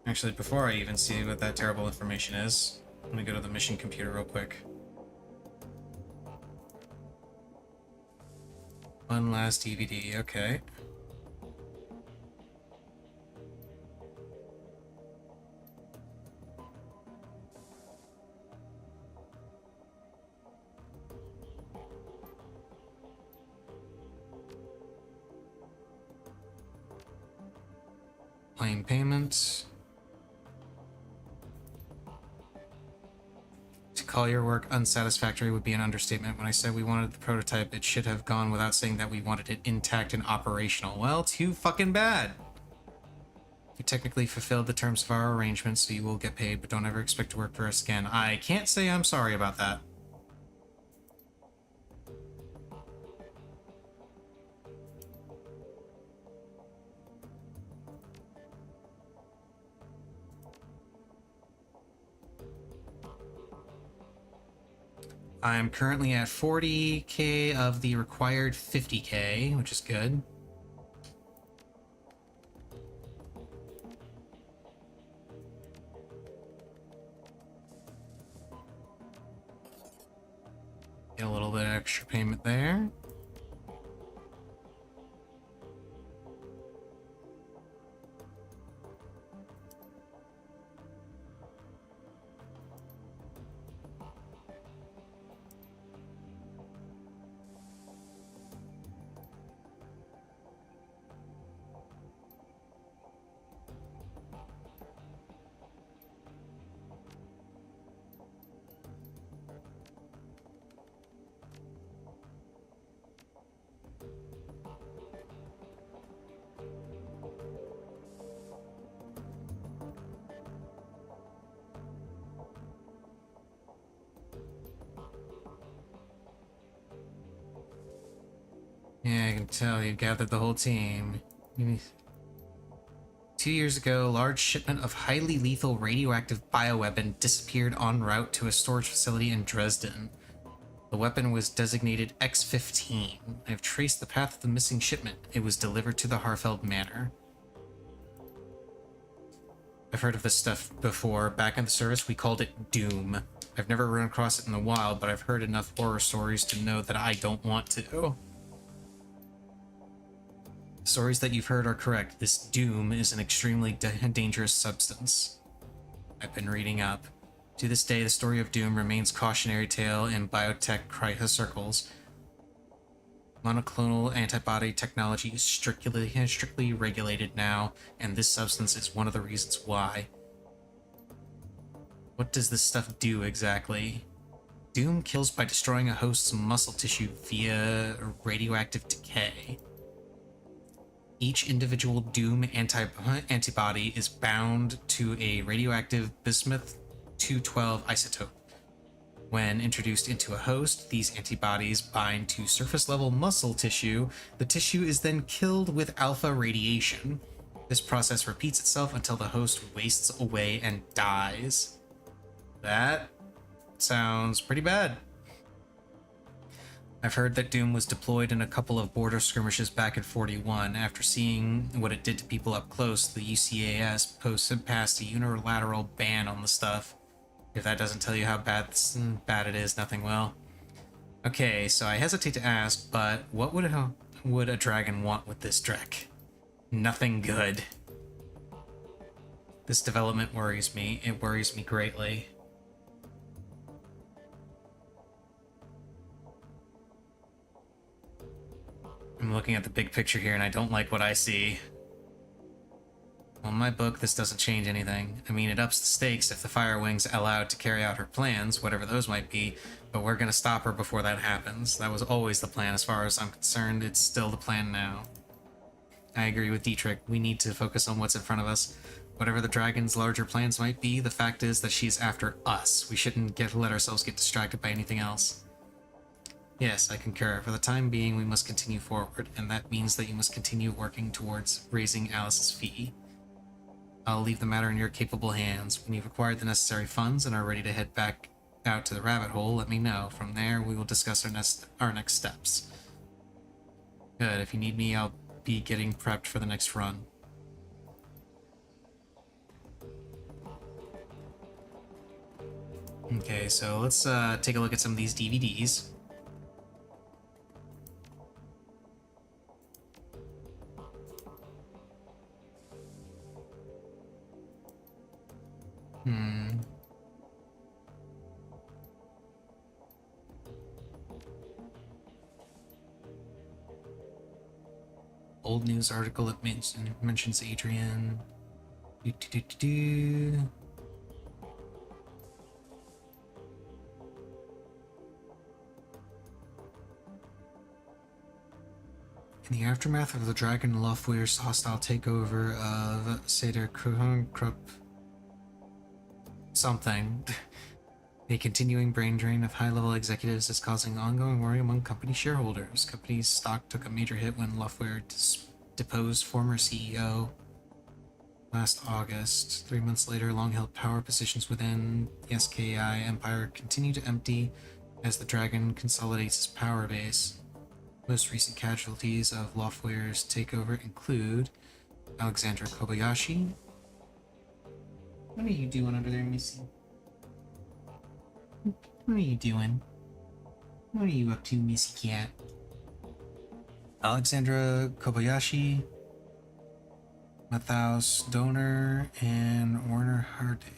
Actually, before I even see what that terrible information is, I'm gonna go to the mission computer real quick. One last DVD, okay. Claim payment. To call your work unsatisfactory would be an understatement. When I said we wanted the prototype, it should have gone without saying that we wanted it intact and operational. Well, too fucking bad. You technically fulfilled the terms of our arrangement, so you will get paid, but don't ever expect to work for us again. I can't say I'm sorry about that. I'm currently at 40k of the required 50k, which is good. Get a little bit of extra payment there. Yeah, I can tell you gathered the whole team. 2 years ago, a large shipment of highly lethal radioactive bioweapon disappeared en route to a storage facility in Dresden. The weapon was designated X-15. I have traced the path of the missing shipment. It was delivered to the Harfeld Manor. I've heard of this stuff before. Back in the service, we called it Doom. I've never run across it in the wild, but I've heard enough horror stories to know that I don't want to. Stories that you've heard are correct. This Doom is an extremely dangerous substance. I've been reading up. To this day, the story of Doom remains cautionary tale in biotech circles. Monoclonal antibody technology is strictly regulated now, and this substance is one of the reasons why. What does this stuff do exactly? Doom kills by destroying a host's muscle tissue via radioactive decay. Each individual Doom antibody is bound to a radioactive bismuth 212 isotope. When introduced into a host, these antibodies bind to surface-level muscle tissue. The tissue is then killed with alpha radiation. This process repeats itself until the host wastes away and dies. That sounds pretty bad. I've heard that Doom was deployed in a couple of border skirmishes back in 41. After seeing what it did to people up close, the UCAS passed a unilateral ban on the stuff. If that doesn't tell you how bad it is, nothing will. Okay, so I hesitate to ask, but what would a dragon want with this Drek? Nothing good. This development worries me. It worries me greatly. I'm looking at the big picture here and I don't like what I see. Well, in my book, this doesn't change anything. I mean, it ups the stakes if the Firewing's allowed to carry out her plans, whatever those might be, but we're gonna stop her before that happens. That was always the plan as far as I'm concerned. It's still the plan now. I agree with Dietrich. We need to focus on what's in front of us. Whatever the dragon's larger plans might be, the fact is that she's after us. We shouldn't let ourselves get distracted by anything else. Yes, I concur. For the time being, we must continue forward, and that means that you must continue working towards raising Alice's fee. I'll leave the matter in your capable hands. When you've acquired the necessary funds and are ready to head back out to the rabbit hole, let me know. From there, we will discuss our next steps. Good. If you need me, I'll be getting prepped for the next run. Okay, so let's take a look at some of these DVDs. Old news article that mentions Adrian. In the aftermath of the Dragon Lofweir's hostile takeover of Cyberpunk something, a continuing brain drain of high-level executives is causing ongoing worry among company shareholders. Company's stock took a major hit when Lofweir deposed former CEO last August. 3 months later, long-held power positions within the SKI empire continue to empty as the Dragon consolidates its power base. Most recent casualties of Lofweir's takeover include Alexandra Kobayashi. What are you doing under there, Missy? What are you doing? What are you up to, Missy Cat? Alexandra Kobayashi, Matthaus Donner, and Werner Harding.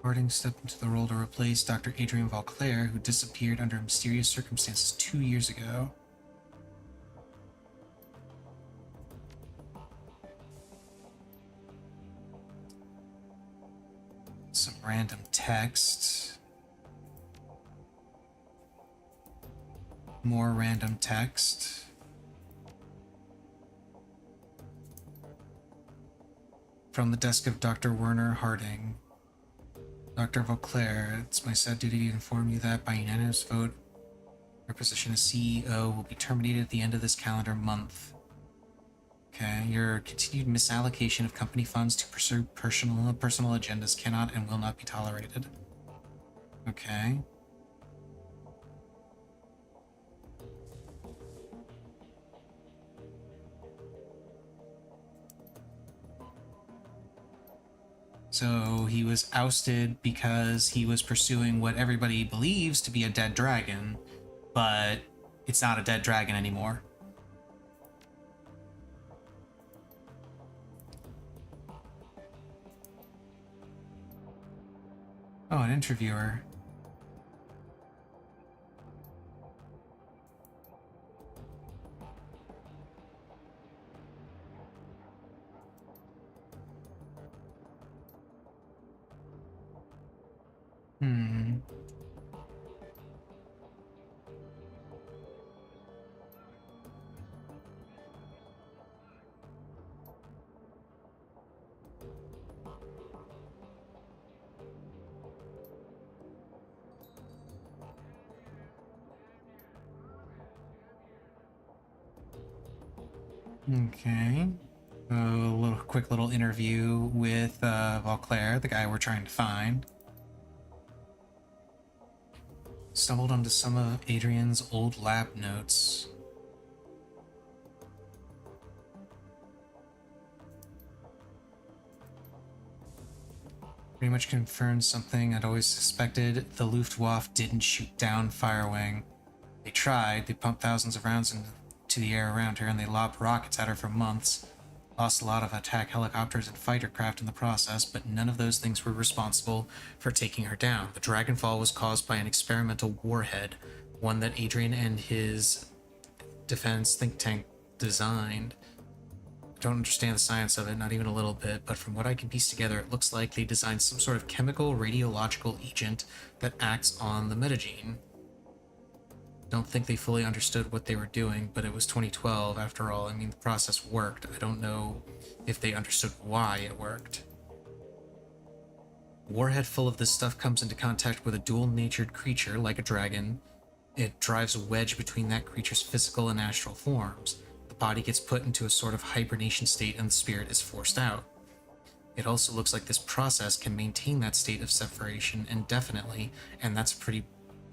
Harding stepped into the role to replace Dr. Adrian Vauclair, who disappeared under mysterious circumstances 2 years ago. Some random text. More random text. From the desk of Dr. Werner Harding. Dr. Vauclair, it's my sad duty to inform you that by unanimous vote, your position as CEO will be terminated at the end of this calendar month. Okay, your continued misallocation of company funds to pursue personal agendas cannot and will not be tolerated. Okay. So he was ousted because he was pursuing what everybody believes to be a dead dragon, but it's not a dead dragon anymore. Oh, an interviewer. Okay. A quick little interview with Vauclair, the guy we're trying to find. Stumbled onto some of Adrian's old lab notes. Pretty much confirmed something I'd always suspected. The Luftwaffe didn't shoot down Firewing. They tried. They pumped thousands of rounds into the air around her, and they lobbed rockets at her for months. Lost a lot of attack helicopters and fighter craft in the process, but none of those things were responsible for taking her down. The Dragonfall was caused by an experimental warhead, one that Adrian and his defense think tank designed. Don't understand the science of it, not even a little bit, but from what I can piece together, it looks like they designed some sort of chemical radiological agent that acts on the metagene. Don't think they fully understood what they were doing, but it was 2012 after all. I mean, the process worked. I don't know if they understood why it worked. Warhead full of this stuff comes into contact with a dual-natured creature like a dragon. It drives a wedge between that creature's physical and astral forms. The body gets put into a sort of hibernation state and the spirit is forced out. It also looks like this process can maintain that state of separation indefinitely, and that's a pretty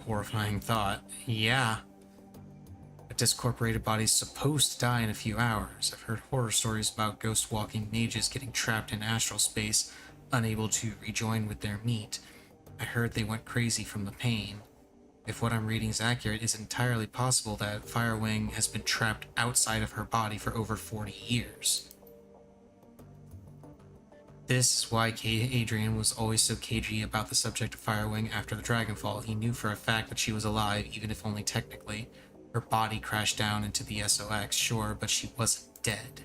horrifying thought. Yeah. A discorporated body's supposed to die in a few hours. I've heard horror stories about ghost-walking mages getting trapped in astral space, unable to rejoin with their meat. I heard they went crazy from the pain. If what I'm reading is accurate, it's entirely possible that Firewing has been trapped outside of her body for over 40 years. This is why Adrian was always so cagey about the subject of Firewing after the Dragonfall. He knew for a fact that she was alive, even if only technically. Her body crashed down into the SOX, sure, but she wasn't dead.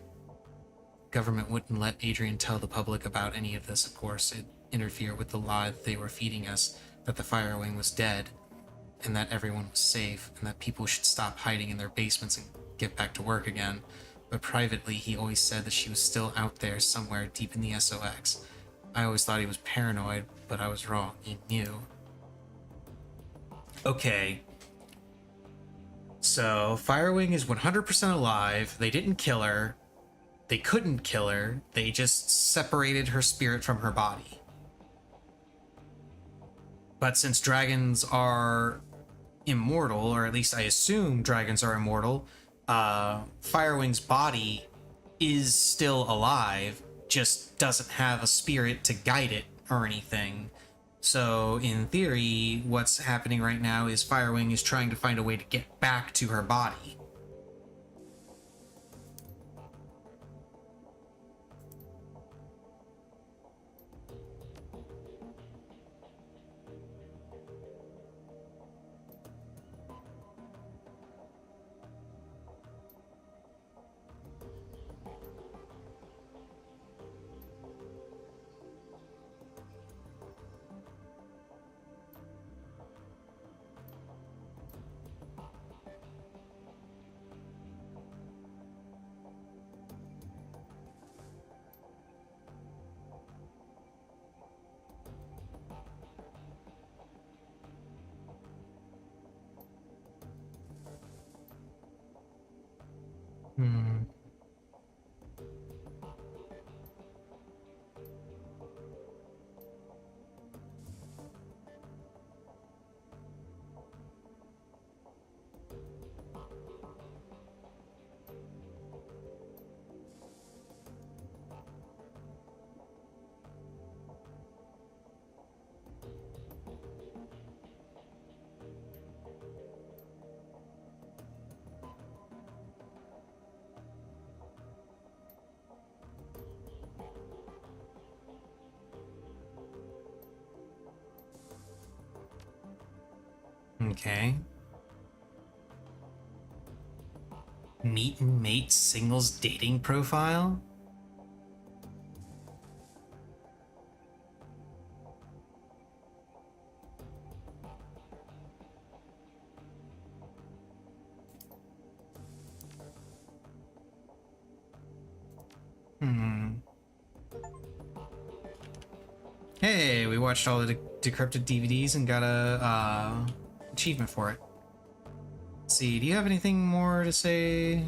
Government wouldn't let Adrian tell the public about any of this, of course. It'd interfere with the lie that they were feeding us, that the Firewing was dead, and that everyone was safe, and that people should stop hiding in their basements and get back to work again. But privately, he always said that she was still out there somewhere deep in the SOX. I always thought he was paranoid, but I was wrong. He knew. Okay. So, Firewing is 100% alive. They didn't kill her. They couldn't kill her. They just separated her spirit from her body. But since dragons are immortal, or at least I assume dragons are immortal, Firewing's body is still alive, just doesn't have a spirit to guide it or anything. So in theory, what's happening right now is Firewing is trying to find a way to get back to her body. Hmm. Okay. Meet and mate singles dating profile? Hey, we watched all the decrypted DVDs and got a achievement for it. Let's see, do you have anything more to say?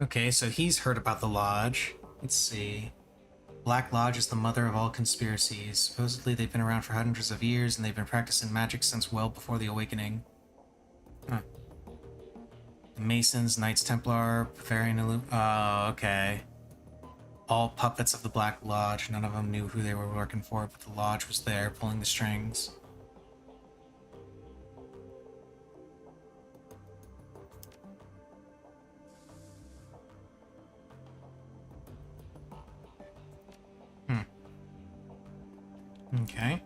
Okay, so he's heard about the Lodge. Let's see. Black Lodge is the mother of all conspiracies. Supposedly they've been around for hundreds of years, and they've been practicing magic since well before the Awakening. Huh. The Masons, Knights Templar, Bavarian Oh, okay. All puppets of the Black Lodge. None of them knew who they were working for, but the Lodge was there, pulling the strings. Okay.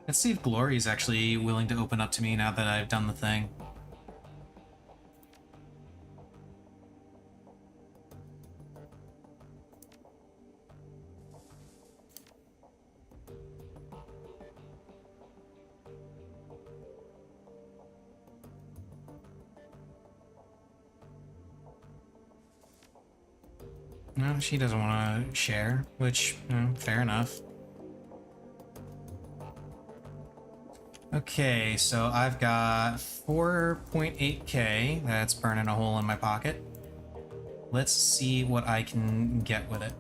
Let's see if Glory is actually willing to open up to me now that I've done the thing. No, she doesn't want to share, which, fair enough. Okay, so I've got 4.8k that's burning a hole in my pocket. Let's see what I can get with it.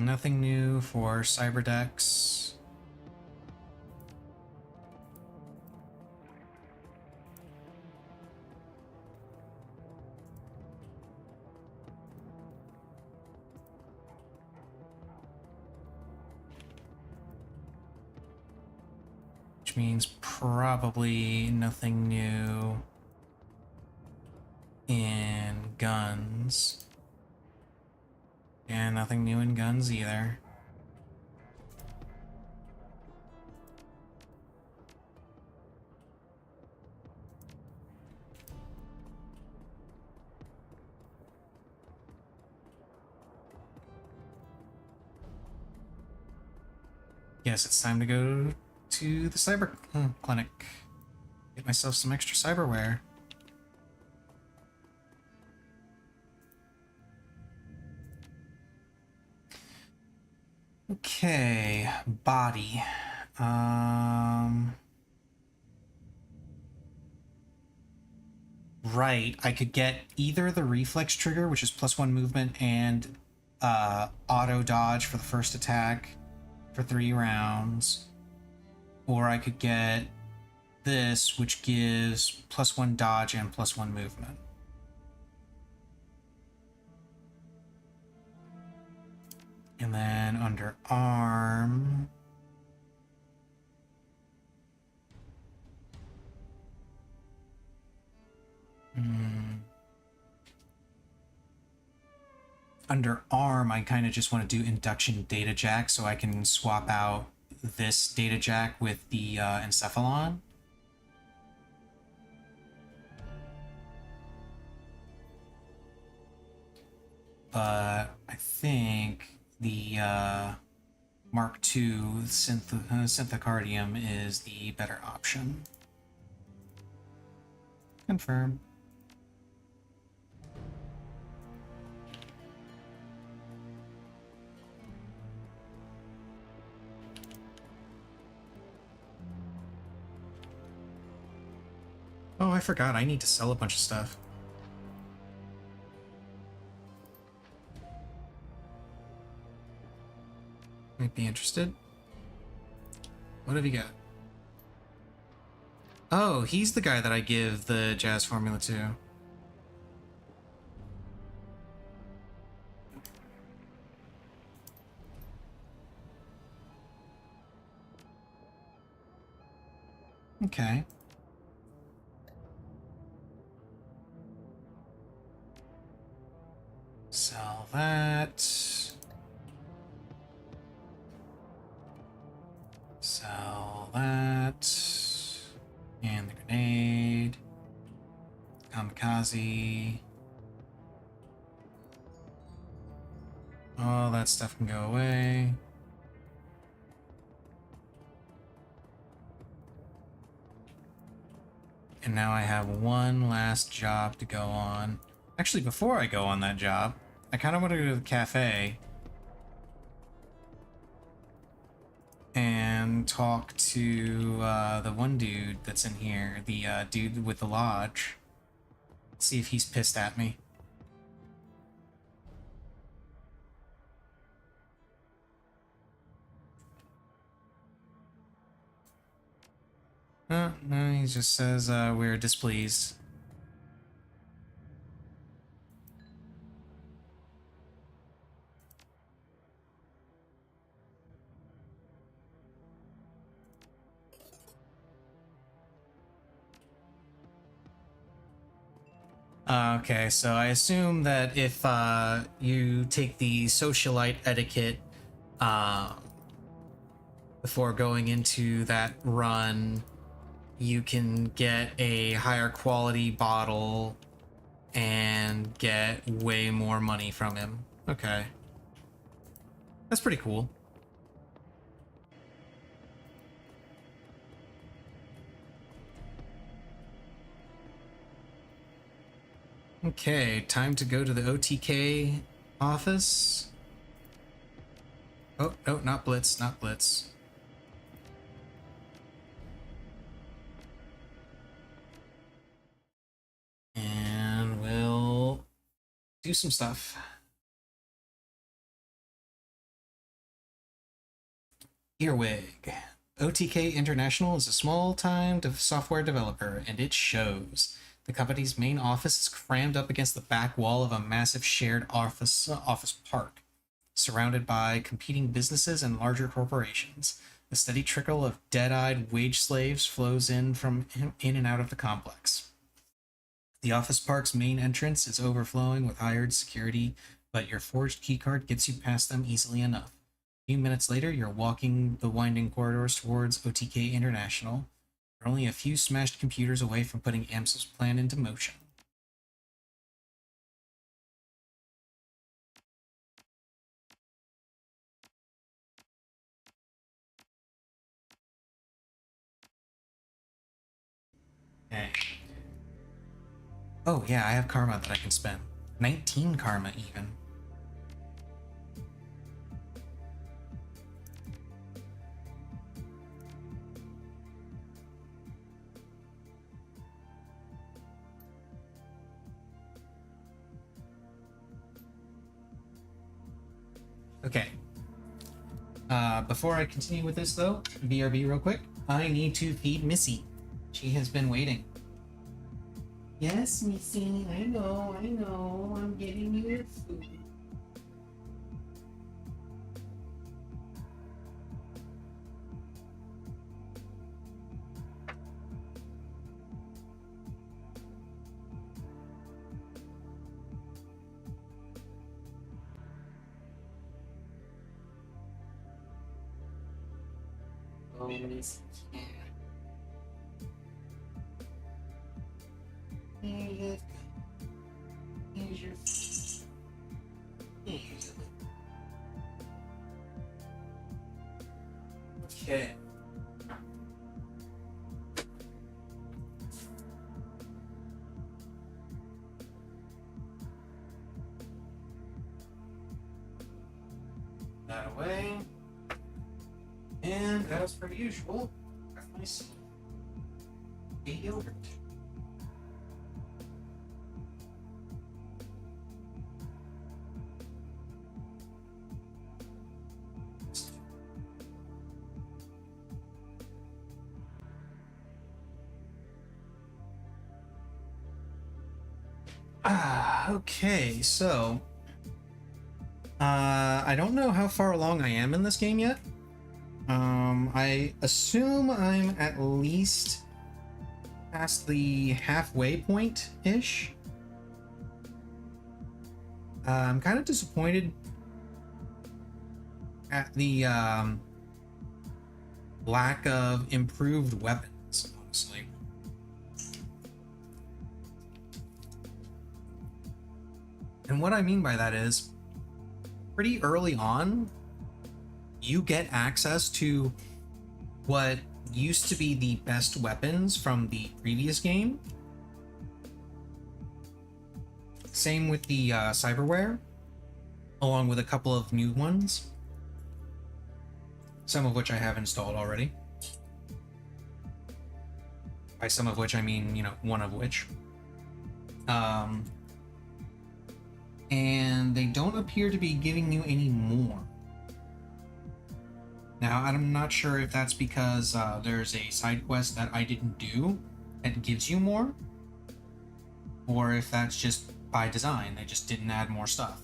Nothing new for Cyberdex. Which means probably nothing new in guns. And nothing new in guns either. Yes, it's time to go to the cyber clinic. Get myself some extra cyberware. Okay, body. Right, I could get either the reflex trigger, which is +1 movement, and auto dodge for the first attack for 3 rounds. Or I could get this, which gives +1 dodge and +1 movement. And then under arm... Under arm, I kind of just want to do induction data jack so I can swap out this data jack with the encephalon. But I think the Mark II Synthocardium is the better option. Confirm. Oh, I forgot. I need to sell a bunch of stuff. Might be interested. What have you got? Oh, he's the guy that I give the jazz formula to. Okay. Sell that. Sell that. And the grenade. Kamikaze. All that stuff can go away. And now I have one last job to go on. Actually, before I go on that job, I kind of want to go to the cafe and talk to the one dude that's in here, the dude with the lodge. See if he's pissed at me. No, he just says we're displeased. Okay, so I assume that if you take the socialite etiquette before going into that run, you can get a higher quality bottle and get way more money from him. Okay. That's pretty cool. Okay, time to go to the OTK office. Oh, no, not Blitz, not Blitz. And we'll do some stuff. Earwig. OTK International is a small-time software developer, and it shows. The company's main office is crammed up against the back wall of a massive shared office park, surrounded by competing businesses and larger corporations. A steady trickle of dead-eyed wage slaves flows in and out of the complex. The office park's main entrance is overflowing with hired security, but your forged keycard gets you past them easily enough. A few minutes later, you're walking the winding corridors towards OTK International. You're only a few smashed computers away from putting Amsel's plan into motion. Okay. Oh yeah, I have karma that I can spend. 19 karma even. Okay. Before I continue with this though, BRB real quick, I need to feed Missy. She has been waiting. Yes, Missy, I know, I'm getting you your food. Oh, Missy. Here's your okay. That away. And as per usual, I have myself a yogurt. Okay, so I don't know how far along I am in this game yet. I assume I'm at least past the halfway point-ish. I'm kind of disappointed at the lack of improved weapons, honestly. And what I mean by that is, pretty early on, you get access to what used to be the best weapons from the previous game. Same with the cyberware. along with a couple of new ones, some of which I have installed already. By some of which I mean, one of which. And they don't appear to be giving you any more. Now, I'm not sure if that's because there's a side quest that I didn't do that gives you more, or if that's just by design, they just didn't add more stuff.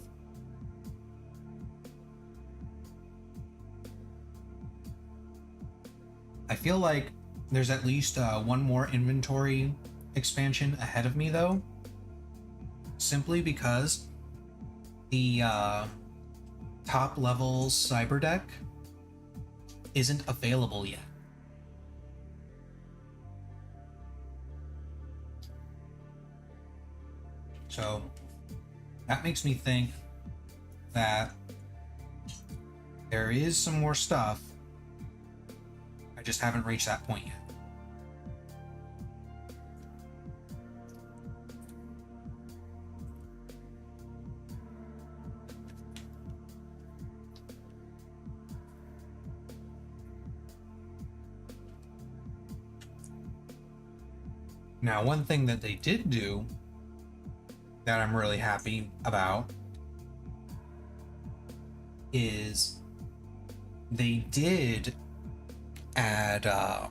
I feel like there's at least one more inventory expansion ahead of me, though, simply because the top level cyber deck isn't available yet. So that makes me think that there is some more stuff. I just haven't reached that point yet. Now, one thing that they did do that I'm really happy about is they did add a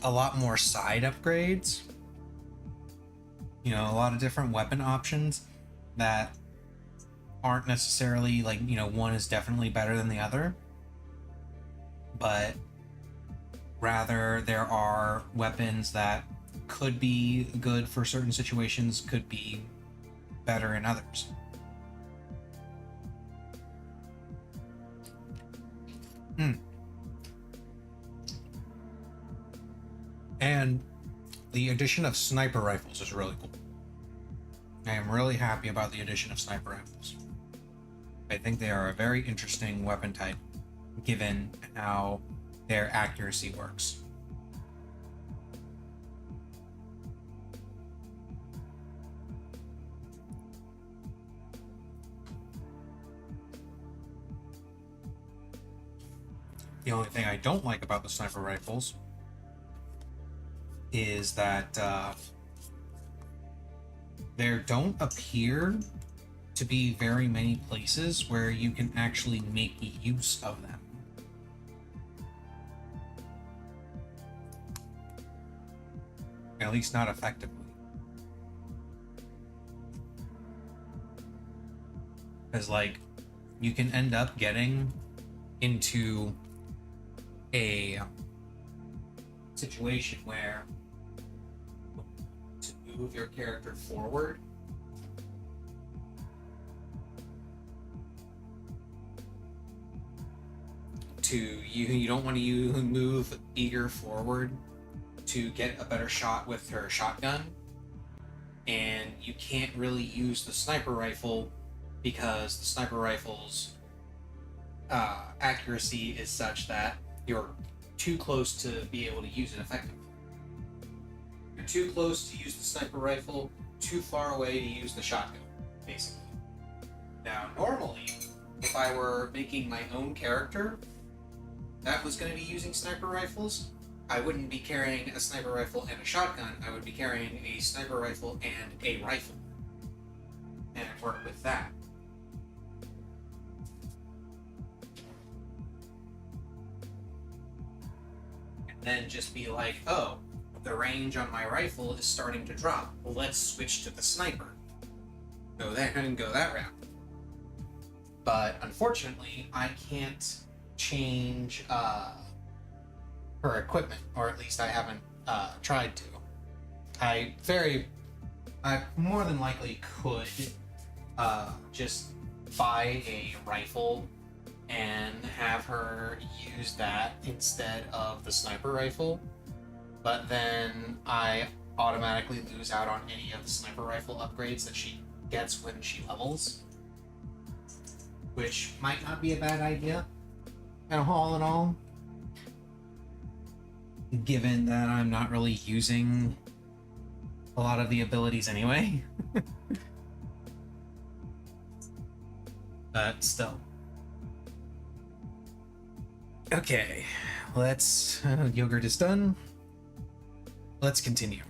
lot more side upgrades. A lot of different weapon options that aren't necessarily like, one is definitely better than the other, but rather there are weapons that could be good for certain situations, could be better in others. And the addition of sniper rifles is really cool. I am really happy about the addition of sniper rifles. I think they are a very interesting weapon type, given how their accuracy works. The only thing I don't like about the sniper rifles is that there don't appear to be very many places where you can actually make use of them. At least not effectively. Because, you can end up getting into a situation where to move your character forward, you don't want to move eager forward to get a better shot with her shotgun, and you can't really use the sniper rifle because the sniper rifle's accuracy is such that you're too close to be able to use it effectively. You're too close to use the sniper rifle, too far away to use the shotgun, basically. Now, normally, if I were making my own character that was going to be using sniper rifles, I wouldn't be carrying a sniper rifle and a shotgun. I would be carrying a sniper rifle and a rifle, and work with that. Then just be like, oh, the range on my rifle is starting to drop. Well, let's switch to the sniper. Go there and go that route. But unfortunately, I can't change her equipment, or at least I haven't tried to. I more than likely could just buy a rifle and have her use that instead of the sniper rifle, but then I automatically lose out on any of the sniper rifle upgrades that she gets when she levels, which might not be a bad idea, and all in all, given that I'm not really using a lot of the abilities anyway. Still. Okay, let's. Yogurt is done. Let's continue.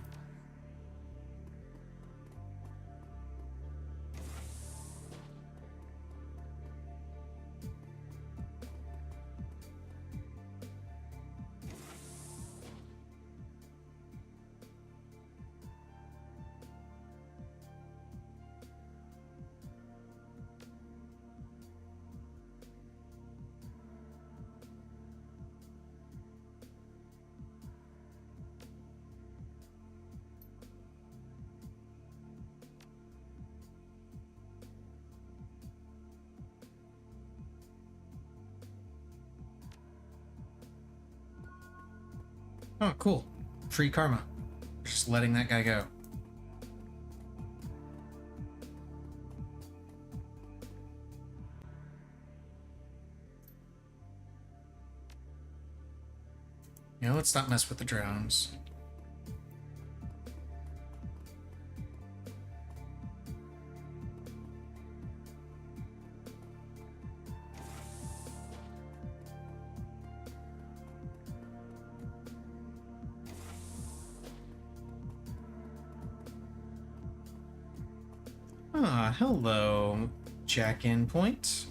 Oh, cool. Free karma. Just letting that guy go. You know, let's not mess with the drones. Ah, hello, check-in point.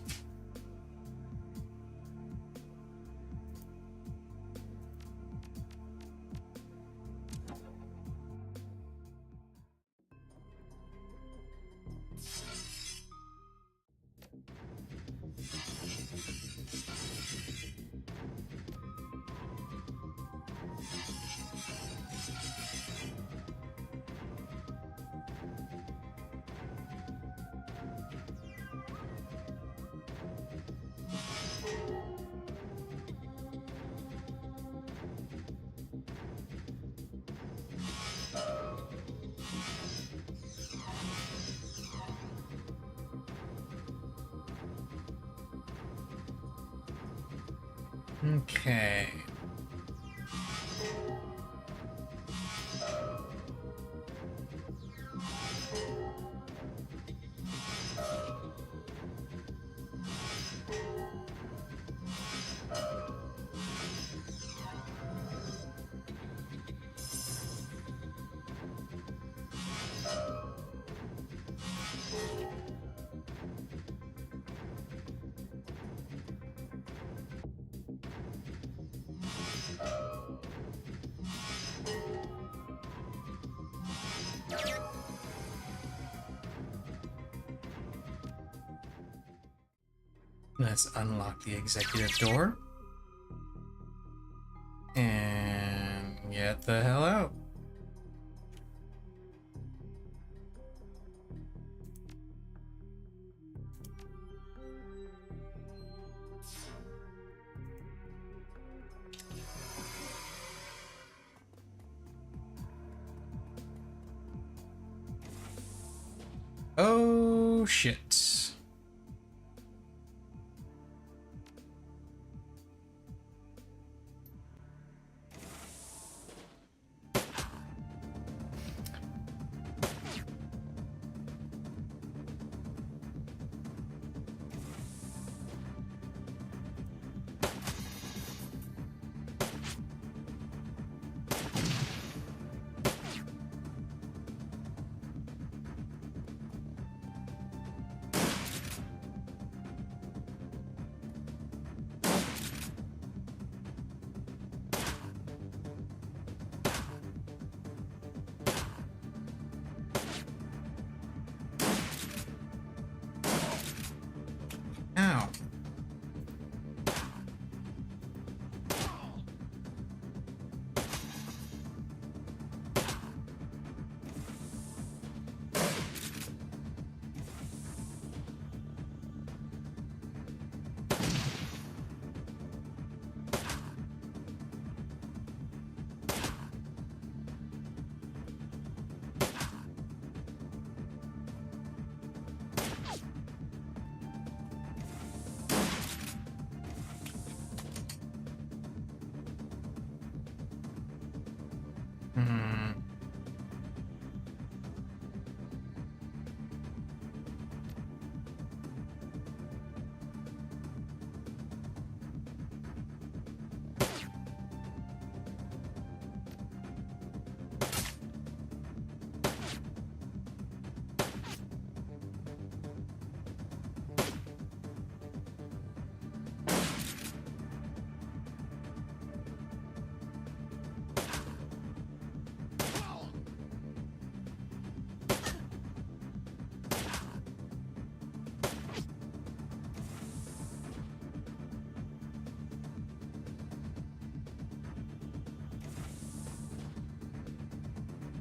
Okay. Let's unlock the executive door. And get the hell out. Oh, shit.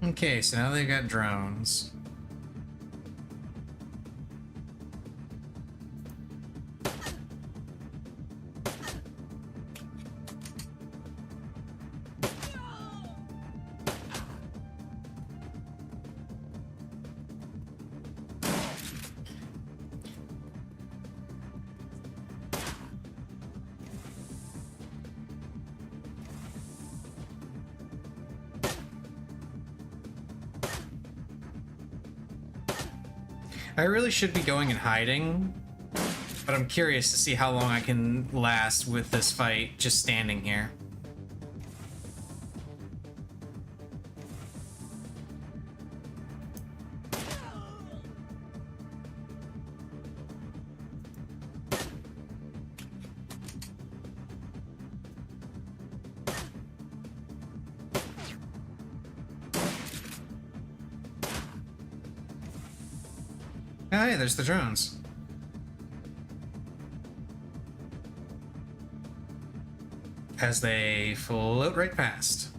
Okay, so now they've got drones. I really should be going and hiding, but I'm curious to see how long I can last with this fight just standing here. Oh, hey, there's the drones. As they float right past.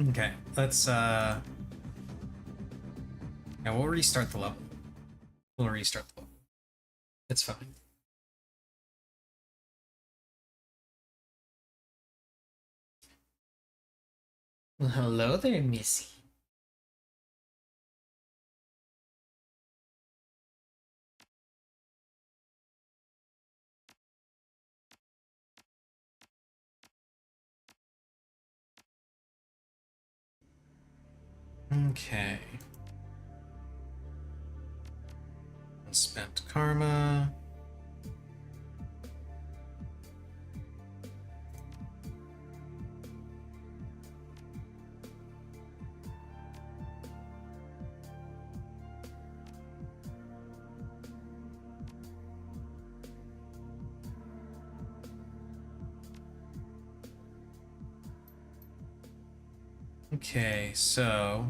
Okay, let's yeah, we'll restart the level. We'll restart the level. It's fine. Well, hello there, Missy. Okay. Spent karma. Okay, so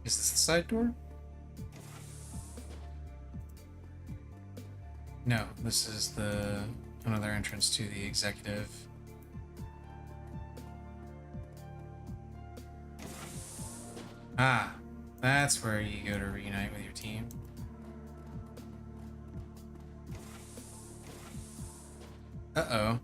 is this the side door? No, this is the another entrance to the executive. Ah, that's where you go to reunite with your team. Uh-oh.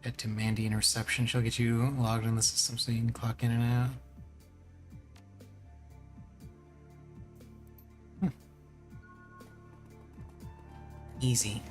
Get to Mandy in reception. She'll get you logged in the system so you can clock in and out. Easy.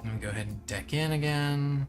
I'm gonna go ahead and deck in again.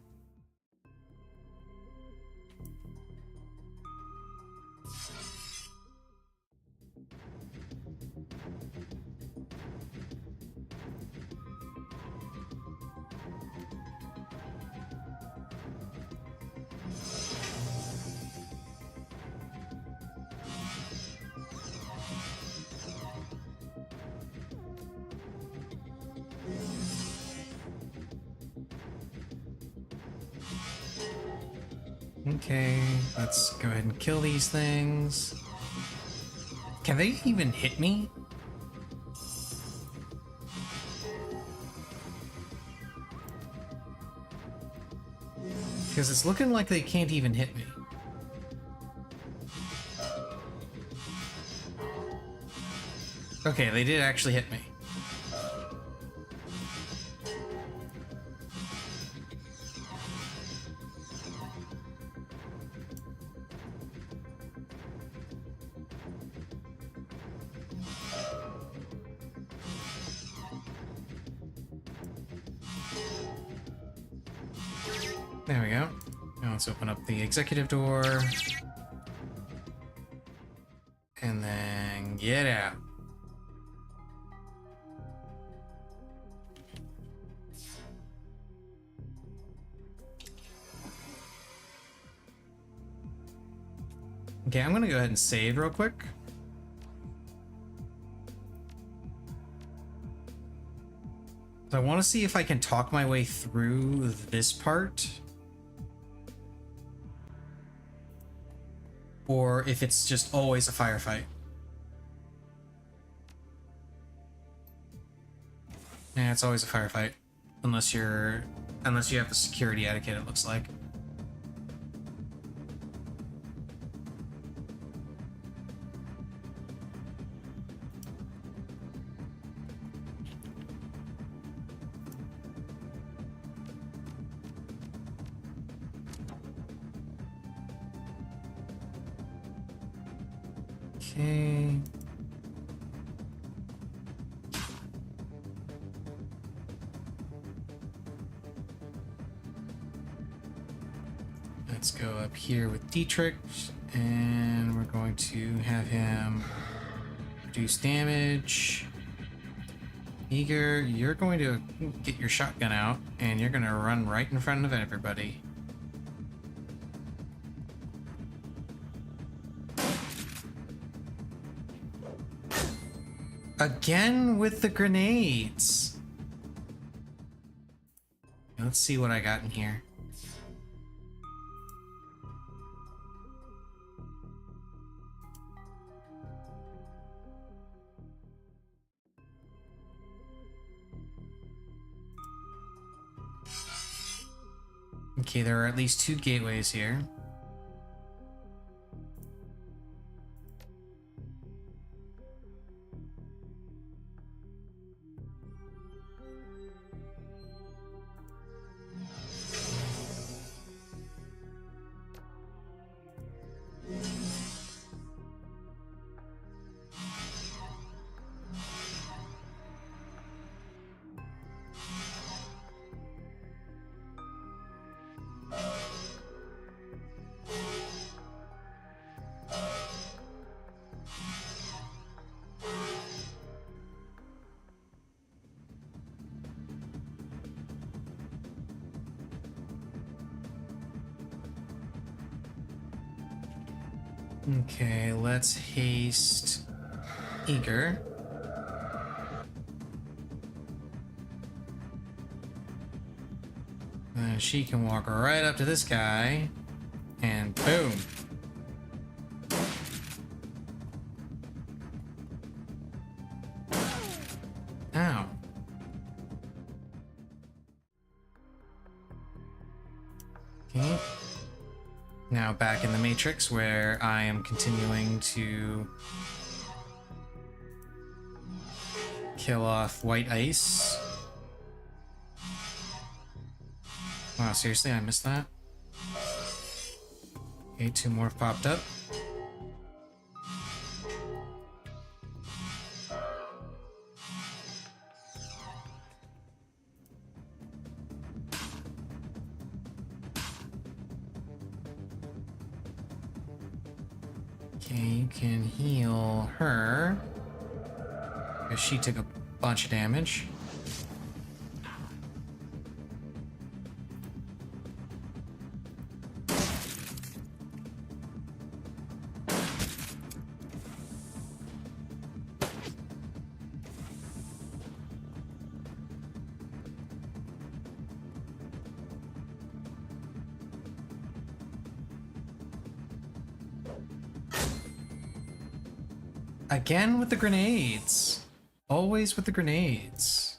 Okay, let's go ahead and kill these things. Can they even hit me? Because it's looking like they can't even hit me. Okay, they did actually hit me. There we go. Now let's open up the executive door. And then get out. Okay, I'm gonna go ahead and save real quick. So I want to see if I can talk my way through this part. Or if it's just always a firefight. Yeah, it's always a firefight. Unless you have the security etiquette, it looks like. Okay. Let's go up here with Dietrich, and we're going to have him reduce damage. Eager, you're going to get your shotgun out, and you're going to run right in front of everybody. Again with the grenades. Let's see what I got in here. Okay, there are at least 2 gateways here. Okay, let's haste Eager. She can walk right up to this guy, and boom. Ow. Okay. Now back in the Matrix, where I am continuing to kill off white ice. Wow, seriously, I missed that? Okay, 2 more popped up. Okay, you can heal her, because she took a bunch of damage. Again with the grenades. Always with the grenades.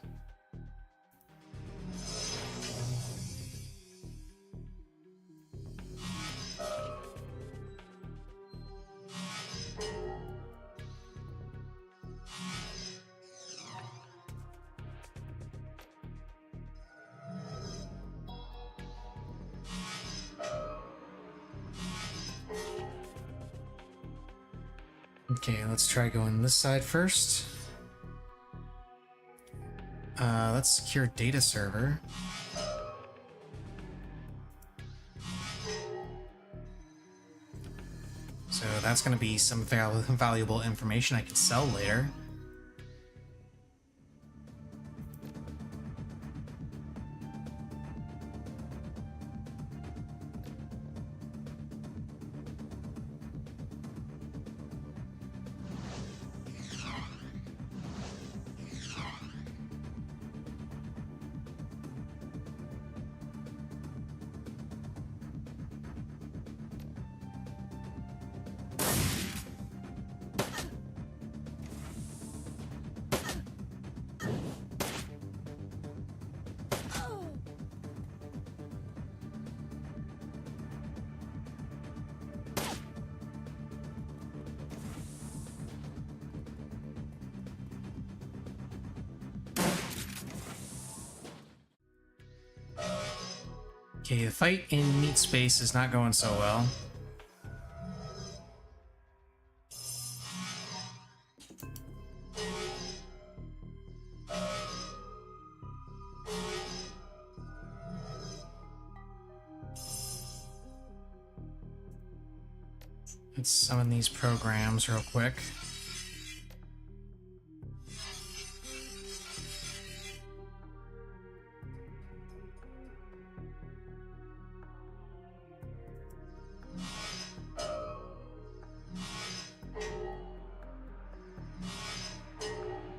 Okay, let's try going this side first. Let's secure data server. So that's going to be some valuable information I can sell later. Okay, the fight in meat space is not going so well. Let's summon these programs real quick.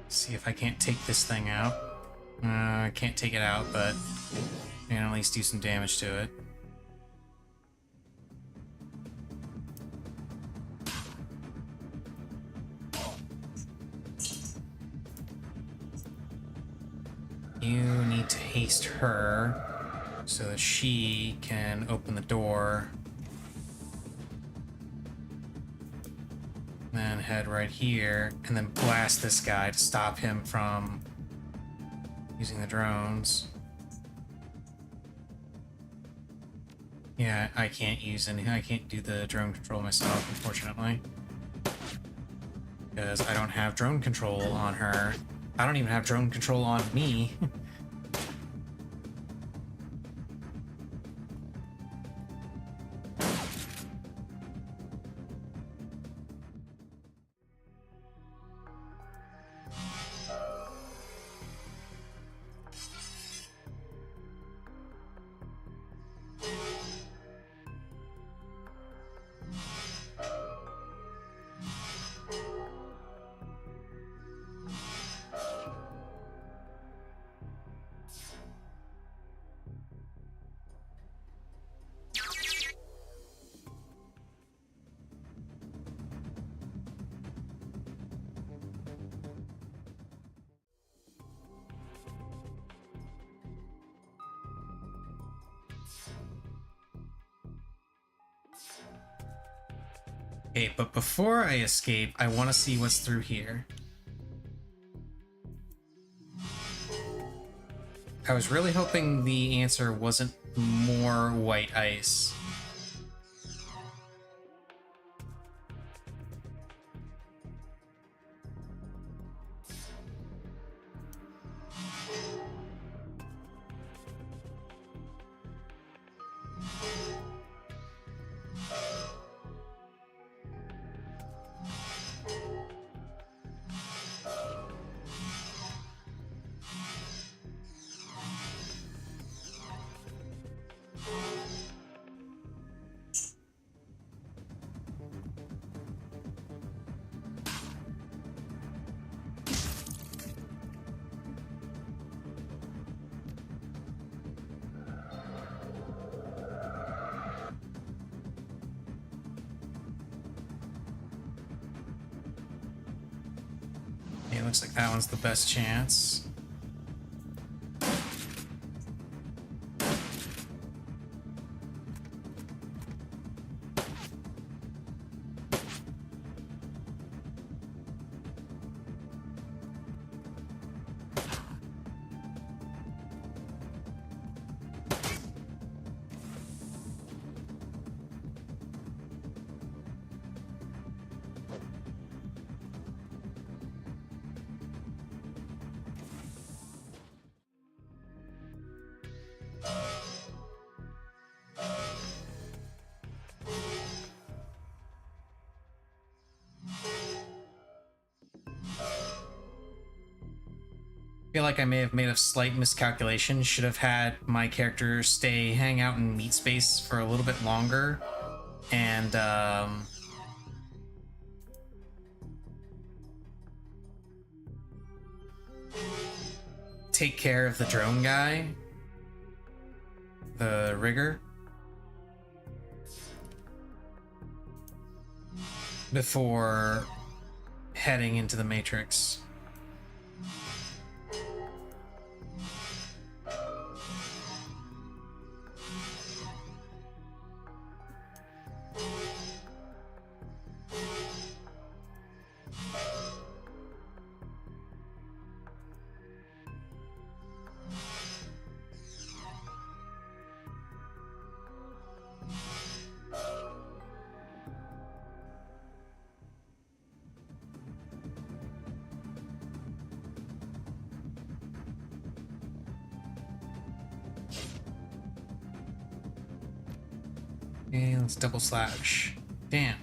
See if I can't take this thing out. I can't take it out, but I can at least do some damage to it. You need to haste her so that she can open the door. Then head right here, and then blast this guy to stop him from using the drones. Yeah, I can't use any. I can't do the drone control myself, unfortunately. Because I don't have drone control on her. I don't even have drone control on me. Okay, but before I escape, I want to see what's through here. I was really hoping the answer wasn't more white ice. Looks like that one's the best chance. I feel like I may have made a slight miscalculation. Should have had my character hang out in meat space for a little bit longer, and take care of the drone guy, the rigger, before heading into the Matrix. Okay, let's double slash. Damn.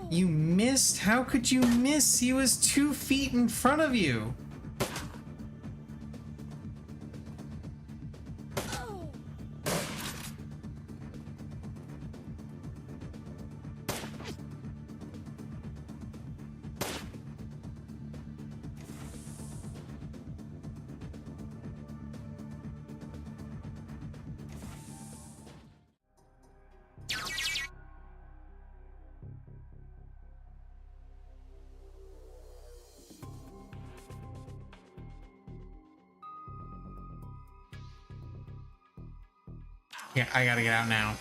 You missed? How could you miss? He was 2 feet in front of you. Yeah, I gotta get out now.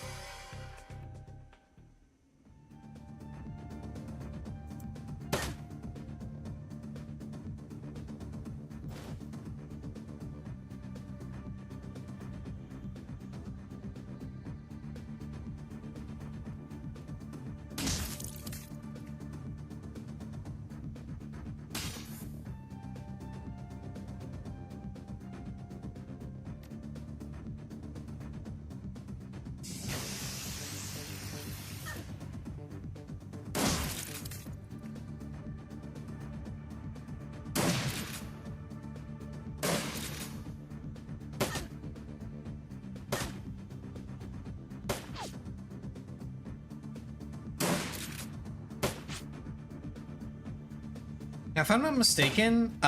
Now, if I'm not mistaken,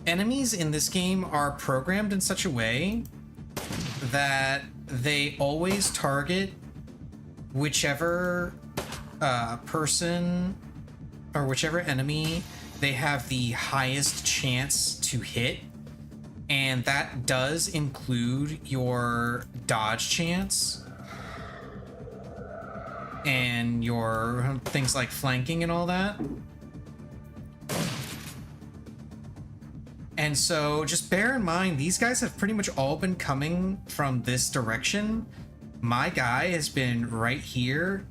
enemies in this game are programmed in such a way that they always target whichever person or whichever enemy they have the highest chance to hit, and that does include your dodge chance and your things like flanking and all that. And so just bear in mind, these guys have pretty much all been coming from this direction. My guy has been right here.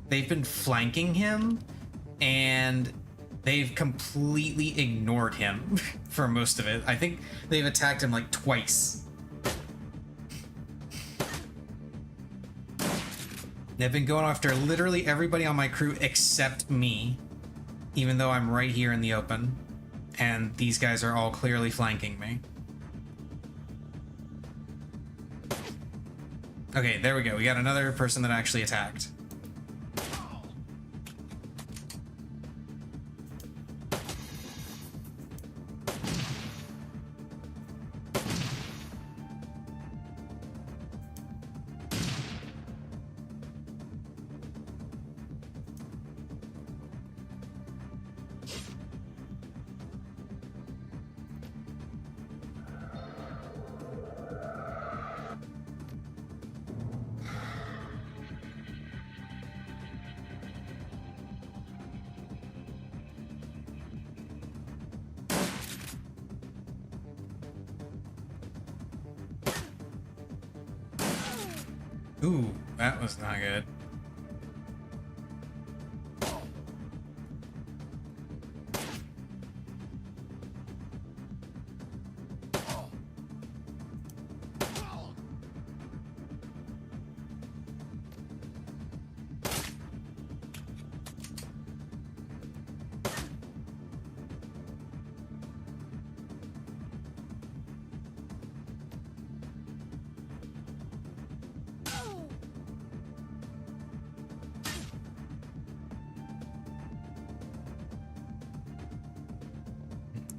They've been flanking him, and they've completely ignored him for most of it. I think they've attacked him like twice. They've been going after literally everybody on my crew except me, even though I'm right here in the open. And these guys are all clearly flanking me. Okay, there we go. We got another person that actually attacked. Ooh, that was not good.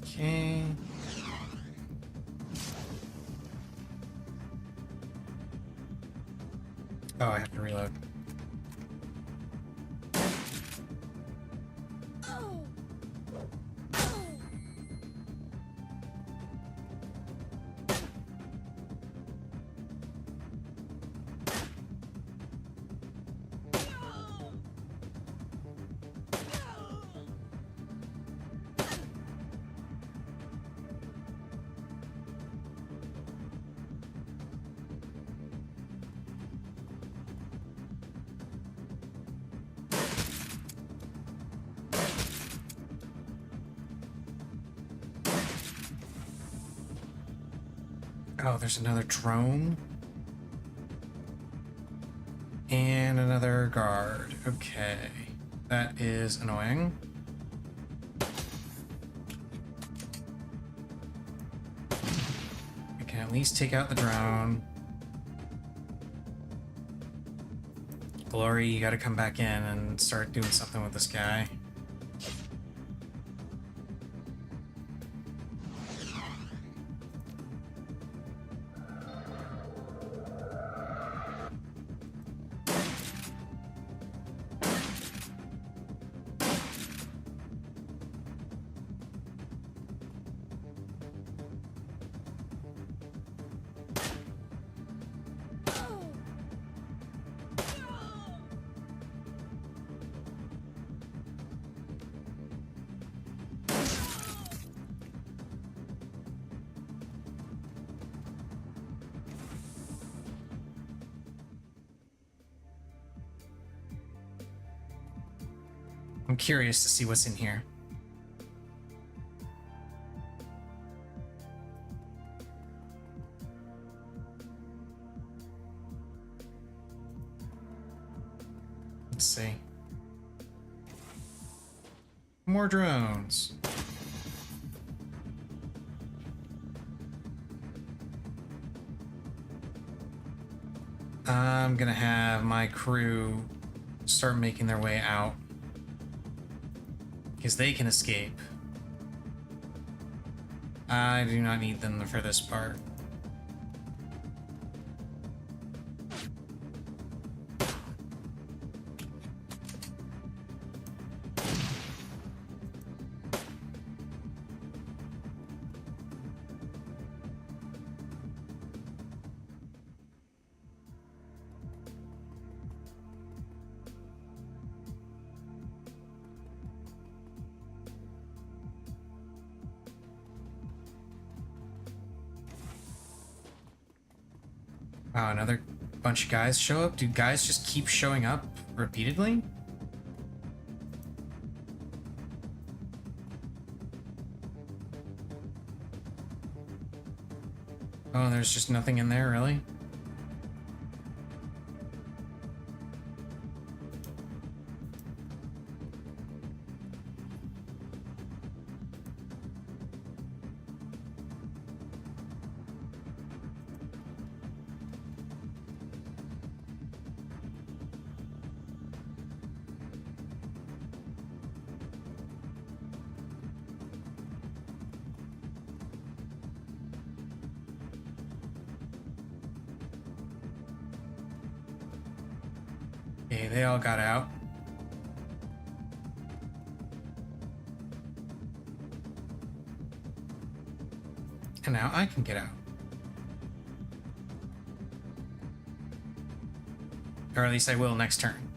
Okay. Oh, I have to reload. Oh, there's another drone. And another guard. Okay. That is annoying. We can at least take out the drone. Glory, you gotta come back in and start doing something with this guy. I'm curious to see what's in here. Let's see. More drones. I'm gonna have my crew start making their way out, because they can escape. I do not need them for this part. Wow, another bunch of guys show up? Do guys just keep showing up repeatedly? Oh, there's just nothing in there, really? Okay, they all got out. And now I can get out. Or at least I will next turn.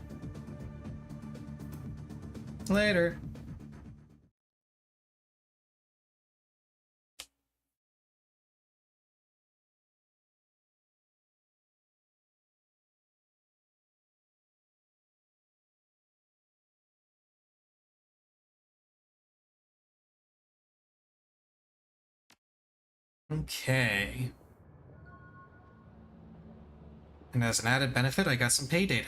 Later. Okay. And as an added benefit, I got some pay data.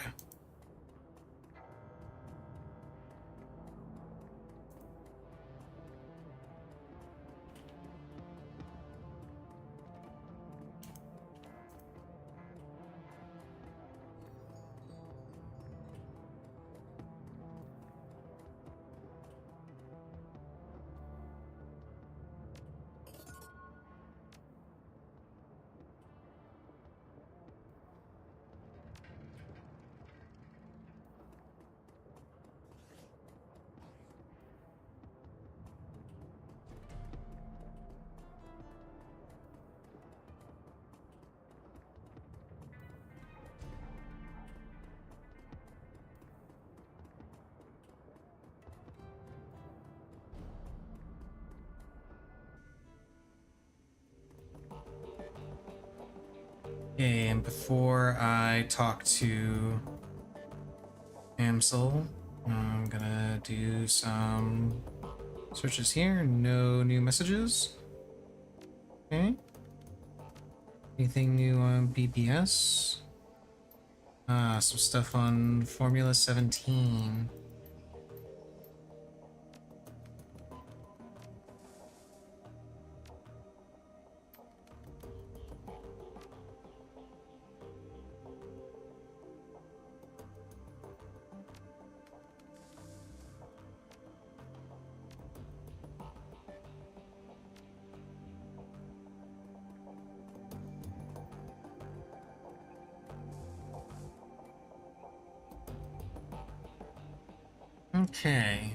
Okay, and before I talk to Amsel, I'm gonna do some searches here. No new messages. Okay. Anything new on BBS? Some stuff on Formula 17. Okay.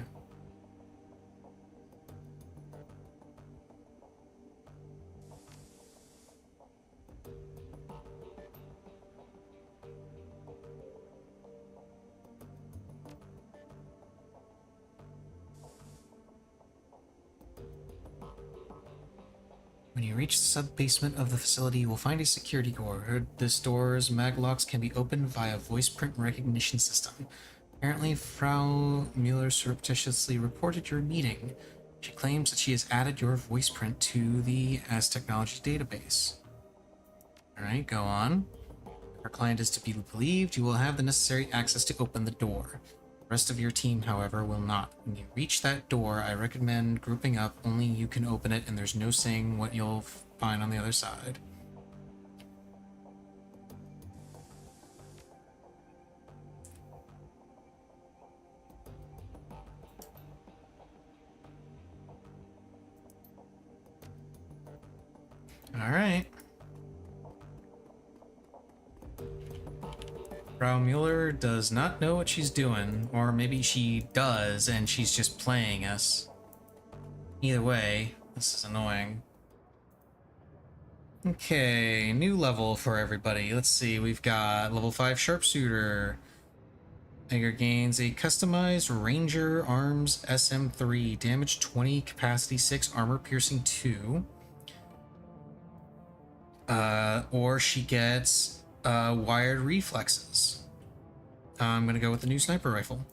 When you reach the sub-basement of the facility, you will find a security door. This door's maglocks can be opened via voice print recognition system. Apparently, Frau Mueller surreptitiously reported your meeting. She claims that she has added your voice print to the As Technology database. Alright, go on. If our client is to be believed, you will have the necessary access to open the door. The rest of your team, however, will not. When you reach that door, I recommend grouping up. Only you can open it, and there's no saying what you'll find on the other side. Alright. Frau Mueller does not know what she's doing, or maybe she does and she's just playing us. Either way, this is annoying. Okay, new level for everybody. Let's see, we've got level 5 Sharpshooter. Edgar gains a customized Ranger Arms SM3, damage 20, capacity 6, armor piercing 2. Or she gets wired reflexes. I'm gonna go with the new sniper rifle.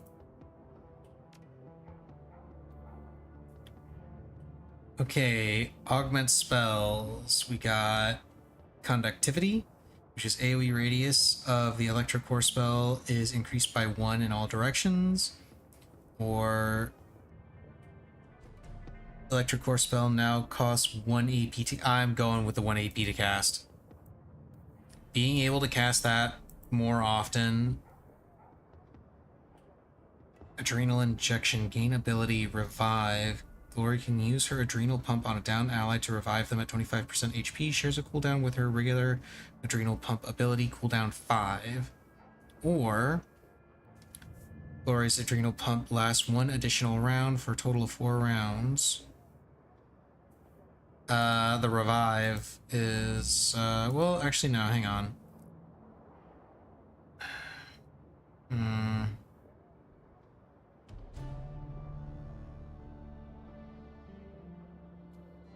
Okay, augment spells. We got conductivity, which is AoE radius of the electric core spell is increased by 1 in all directions. Or electric core spell now costs 1 AP to... I'm going with the 1 AP to cast. Being able to cast that more often. Adrenal injection, gain ability, revive. Glory can use her adrenal pump on a down ally to revive them at 25% HP. Shares a cooldown with her regular adrenal pump ability, cooldown 5. Or Glory's adrenal pump lasts 1 additional round for a total of 4 rounds. The revive is, well, actually, no, hang on.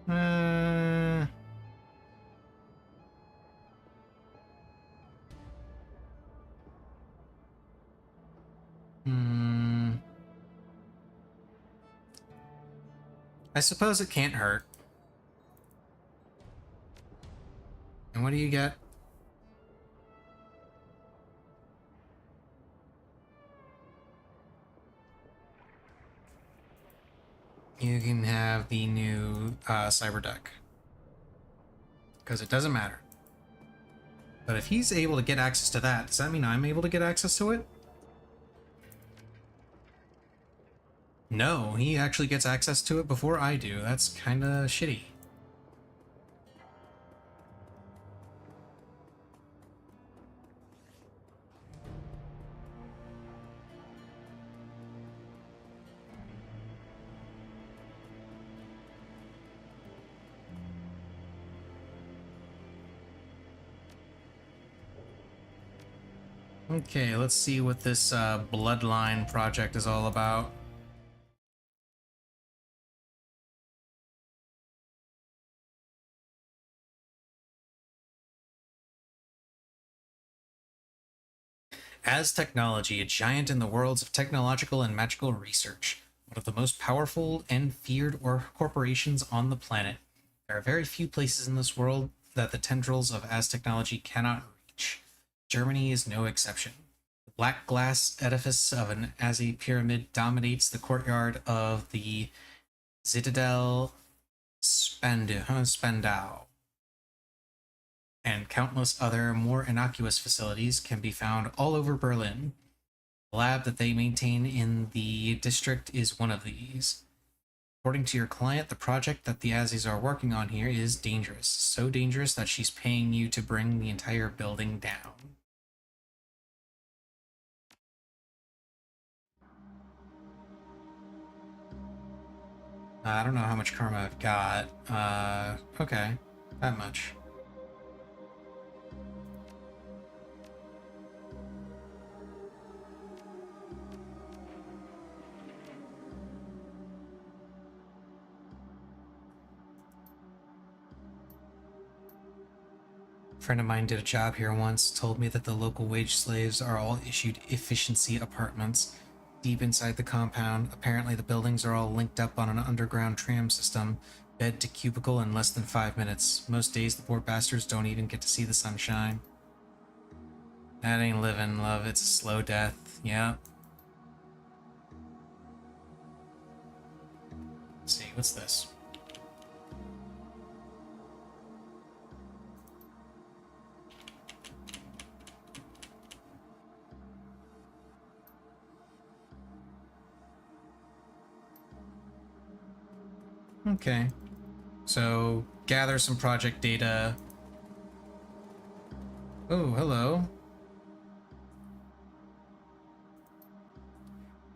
Uh, I suppose it can't hurt. And what do you get? You can have the new cyber deck. Because it doesn't matter. But if he's able to get access to that, does that mean I'm able to get access to it? No, he actually gets access to it before I do. That's kind of shitty. Okay, let's see what this Bloodline project is all about. As technology, a giant in the worlds of technological and magical research, one of the most powerful and feared corporations on the planet, there are very few places in this world that the tendrils of As technology cannot reach. Germany is no exception. The black glass edifice of an Asi pyramid dominates the courtyard of the Citadel Spandau, and countless other more innocuous facilities can be found all over Berlin. The lab that they maintain in the district is one of these. According to your client, the project that the Azis are working on here is dangerous. So dangerous that she's paying you to bring the entire building down. I don't know how much karma I've got. Okay. That much. A friend of mine did a job here once, told me that the local wage slaves are all issued efficiency apartments deep inside the compound. Apparently the buildings are all linked up on an underground tram system, bed to cubicle in less than 5 minutes. Most days the poor bastards don't even get to see the sunshine. That ain't living, love. It's a slow death. Yeah. Let's see, what's this? Okay. So, gather some project data. Oh, hello.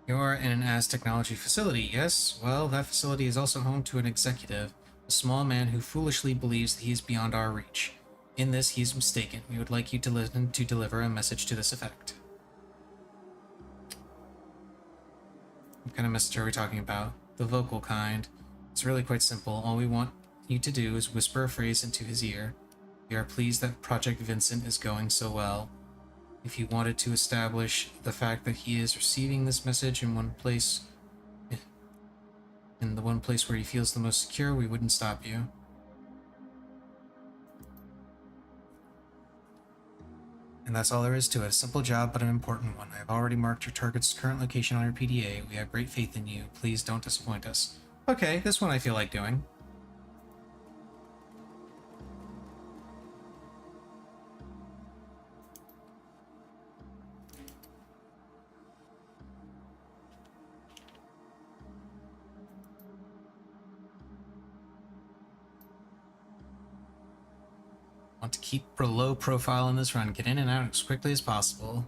You're in an As technology facility, yes? Well, that facility is also home to an executive, a small man who foolishly believes that he is beyond our reach. In this, he is mistaken. We would like you to listen to deliver a message to this effect. What kind of message are we talking about? The vocal kind. It's really quite simple. All we want you to do is whisper a phrase into his ear. We are pleased that Project Vincent is going so well. If you wanted to establish the fact that he is receiving this message in one place, in the one place where he feels the most secure, we wouldn't stop you. And that's all there is to it. A simple job, but an important one. I have already marked your target's current location on your PDA. We have great faith in you. Please don't disappoint us. Okay, this one I feel like doing. Want to keep a low profile in this run. Get in and out as quickly as possible.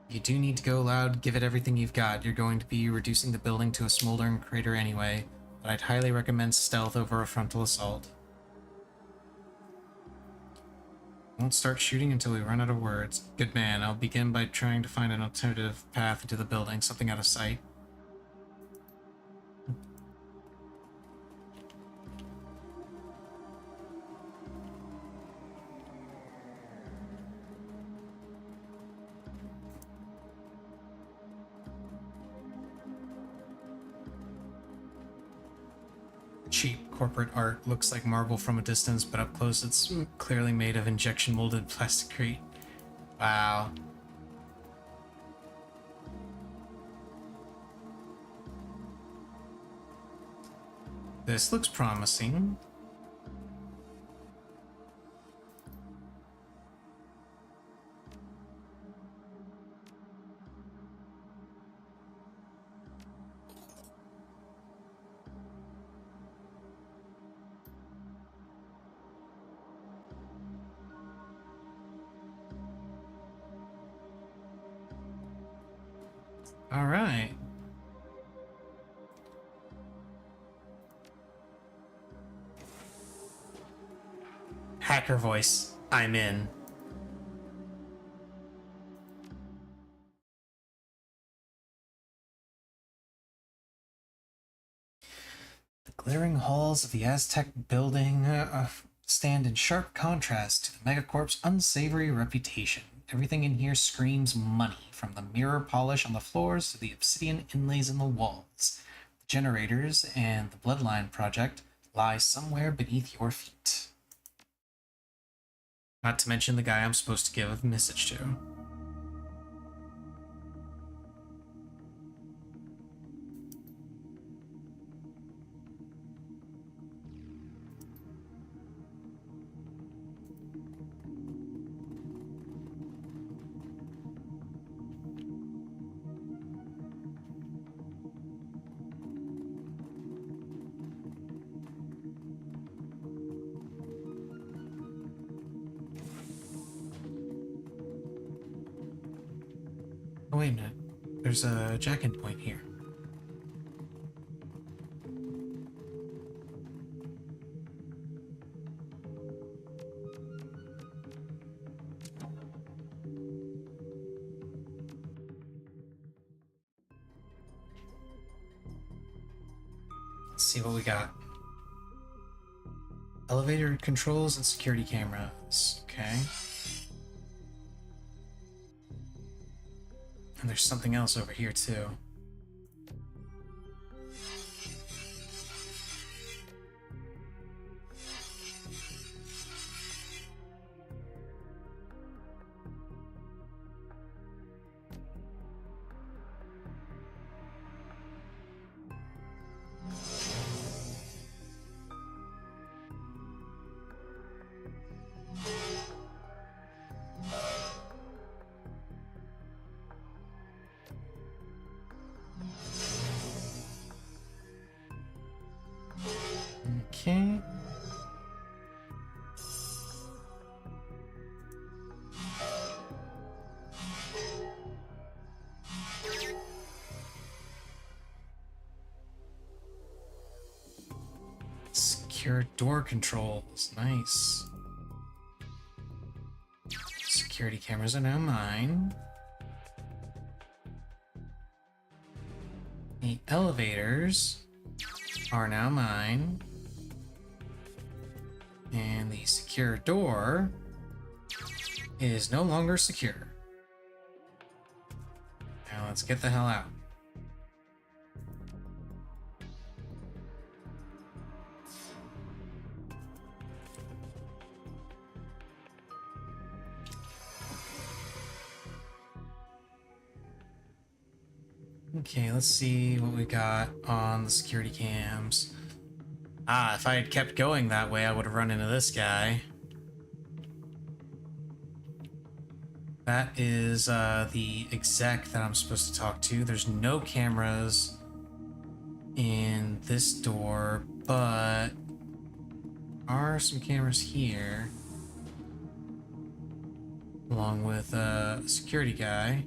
You do need to go loud, give it everything you've got. You're going to be reducing the building to a smoldering crater anyway, but I'd highly recommend stealth over a frontal assault. Won't start shooting until we run out of words. Good man, I'll begin by trying to find an alternative path into the building, something out of sight. cheap corporate art. Looks like marble from a distance, but up close it's clearly made of injection molded plasticrete. Wow. This looks promising. All right. Hacker voice. I'm in. The glaring halls of the Aztec building stand in sharp contrast to the megacorp's unsavory reputation. Everything in here screams money, from the mirror polish on the floors to the obsidian inlays in the walls. The generators and the Bloodline project lie somewhere beneath your feet. Not to mention the guy I'm supposed to give a message to. Oh, wait a minute. There's a jack-in point here. Let's see what we got. Elevator controls and security cameras. Okay. And there's something else over here, too. Okay. Secure door controls. Nice. Security cameras are now mine. The elevators are now mine. And the secure door is no longer secure. Now let's get the hell out. Okay, let's see what we got on the security cams. Ah, if I had kept going that way, I would have run into this guy. That is the exec that I'm supposed to talk to. There's no cameras in this door, but are some cameras here, along with a security guy.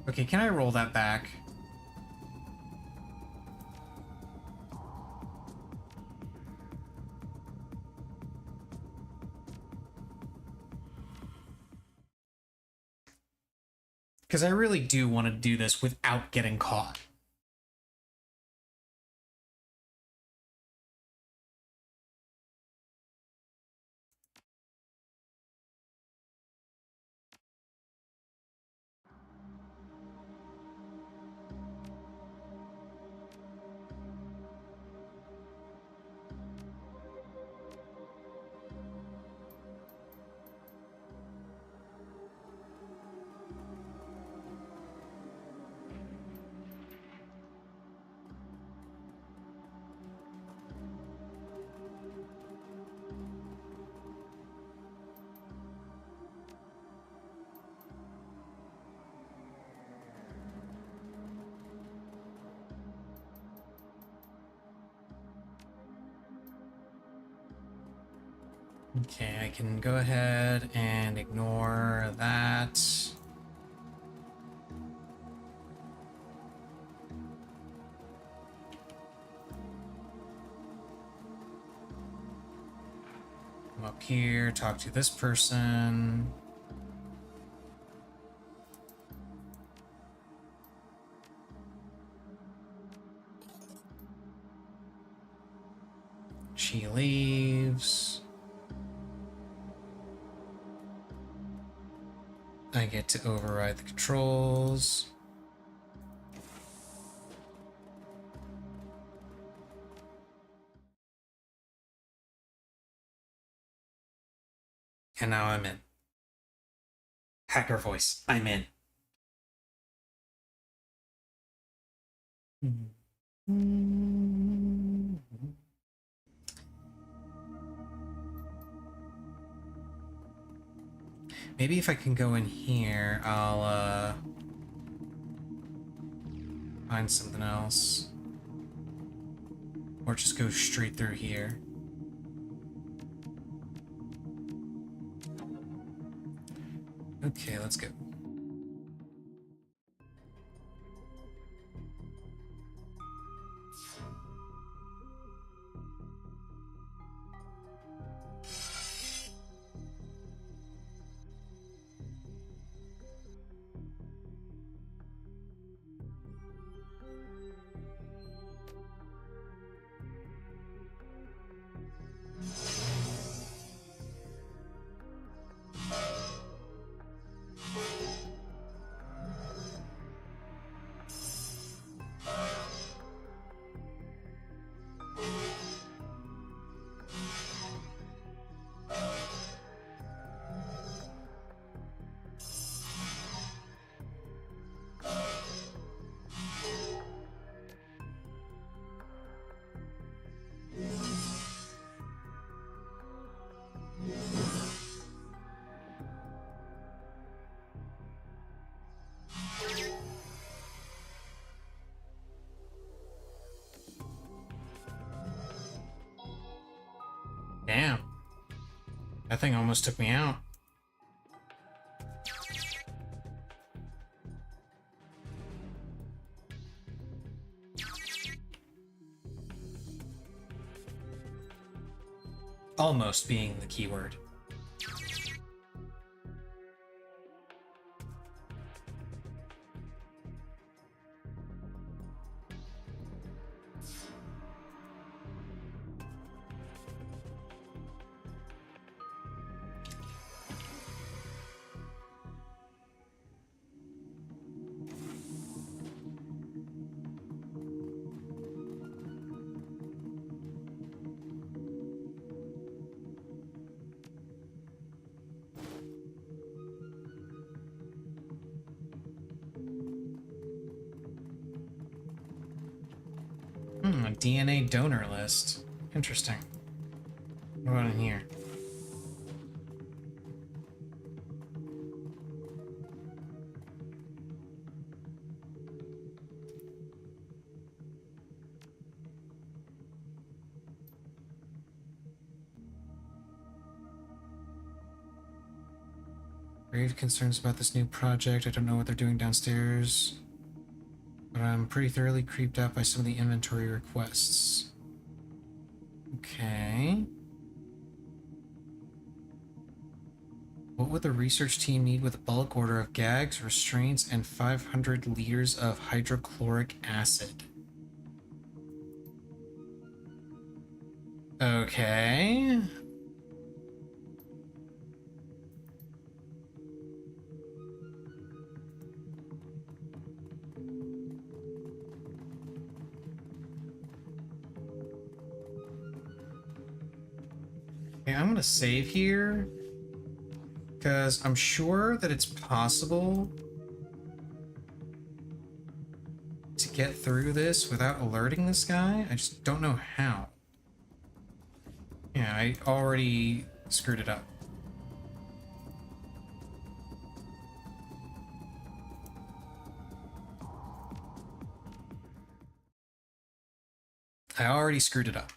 Okay, can I roll that back? Because I really do want to do this without getting caught. Okay, I can go ahead and ignore that. Come up here, talk to this person. She leaves. I get to override the controls. And now I'm in. Hacker voice, I'm in. Maybe if I can go in here, I'll find something else. Or just go straight through here. Okay, let's go. Damn. That thing almost took me out. Almost being the keyword. A DNA donor list. Interesting. What about in here? Grave concerns about this new project. I don't know what they're doing downstairs, but I'm pretty thoroughly creeped out by some of the inventory requests. Okay. What What would the research team need with a bulk order of gags, restraints, and 500 liters of hydrochloric acid? Okay. Okay, I'm gonna save here because I'm sure that it's possible to get through this without alerting this guy. I just don't know how. Yeah, I already screwed it up. I already screwed it up.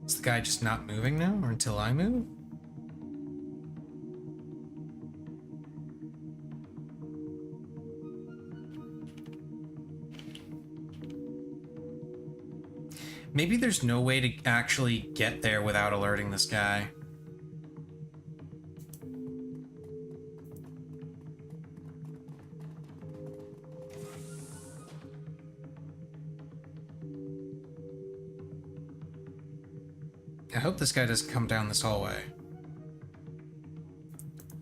Is the guy just not moving now, or until I move? Maybe there's no way to actually get there without alerting this guy. I hope this guy doesn't come down this hallway.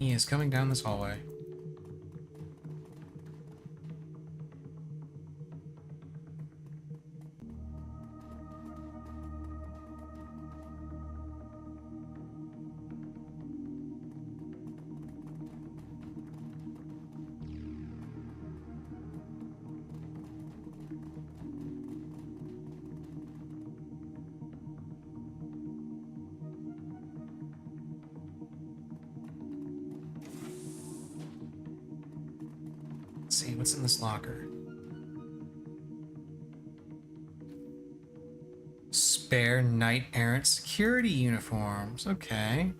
He is coming down this hallway. Let's see, what's in this locker? Spare knight errant security uniforms. Okay.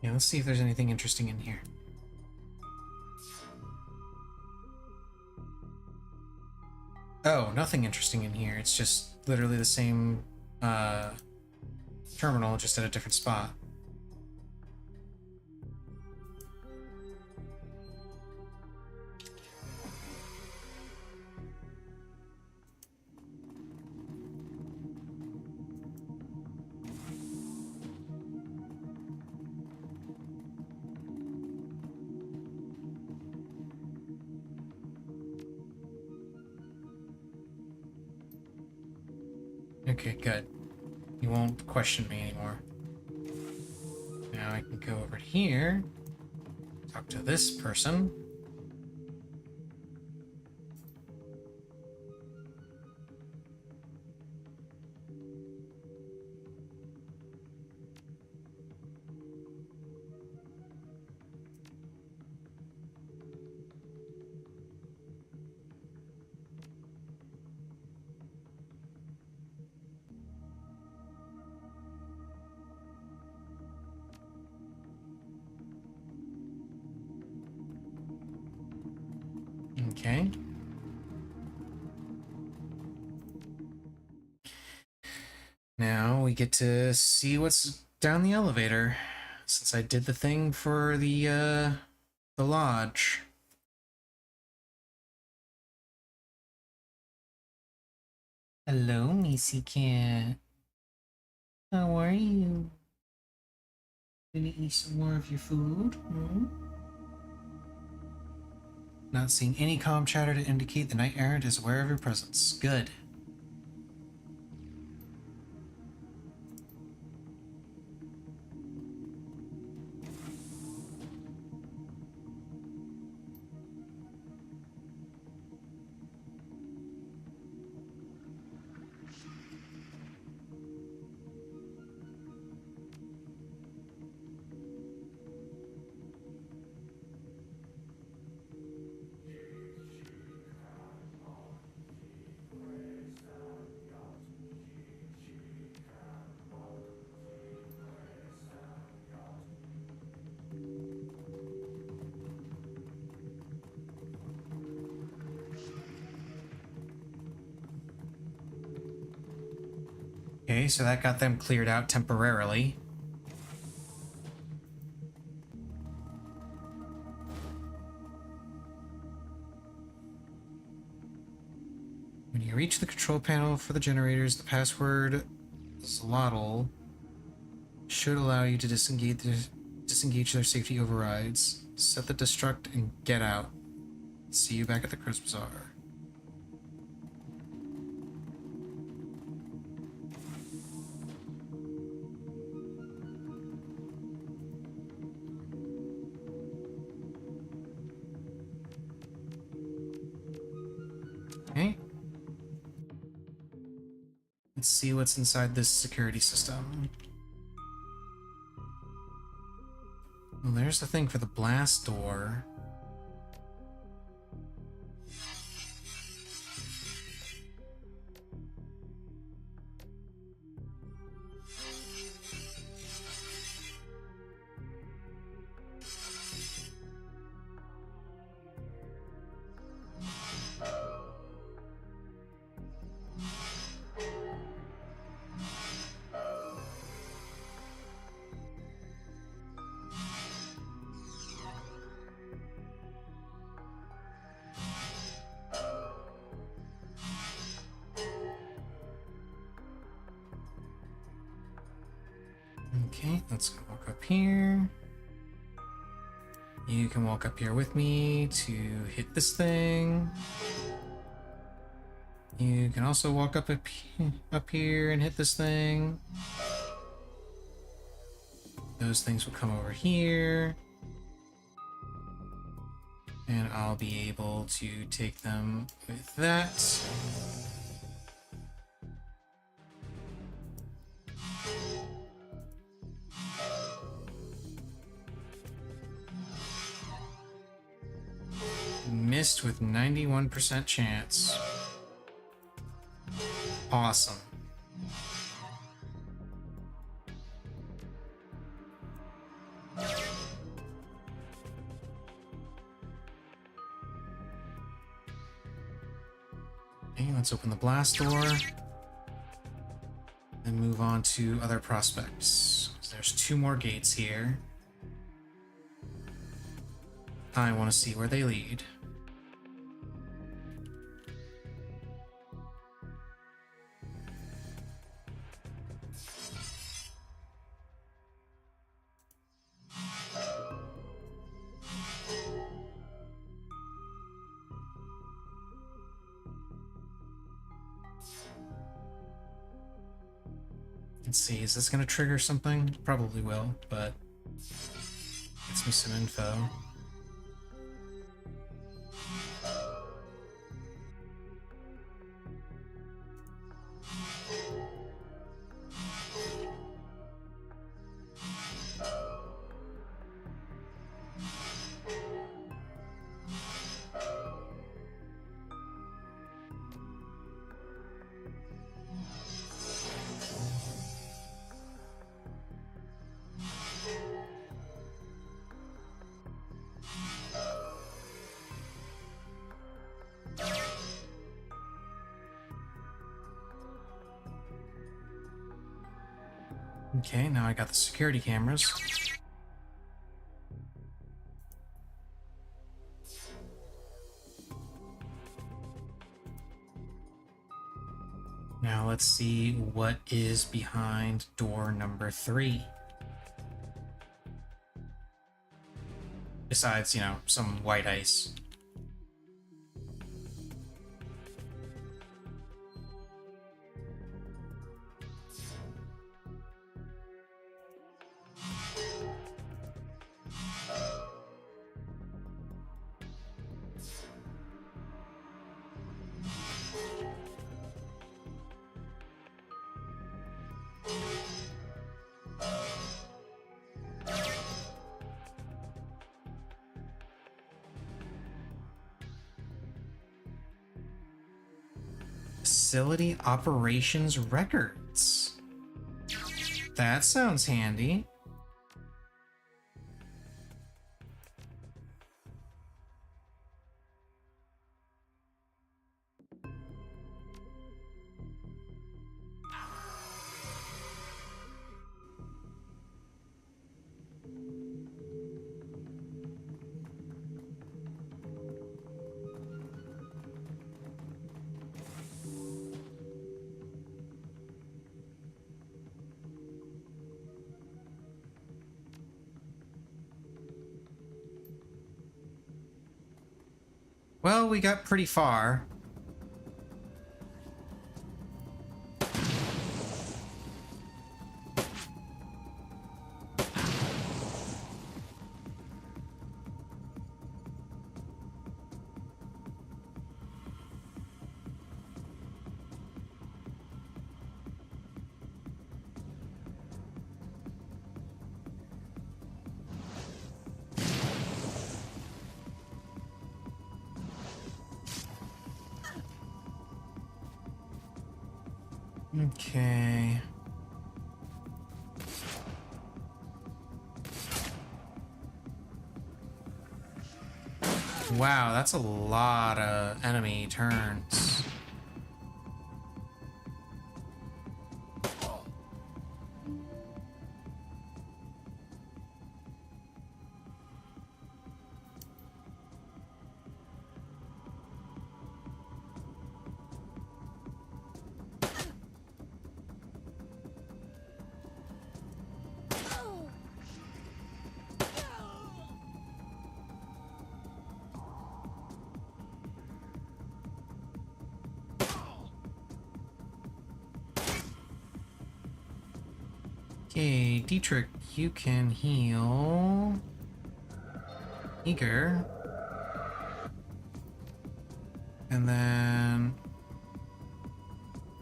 Yeah, let's see if there's anything interesting in here. Oh, nothing interesting in here. It's just literally the same terminal, just at a different spot. Okay, good. You won't question me anymore. Now I can go over here, talk to this person. Okay. Now we get to see what's down the elevator, since I did the thing for the lodge. Hello, Missy Cat. How are you? Gonna eat some more of your food? Hmm? Not seeing any comm chatter to indicate the Knight Errant is aware of your presence. Good. Okay, so that got them cleared out temporarily. When you reach the control panel for the generators, the password Zlotl should allow you to disengage their safety overrides. Set the destruct and get out. See you back at the Cruise Bazaar. Okay. Let's see what's inside this security system. Well, there's the thing for the blast door. Okay, let's go walk up here. You can walk up here with me to hit this thing. You can also walk up here and hit this thing. Those things will come over here. And I'll be able to take them with that. Missed with 91% chance. Awesome. Okay, let's open the blast door. And move on to other prospects. There's 2 more gates here. I want to see where they lead. Let's see, is this going to trigger something? Probably will, but gets me some info. Okay, now I got the security cameras. Now let's see what is behind door number 3. Besides, some white ice. Facility operations records. That sounds handy. Well, we got pretty far. Okay. Wow, that's a lot of enemy turns. Okay, Dietrich, you can heal Eager. And then,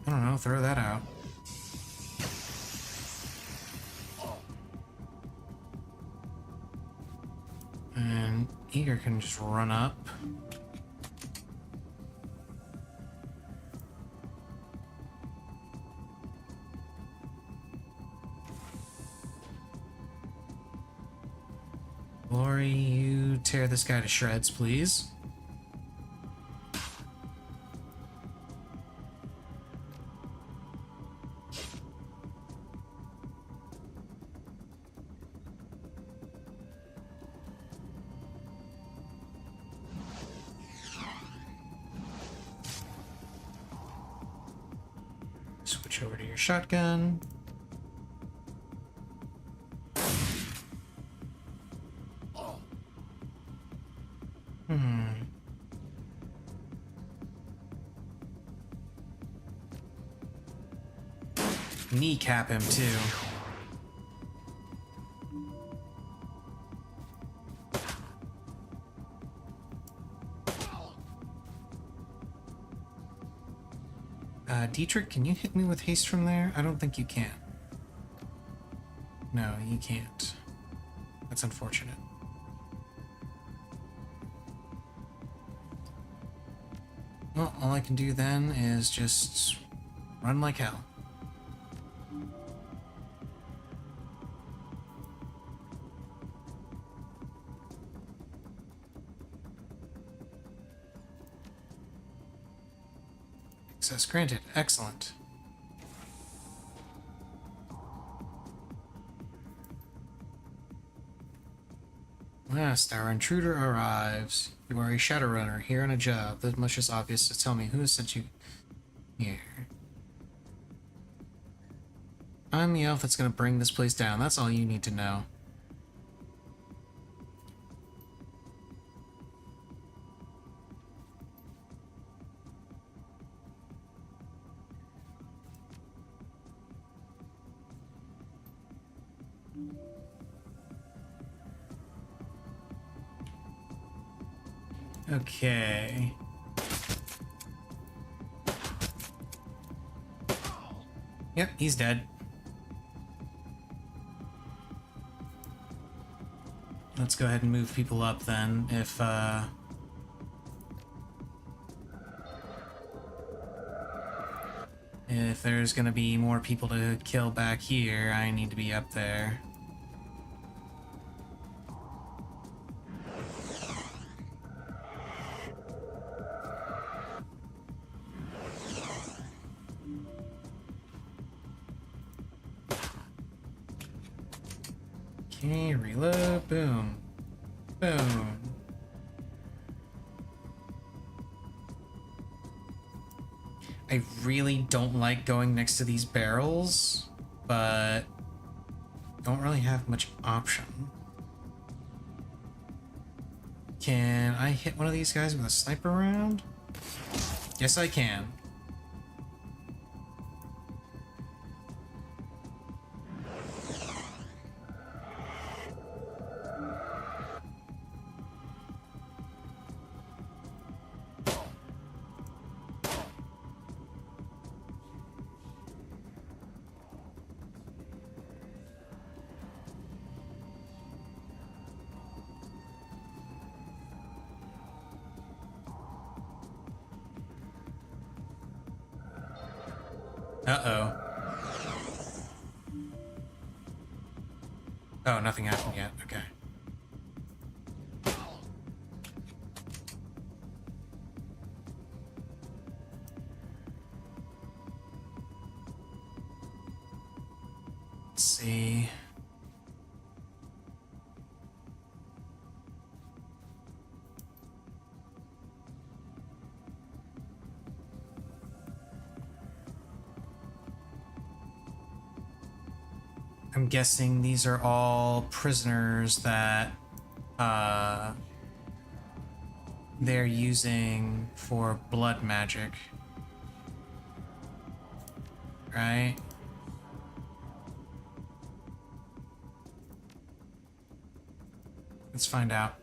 I don't know, throw that out. And Eager can just run up. Lori, you tear this guy to shreds, please. Switch over to your shotgun. Kneecap him too. Dietrich, can you hit me with haste from there? I don't think you can. No, you can't. That's unfortunate. Well, all I can do then is just run like hell. Access granted. Excellent. Last, our intruder arrives. You are a Shadowrunner here on a job. That much is obvious to tell me who has sent you here. I'm the elf that's gonna bring this place down. That's all you need to know. Okay. Yep, he's dead. Let's go ahead and move people up then, if there's gonna be more people to kill back here, I need to be up there. Okay, reload, boom. Boom. I really don't like going next to these barrels, but don't really have much option. Can I hit one of these guys with a sniper round? Yes, I can. Uh-oh. Oh, nothing happened yet. Okay. Let's see. I'm guessing these are all prisoners that they're using for blood magic. Right? Let's find out.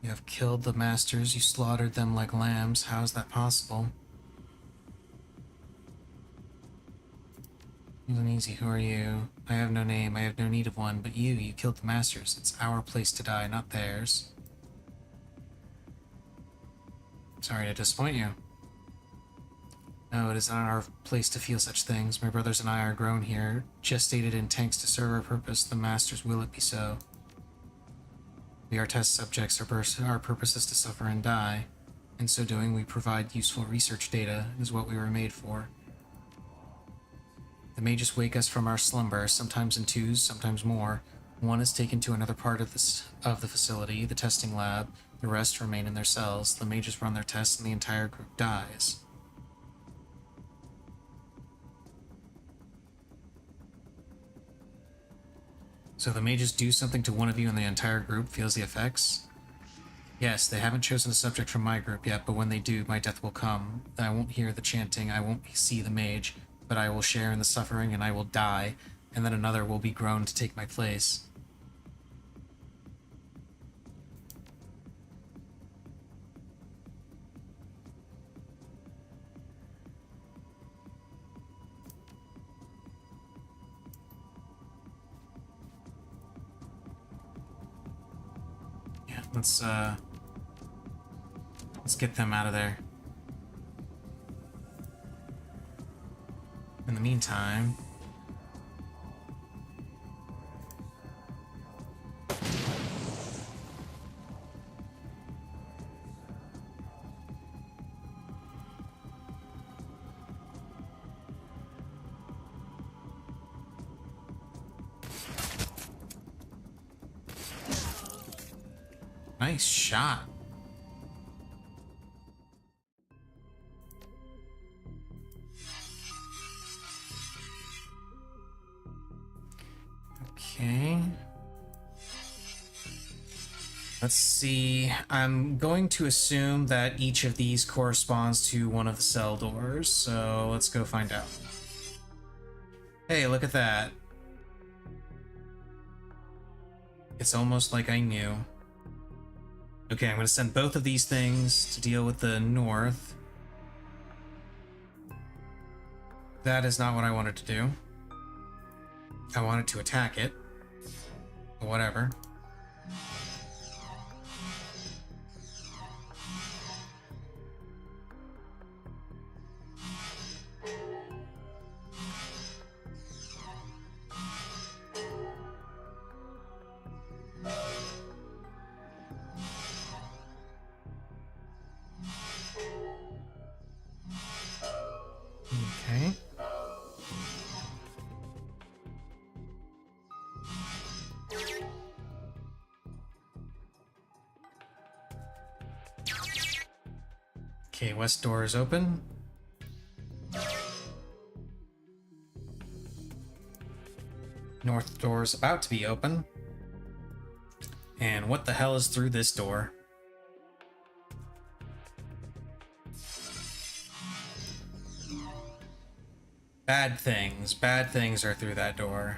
You have killed the masters, you slaughtered them like lambs. How is that possible? Easy, who are you? I have no name, I have no need of one, but you killed the masters. It's our place to die, not theirs. Sorry to disappoint you. No, it is not our place to feel such things. My brothers and I are grown here, gestated in tanks to serve our purpose. The masters will it be so. We are test subjects, our purpose is to suffer and die. In so doing, we provide useful research data, is what we were made for. The mages wake us from our slumber, sometimes in twos, sometimes more. One is taken to another part of the facility, the testing lab. The rest remain in their cells. The mages run their tests and the entire group dies. So the mages do something to one of you and the entire group feels the effects? Yes, they haven't chosen a subject from my group yet, but when they do, my death will come. I won't hear the chanting, I won't see the mage, but I will share in the suffering and I will die, and then another will be grown to take my place. Yeah, let's get them out of there. In the meantime... Nice shot. Okay. Let's see. I'm going to assume that each of these corresponds to one of the cell doors, so let's go find out. Hey, look at that. It's almost like I knew. Okay, I'm going to send both of these things to deal with the north. That is not what I wanted to do. I wanted to attack it. But whatever. Okay. Okay, west door is open. North door is about to be open. And what the hell is through this door? Bad things. Bad things are through that door.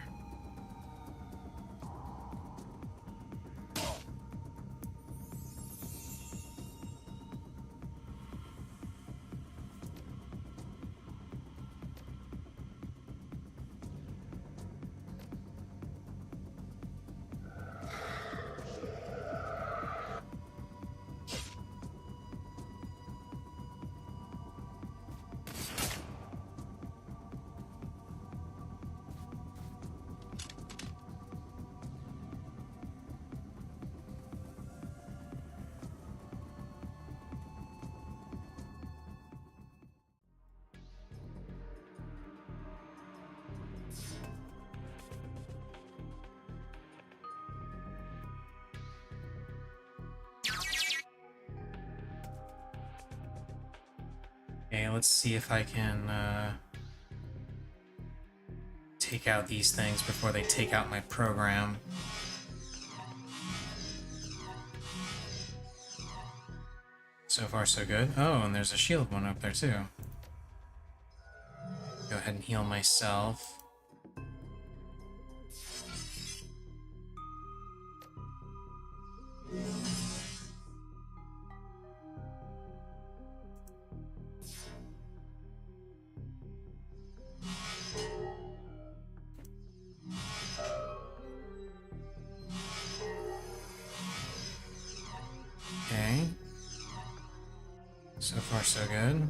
Okay, let's see if I can take out these things before they take out my program. So far, so good. Oh, and there's a shield one up there, too. Go ahead and heal myself. Okay. So far, so good.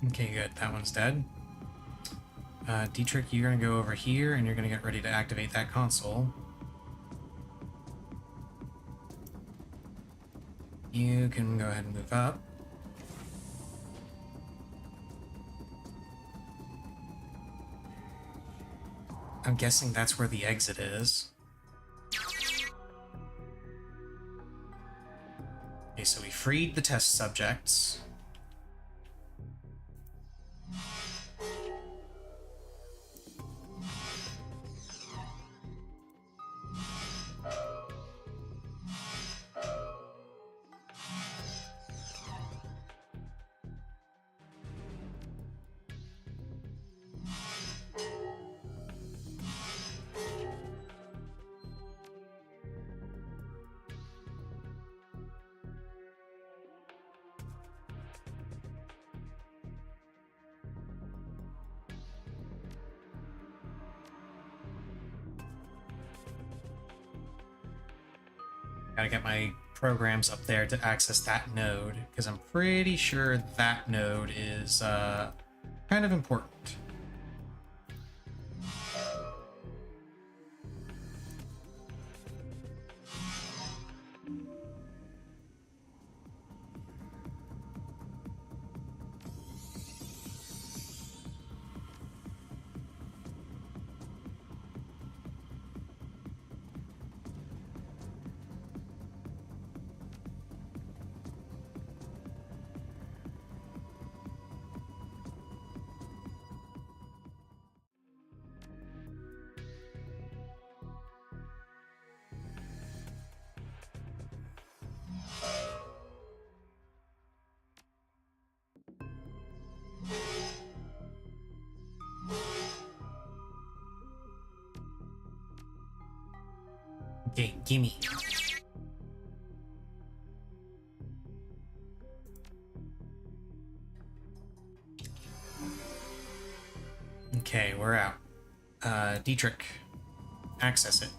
Okay, good. That one's dead. Dietrich, you're gonna go over here and you're gonna get ready to activate that console. You can go ahead and move up. I'm guessing that's where the exit is. Okay, so we freed the test subjects. Gotta get my programs up there to access that node, because I'm pretty sure that node is kind of important. Okay, gimme. Okay, we're out. Dietrich, access it.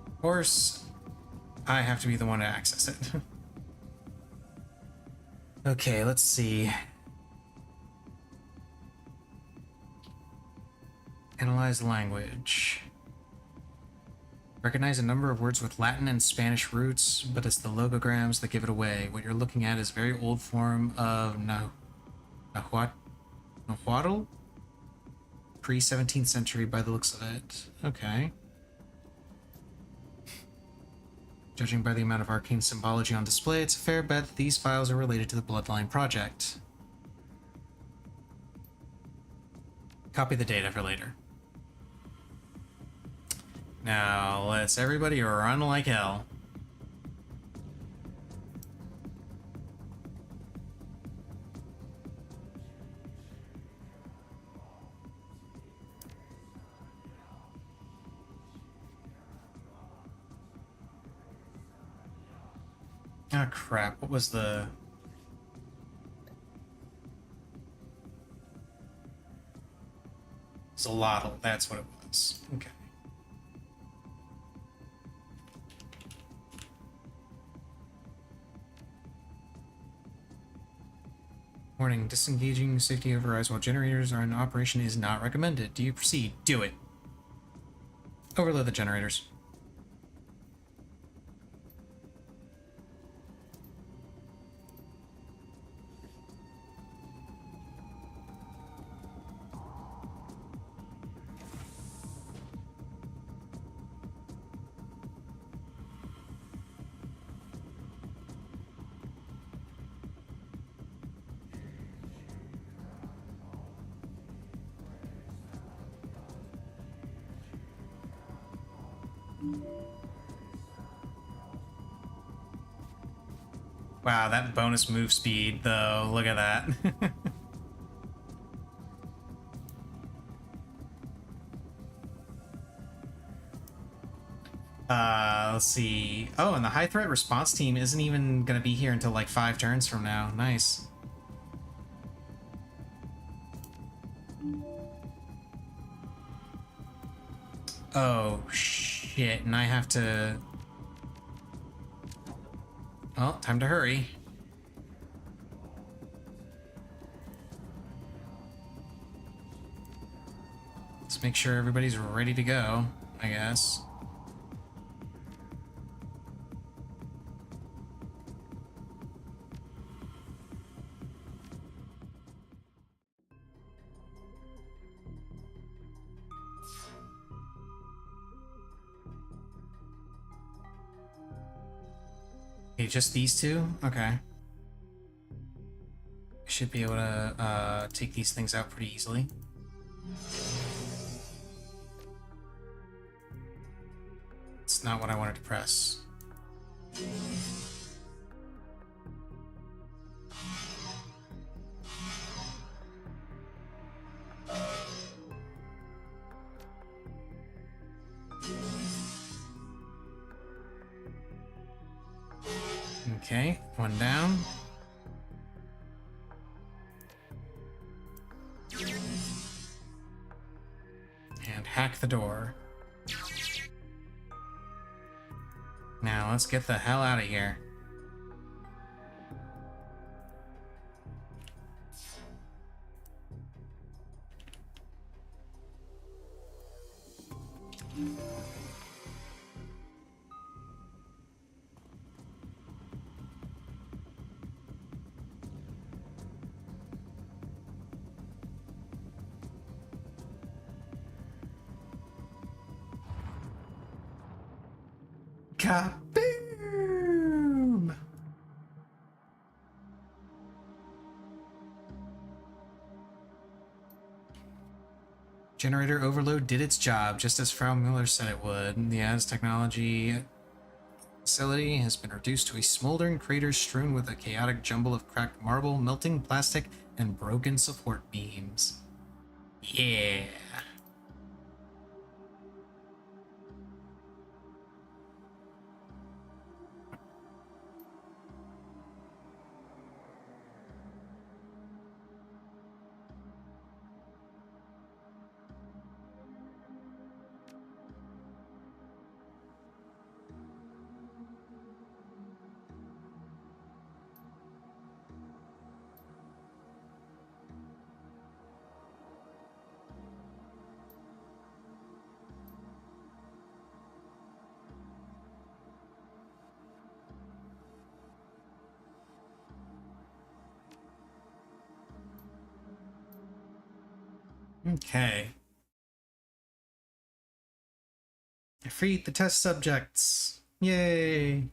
Of course, I have to be the one to access it. Okay, let's see. Analyze language. Recognize a number of words with Latin and Spanish roots, but it's the logograms that give it away. What you're looking at is a very old form of Nahuatl? Pre-17th century by the looks of it. Okay. Judging by the amount of arcane symbology on display, it's a fair bet that these files are related to the Bloodline Project. Copy the data for later. Now, let's everybody run like hell. Ah, crap. What was the... Zolotl, that's what it was. Okay. Warning, disengaging safety overrides while generators are in operation is not recommended. Do you proceed? Do it. Overload the generators. Wow, that bonus move speed, though. Look at that. Let's see. Oh, and the high threat response team isn't even gonna be here until like 5 turns from now. Nice. Oh, shit. And I have to... Well, time to hurry. Let's make sure everybody's ready to go, I guess. Okay, just these two? Okay. Should be able to take these things out pretty easily. It's not what I wanted to press. Okay, one down. And hack the door. Now, let's get the hell out of here. Kaboom! Generator overload did its job, just as Frau Mueller said it would. The AS technology facility has been reduced to a smoldering crater strewn with a chaotic jumble of cracked marble, melting plastic, and broken support beams. Yeah. Okay. I freed the test subjects. Yay!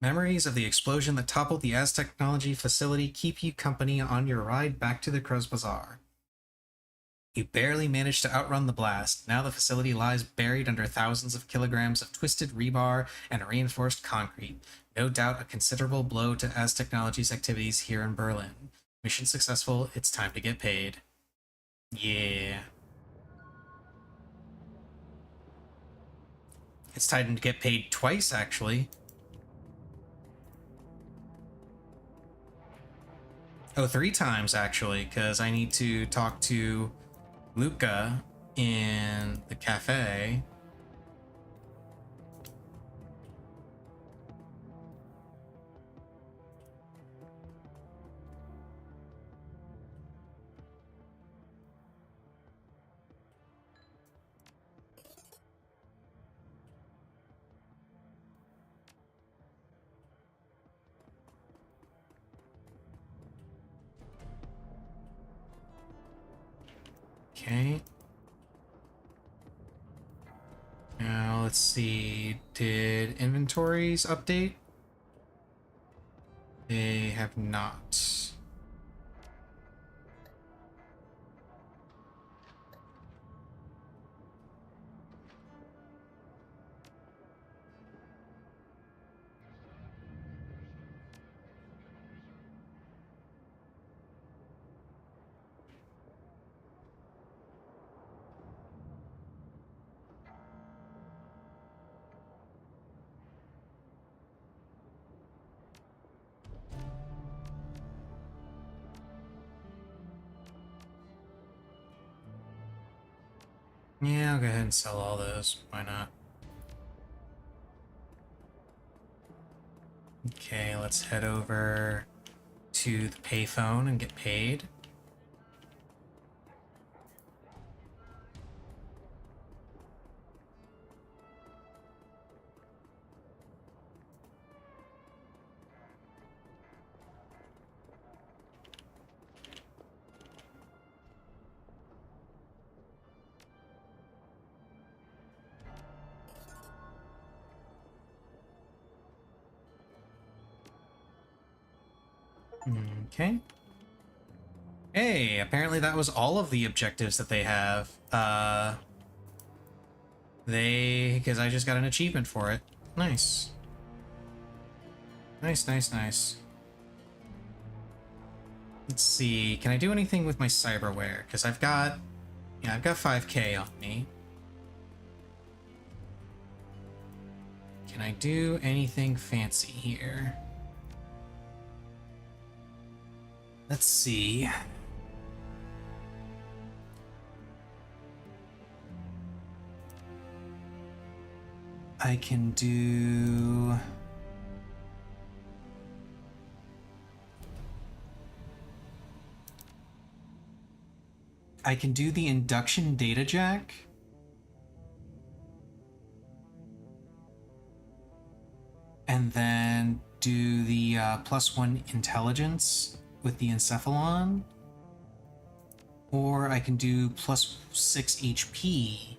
Memories of the explosion that toppled the AS technology facility keep you company on your ride back to the Crow's Bazaar. You barely managed to outrun the blast. Now the facility lies buried under thousands of kilograms of twisted rebar and reinforced concrete. No doubt a considerable blow to AS Technology's activities here in Berlin. Mission successful, it's time to get paid. Yeah. It's time to get paid twice, actually. Oh, 3 times, actually, because I need to talk to Luca in the cafe. Okay. Now, let's see. Did inventories update? They have not. Yeah, I'll go ahead and sell all those. Why not? Okay, let's head over to the payphone and get paid. Okay. Hey, apparently that was all of the objectives that they have. Because I just got an achievement for it. Nice. Nice, nice, nice. Let's see, can I do anything with my cyberware? Because I've got 5K on me. Can I do anything fancy here? Let's see. I can do... I can do the induction data jack. And then do the +1 intelligence with the encephalon. Or I can do plus 6 HP.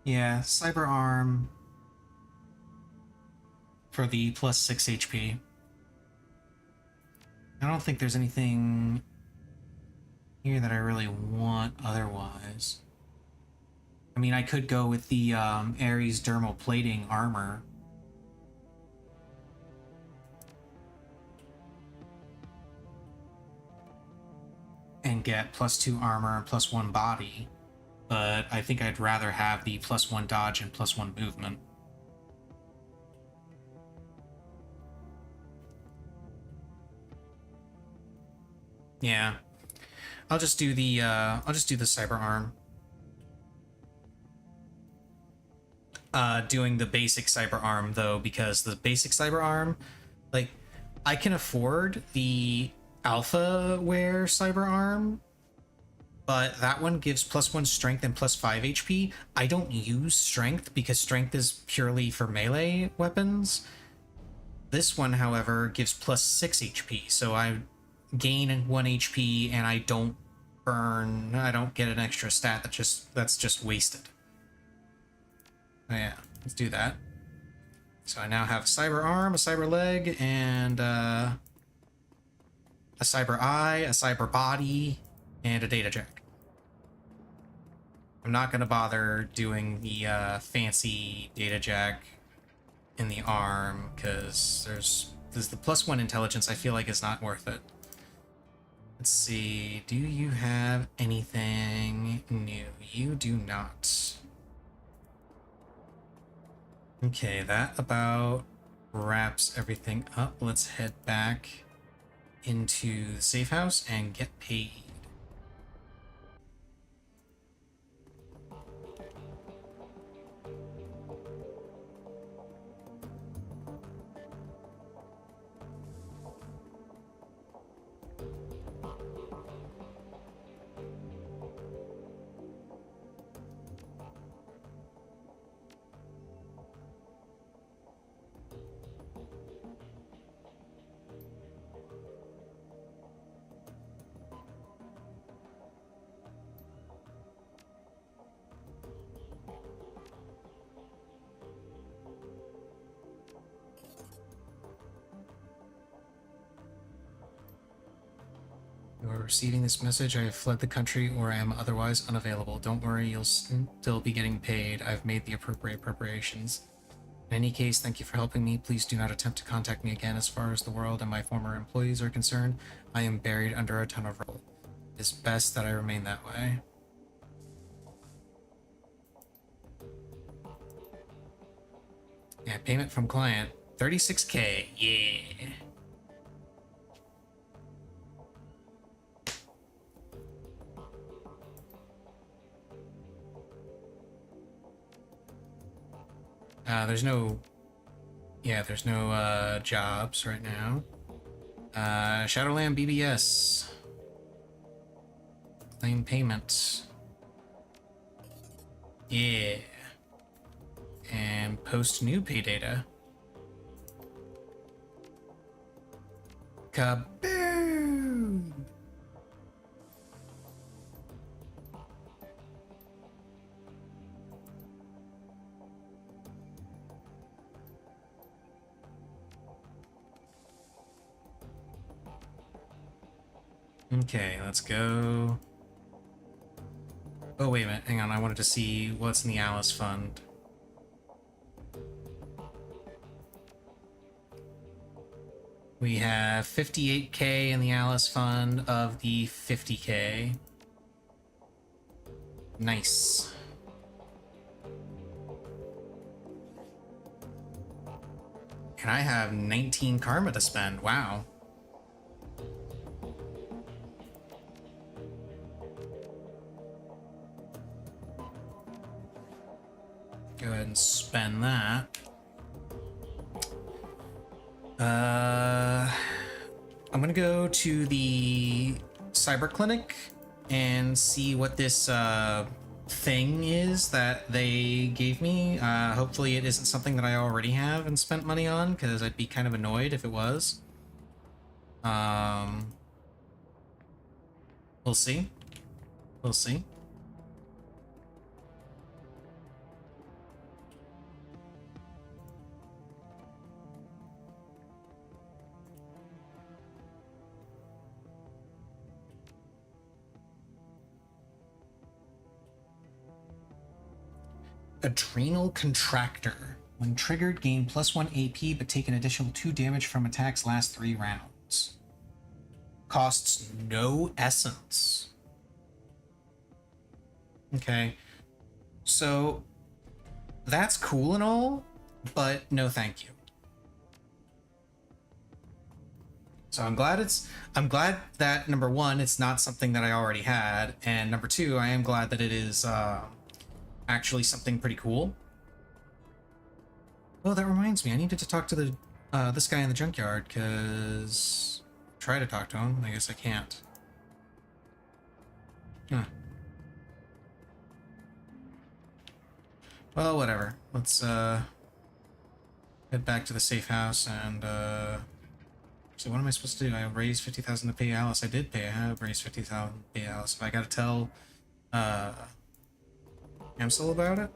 Yeah, Cyber Arm for the plus 6 HP. I don't think there's anything here that I really want otherwise. I mean, I could go with the Ares Dermal Plating armor. And get plus 2 armor and plus 1 body. But I think I'd rather have the plus 1 dodge and plus 1 movement. Yeah. I'll just do the Cyber Arm. Doing the basic Cyber Arm though, because the basic Cyber Arm, like, I can afford the Alpha Wear Cyber Arm, but that one gives plus 1 strength and plus 5 HP. I don't use strength because strength is purely for melee weapons. This one, however, gives plus 6 HP, so I gain 1 HP and I don't get an extra stat that's just wasted. Oh yeah, let's do that. So I now have a Cyber Arm, a Cyber Leg, and a Cyber Eye, a Cyber Body, and a Data Jack. I'm not going to bother doing the fancy Data Jack in the arm, because there's the plus 1 intelligence I feel like is not worth it. Let's see, do you have anything new? You do not. Okay, that about wraps everything up. Let's head back into the safe house and get paid. You are receiving this message. I have fled the country or I am otherwise unavailable. Don't worry, you'll still be getting paid. I've made the appropriate preparations. In any case, thank you for helping me. Please do not attempt to contact me again. As far as the world and my former employees are concerned, I am buried under a ton of rubble. It is best that I remain that way. Yeah, payment from client. 36K. Yeah. There's no jobs right now. Shadowland BBS. Claim payment. Yeah. And post new pay data. Kaboom! Okay, let's go. Oh, wait a minute. Hang on. I wanted to see what's in the Alice Fund. We have 58K in the Alice Fund of the 50K. Nice. And I have 19 karma to spend. Wow. Go ahead and spend that. I'm gonna go to the cyber clinic and see what this thing is that they gave me. Hopefully it isn't something that I already have and spent money on, because I'd be kind of annoyed if it was. We'll see. We'll see. Adrenal Contractor. When triggered, gain +1 AP, but take an additional 2 damage from attacks last 3 rounds. Costs no essence. Okay. So, that's cool and all, but no thank you. So I'm glad that number 1, it's not something that I already had, and number 2, I am glad that it is actually something pretty cool. Oh, that reminds me, I needed to talk to the this guy in the junkyard, because try to talk to him. I guess I can't. Huh. Well, whatever. Let's head back to the safe house and so what am I supposed to do? I raised 50,000 to pay Alice. I did pay. I have raised 50,000 to pay Alice. If I gotta tell Amsel about it?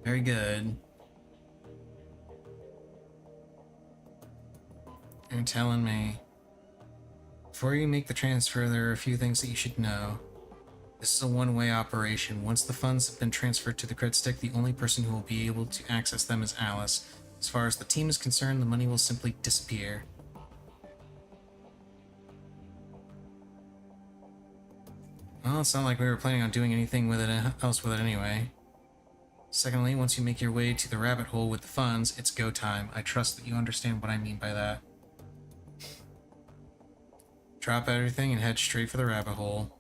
Very good. You're telling me. Before you make the transfer, there are a few things that you should know. This is a one-way operation. Once the funds have been transferred to the cred stick, the only person who will be able to access them is Alice. As far as the team is concerned, the money will simply disappear. Well, it's not like we were planning on doing anything with it else with it anyway. Secondly, once you make your way to the rabbit hole with the funds, it's go time. I trust that you understand what I mean by that. Drop everything and head straight for the rabbit hole.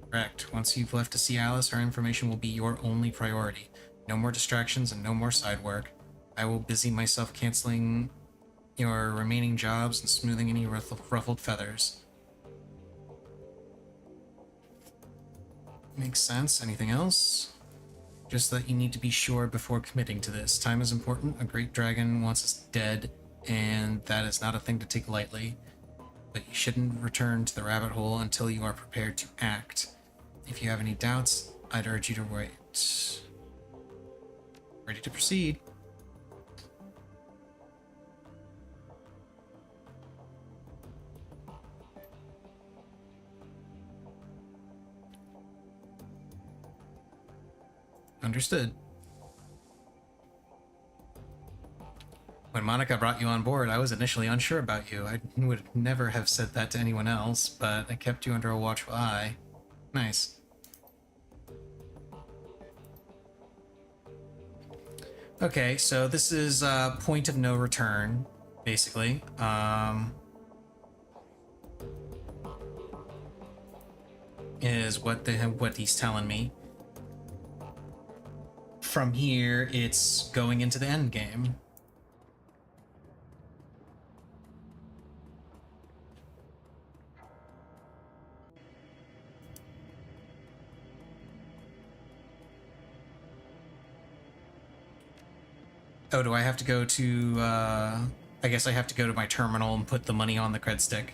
Correct. Once you've left to see Alice, our information will be your only priority. No more distractions and no more side work. I will busy myself canceling your remaining jobs and smoothing any ruffled feathers. Makes sense. Anything else? Just that you need to be sure before committing to this. Time is important. A great dragon wants us dead, and that is not a thing to take lightly. But you shouldn't return to the rabbit hole until you are prepared to act. If you have any doubts, I'd urge you to wait. Ready to proceed. Understood. When Monica brought you on board, I was initially unsure about you. I would never have said that to anyone else, but I kept you under a watchful eye. Nice. Okay, so this is point of no return, basically. Is what he's telling me. From here, it's going into the end game. Oh, do I have to go to, I guess I have to go to my terminal and put the money on the cred stick.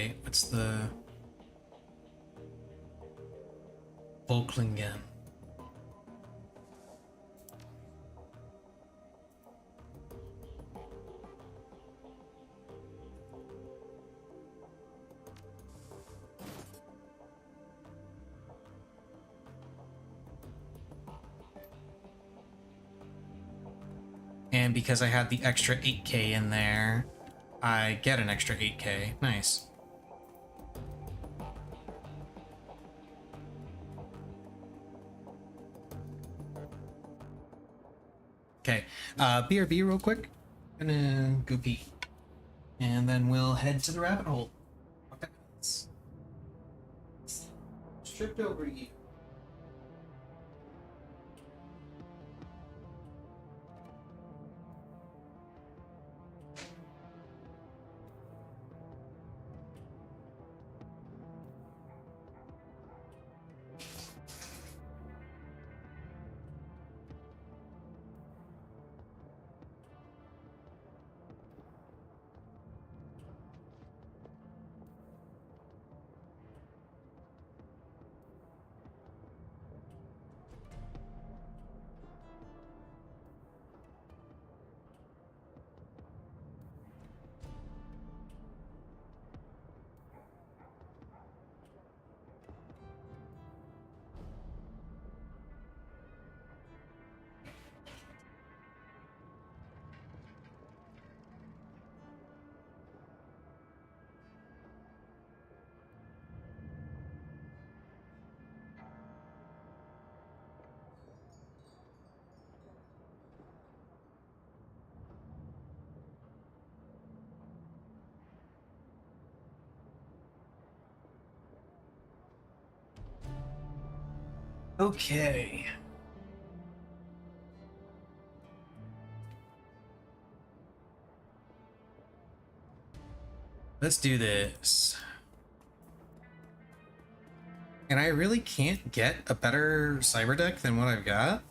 Okay, what's the Volklingen? And because I had the extra 8k in there, I get an extra 8k. Nice. Okay, BRB real quick. Gonna go pee. And then we'll head to the rabbit hole. Okay. Stripped over you. Okay. Let's do this. And I really can't get a better cyber deck than what I've got.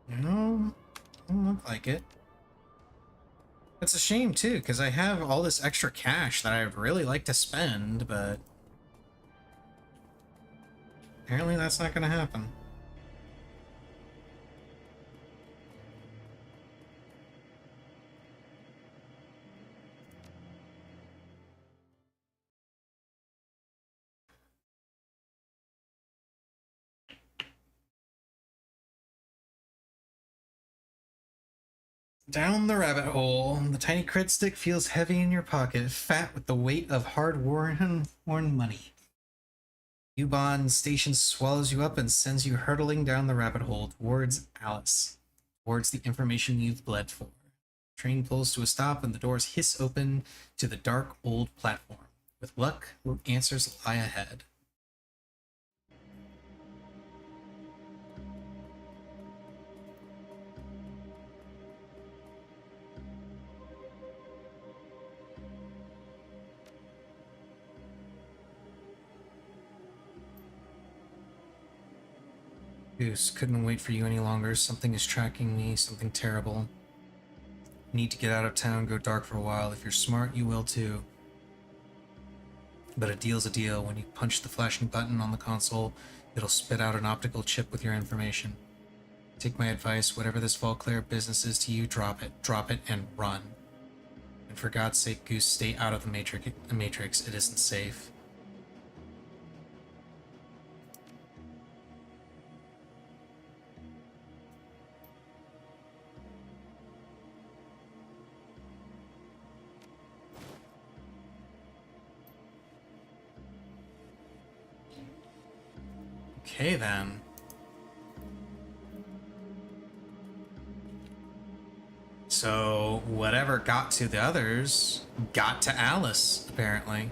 No, doesn't look like it. It's a shame too, because I have all this extra cash that I'd really like to spend, but apparently that's not going to happen. Down the rabbit hole, the tiny crit stick feels heavy in your pocket, fat with the weight of hard-worn money. U-Bahn station swallows you up and sends you hurtling down the rabbit hole towards Alice, towards the information you've bled for. Train pulls to a stop and the doors hiss open to the dark old platform. With luck, answers lie ahead. Goose, couldn't wait for you any longer. Something is tracking me, something terrible. Need to get out of town, go dark for a while. If you're smart, you will too. But a deal's a deal. When you punch the flashing button on the console, it'll spit out an optical chip with your information. Take my advice, whatever this Volclair business is to you, drop it, and run. And for God's sake, Goose, stay out of the Matrix. It isn't safe. Okay, then. So, whatever got to the others got to Alice, apparently.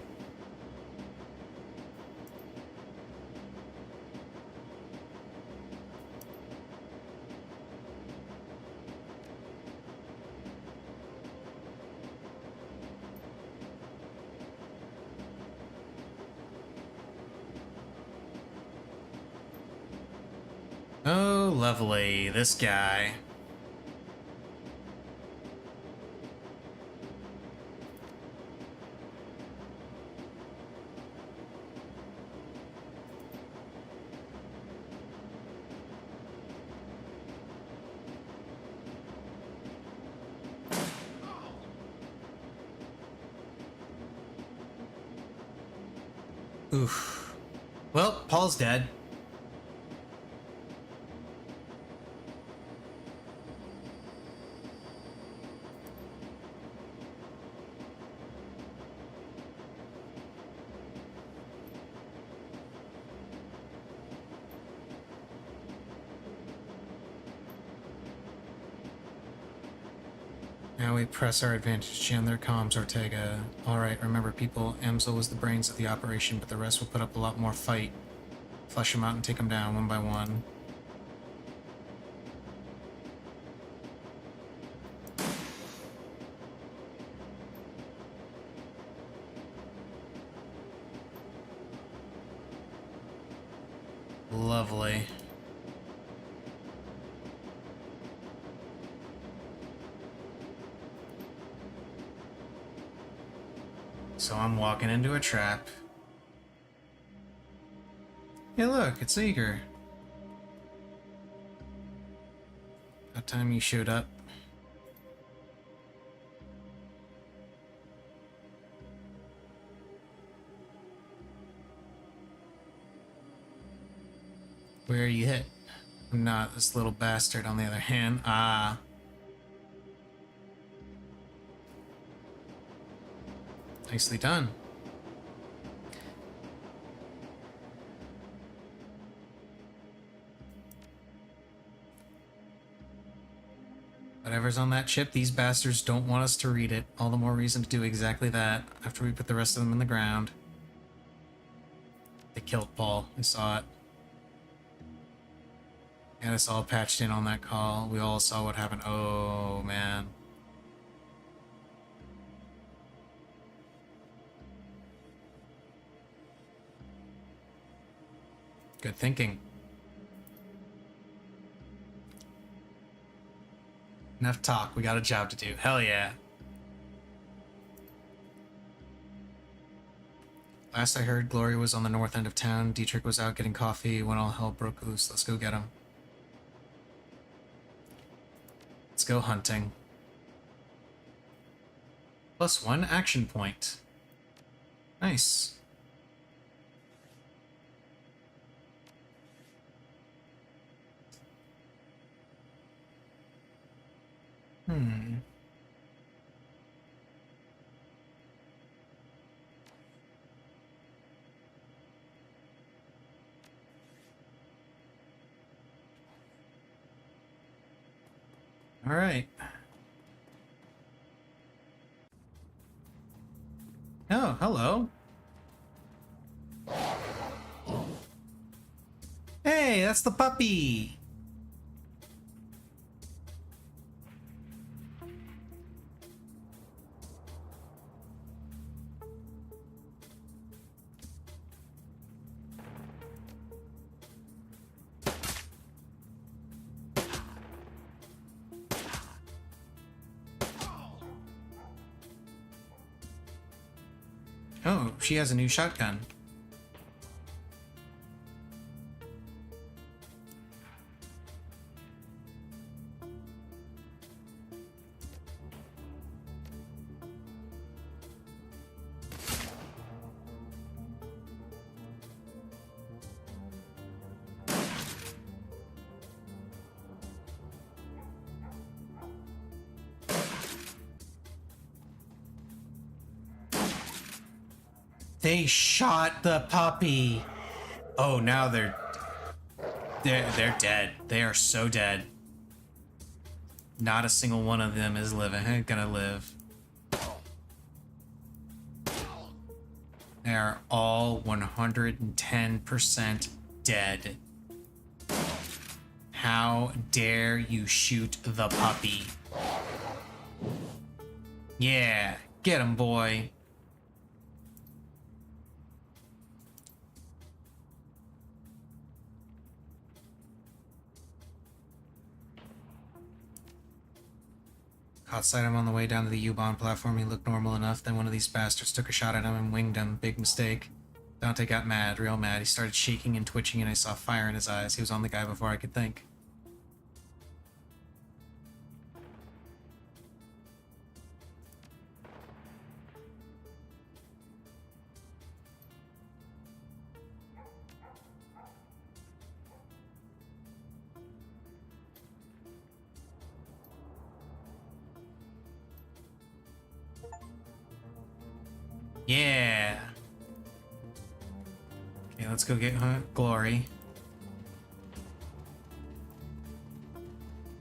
Oh, lovely. This guy. Oof. Well, Paul's dead. Now we press our advantage. Jam their comms, Ortega. Alright, remember people, Amsel was the brains of the operation, but the rest will put up a lot more fight. Flush them out and take them down one by one. Lovely. So I'm walking into a trap. Hey look, it's Eager. That time you showed up. Where are you hit? I'm not this little bastard on the other hand. Ah. Nicely done. Whatever's on that chip, these bastards don't want us to read it. All the more reason to do exactly that after we put the rest of them in the ground. They killed Paul. I saw it. Got us all patched in on that call. We all saw what happened. Oh, man. Good thinking. Enough talk. We got a job to do. Hell yeah. Last I heard, Gloria was on the north end of town. Dietrich was out getting coffee when all hell broke loose. Let's go get him. Let's go hunting. +1 action point. Nice. All right. Oh, hello. Hey, that's the puppy. Oh, she has a new shotgun. They shot the puppy. Oh, now they're dead. They are so dead. Not a single one of them is gonna live. They are all 110% dead. How dare you shoot the puppy? Yeah, get him, boy. Caught sight of him on the way down to the U-Bahn platform. He looked normal enough. Then one of these bastards took a shot at him and winged him. Big mistake. Dante got mad, real mad. He started shaking and twitching, and I saw fire in his eyes. He was on the guy before I could think. Yeah. Okay, let's go get Glory.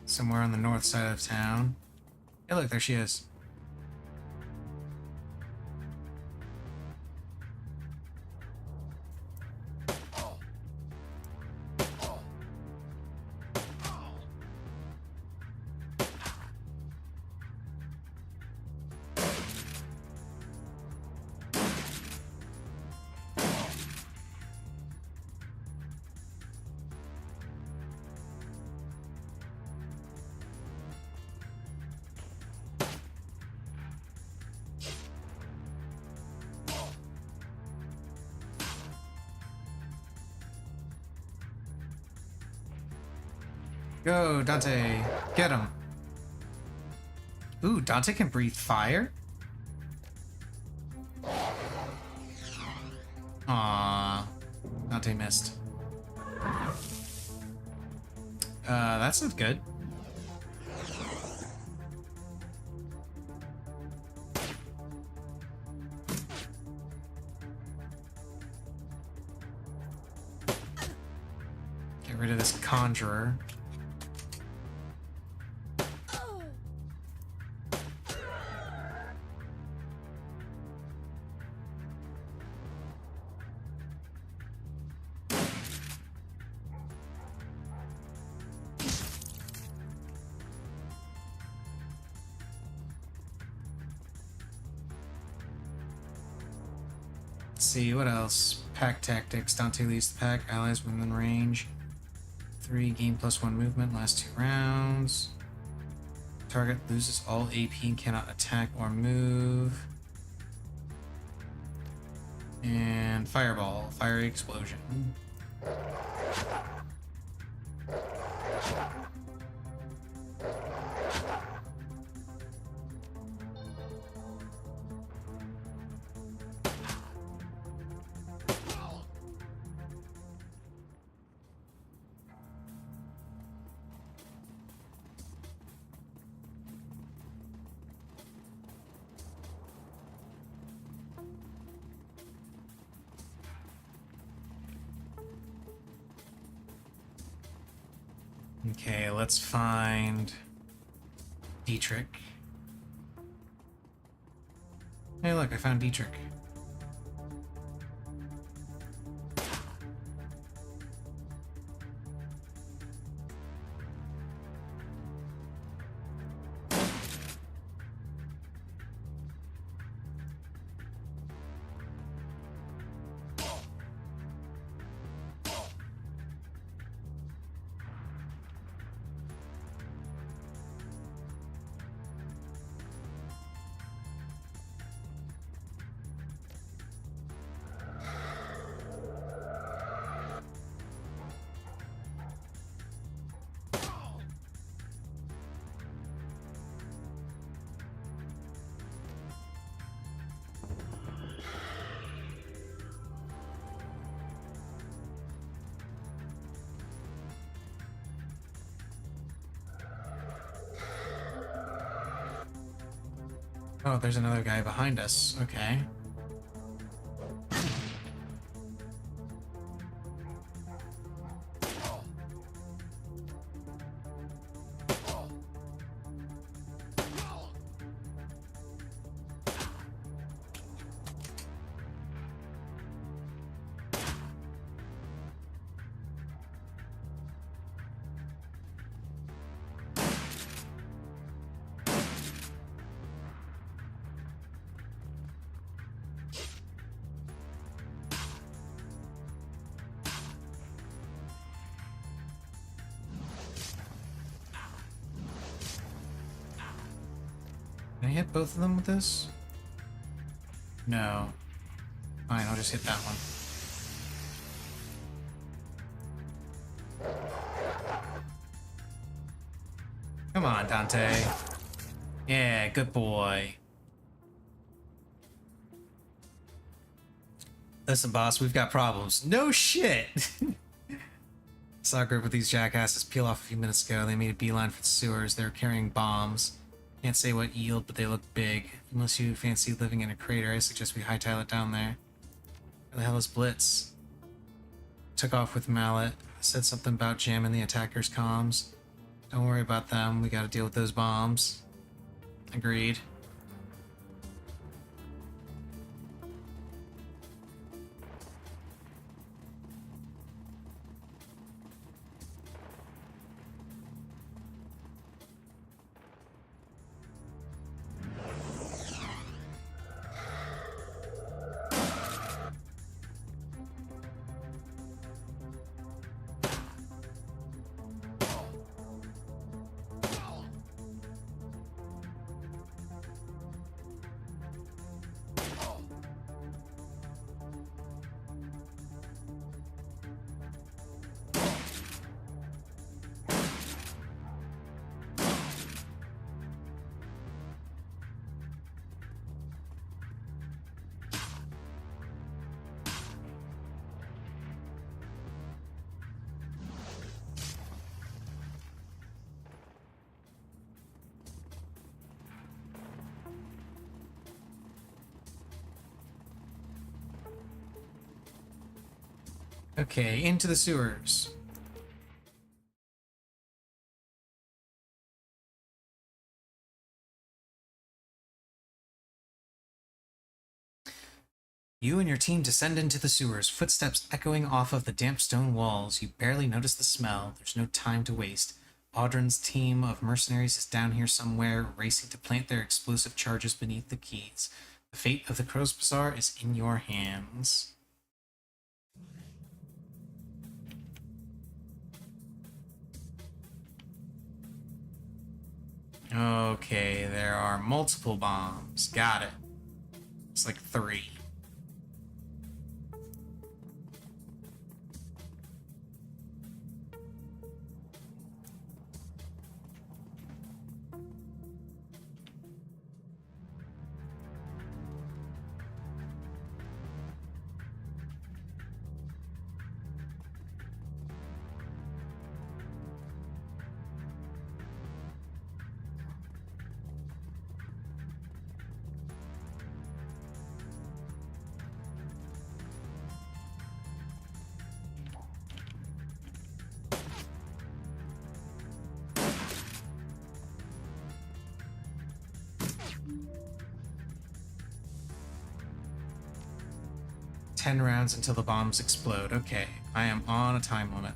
Somewhere on the north side of town. Hey, look, there she is. Go, Dante. Get him. Ooh, Dante can breathe fire? Aww. Dante missed. That's not good. Get rid of this conjurer. See, what else? Pack tactics. Dante leads the pack. Allies within range. 3, gain +1 movement. Last 2 rounds. Target loses all AP and cannot attack or move. And fireball. Fiery explosion. Okay, let's find Dietrich. Hey, look, I found Dietrich. Oh, there's another guy behind us. Okay. hit both of them with this? No. Fine, I'll just hit that one. Come on, Dante. Yeah, good boy. Listen, boss, we've got problems. No shit! Saw a group of these jackasses peel off a few minutes ago. They made a beeline for the sewers. They were carrying bombs. Can't say what yield, but they look big. Unless you fancy living in a crater, I suggest we hightail it down there. Where the hell is Blitz? Took off with Mallet. Said something about jamming the attackers' comms. Don't worry about them. We gotta deal with those bombs. Agreed. Okay, into the sewers. You and your team descend into the sewers, footsteps echoing off of the damp stone walls. You barely notice the smell. There's no time to waste. Audron's team of mercenaries is down here somewhere, racing to plant their explosive charges beneath the keys. The fate of the Crow's Bazaar is in your hands. Okay, there are multiple bombs. Got it. It's like 3. Ten rounds until the bombs explode. Okay, I am on a time limit.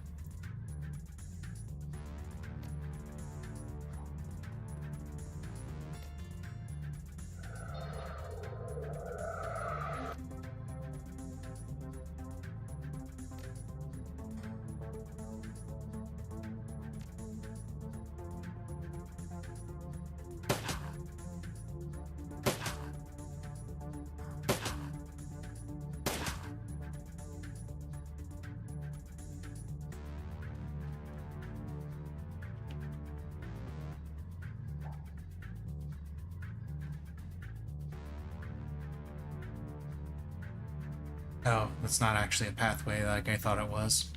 Oh, that's not actually a pathway like I thought it was.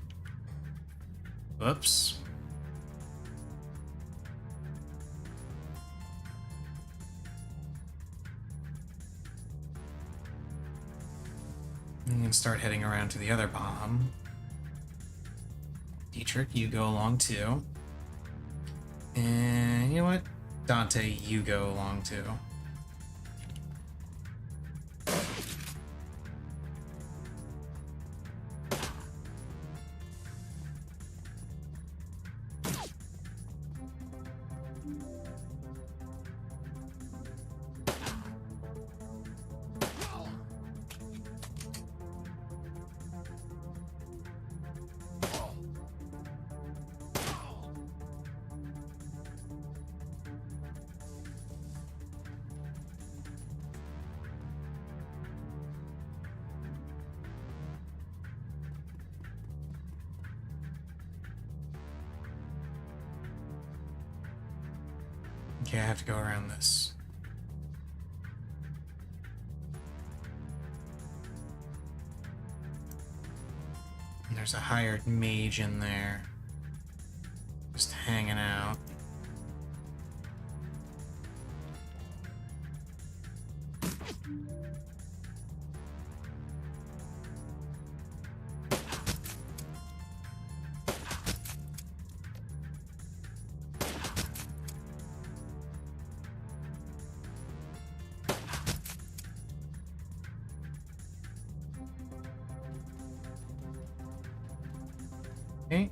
Whoops. I'm gonna start heading around to the other bomb. Dietrich, you go along too. And you know what? Dante, you go along too. Okay, I have to go around this. And there's a hired mage in there. Just hanging out. Okay.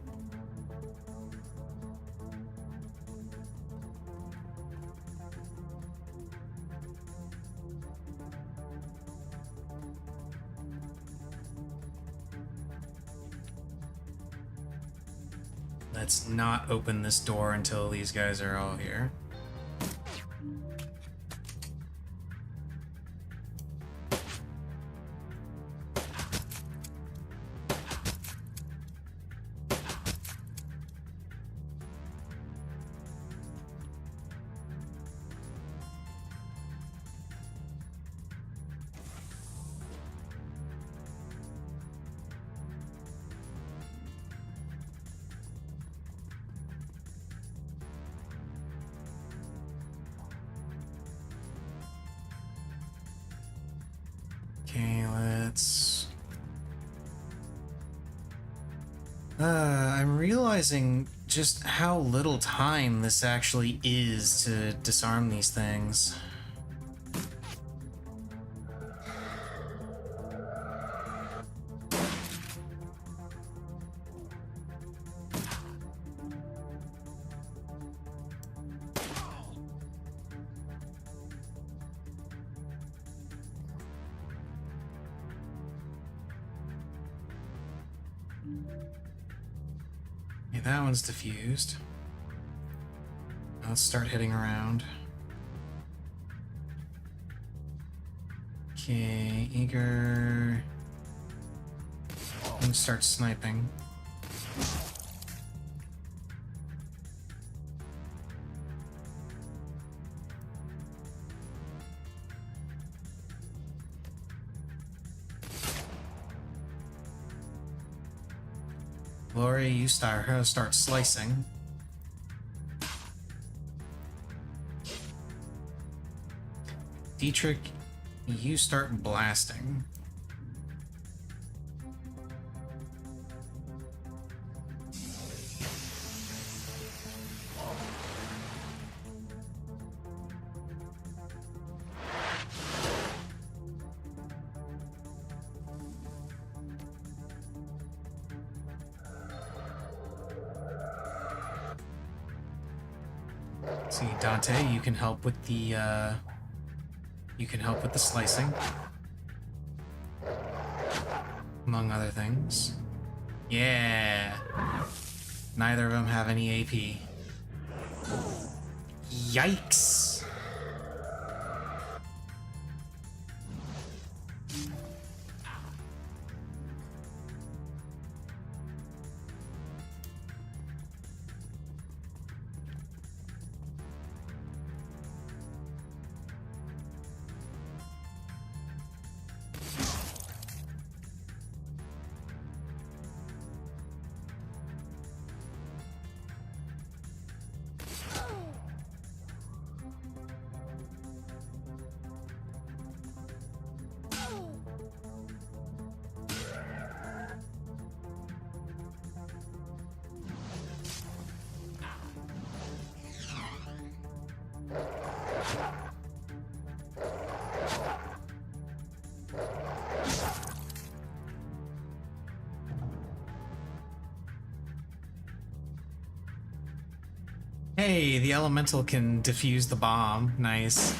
Let's not open this door until these guys are all here. Okay, let's... I'm realizing just how little time this actually is to disarm these things. Okay, that one's diffused. Let's start hitting around. Okay, eager. And start sniping. Lori, you start slicing. Dietrich, you start blasting. See, Dante, you can help with the slicing, among other things. Yeah. Neither of them have any AP. Yikes. Hey, the elemental can defuse the bomb. Nice.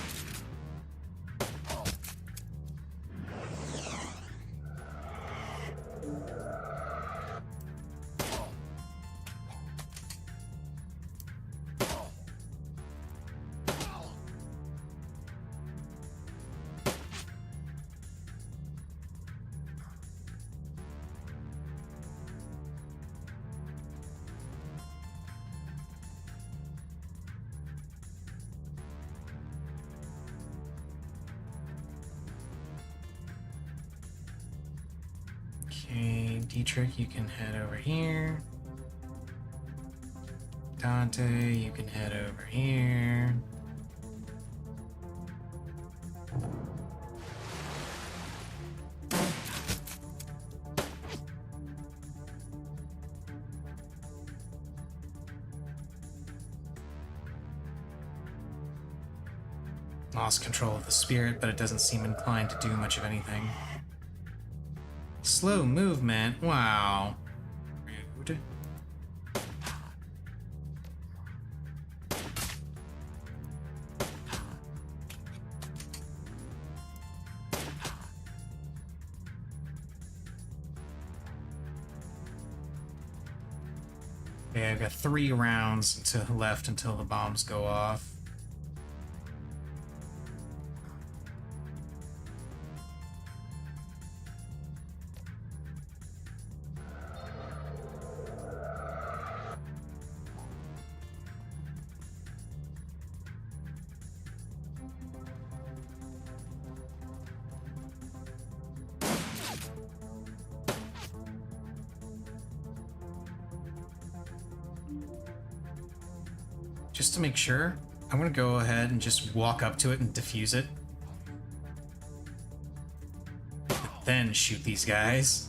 Okay, Dietrich, you can head over here. Dante, you can head over here. Lost control of the spirit, but it doesn't seem inclined to do much of anything. Slow movement? Wow. Rude. Okay, I've got 3 rounds left until the bombs go off. Just to make sure, I'm gonna go ahead and just walk up to it and defuse it. Then shoot these guys.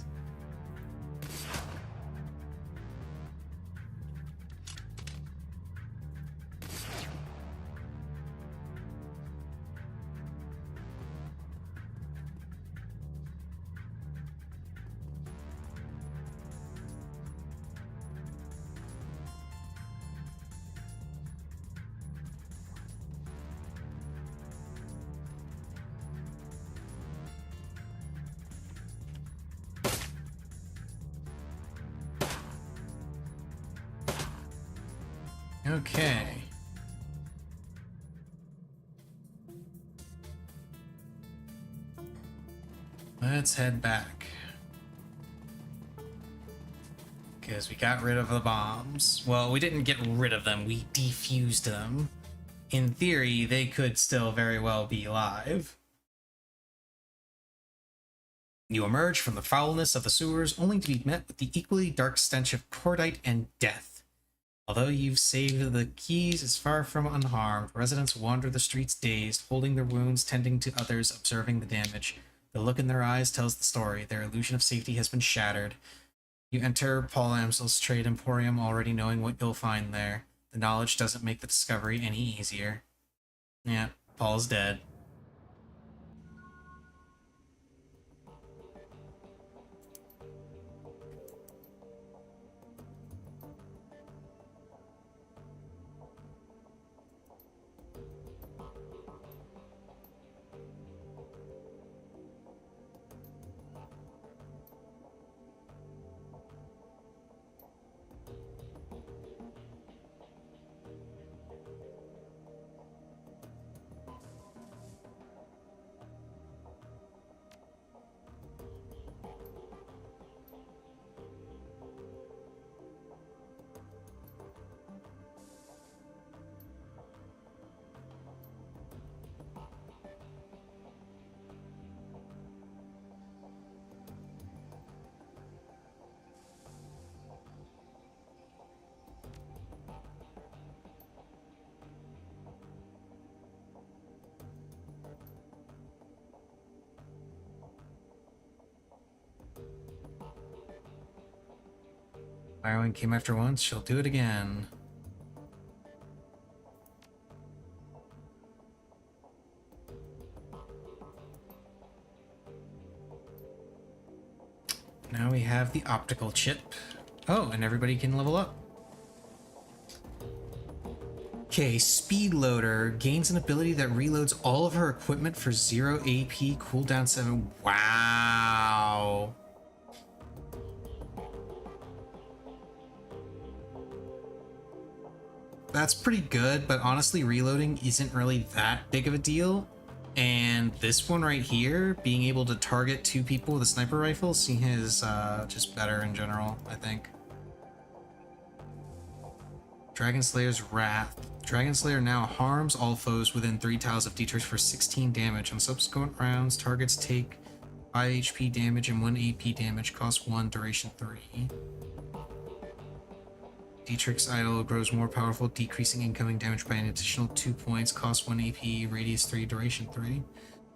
Okay. Let's head back. Because we got rid of the bombs. Well, we didn't get rid of them, we defused them. In theory, they could still very well be alive. You emerge from the foulness of the sewers only to be met with the equally dark stench of cordite and death. Although you've saved the keys is far from unharmed, residents wander the streets dazed, holding their wounds, tending to others, observing the damage. The look in their eyes tells the story. Their illusion of safety has been shattered. You enter Paul Amsel's trade emporium already knowing what you'll find there. The knowledge doesn't make the discovery any easier. Yeah, Paul's dead. Firewind came after once, she'll do it again. Now we have the optical chip. Oh, and everybody can level up. Okay, Speed Loader gains an ability that reloads all of her equipment for 0 AP, cooldown 7. Wow. That's pretty good, but honestly, reloading isn't really that big of a deal. And this one right here, being able to target 2 people with a sniper rifle, seeing is just better in general, I think. Dragonslayer's Wrath. Dragonslayer now harms all foes within 3 tiles of Dietrich for 16 damage. On subsequent rounds, targets take 5 HP damage and 1 AP damage, cost 1, duration 3. Dietrich's idol grows more powerful, decreasing incoming damage by an additional 2 points, cost 1 AP, radius 3, duration 3.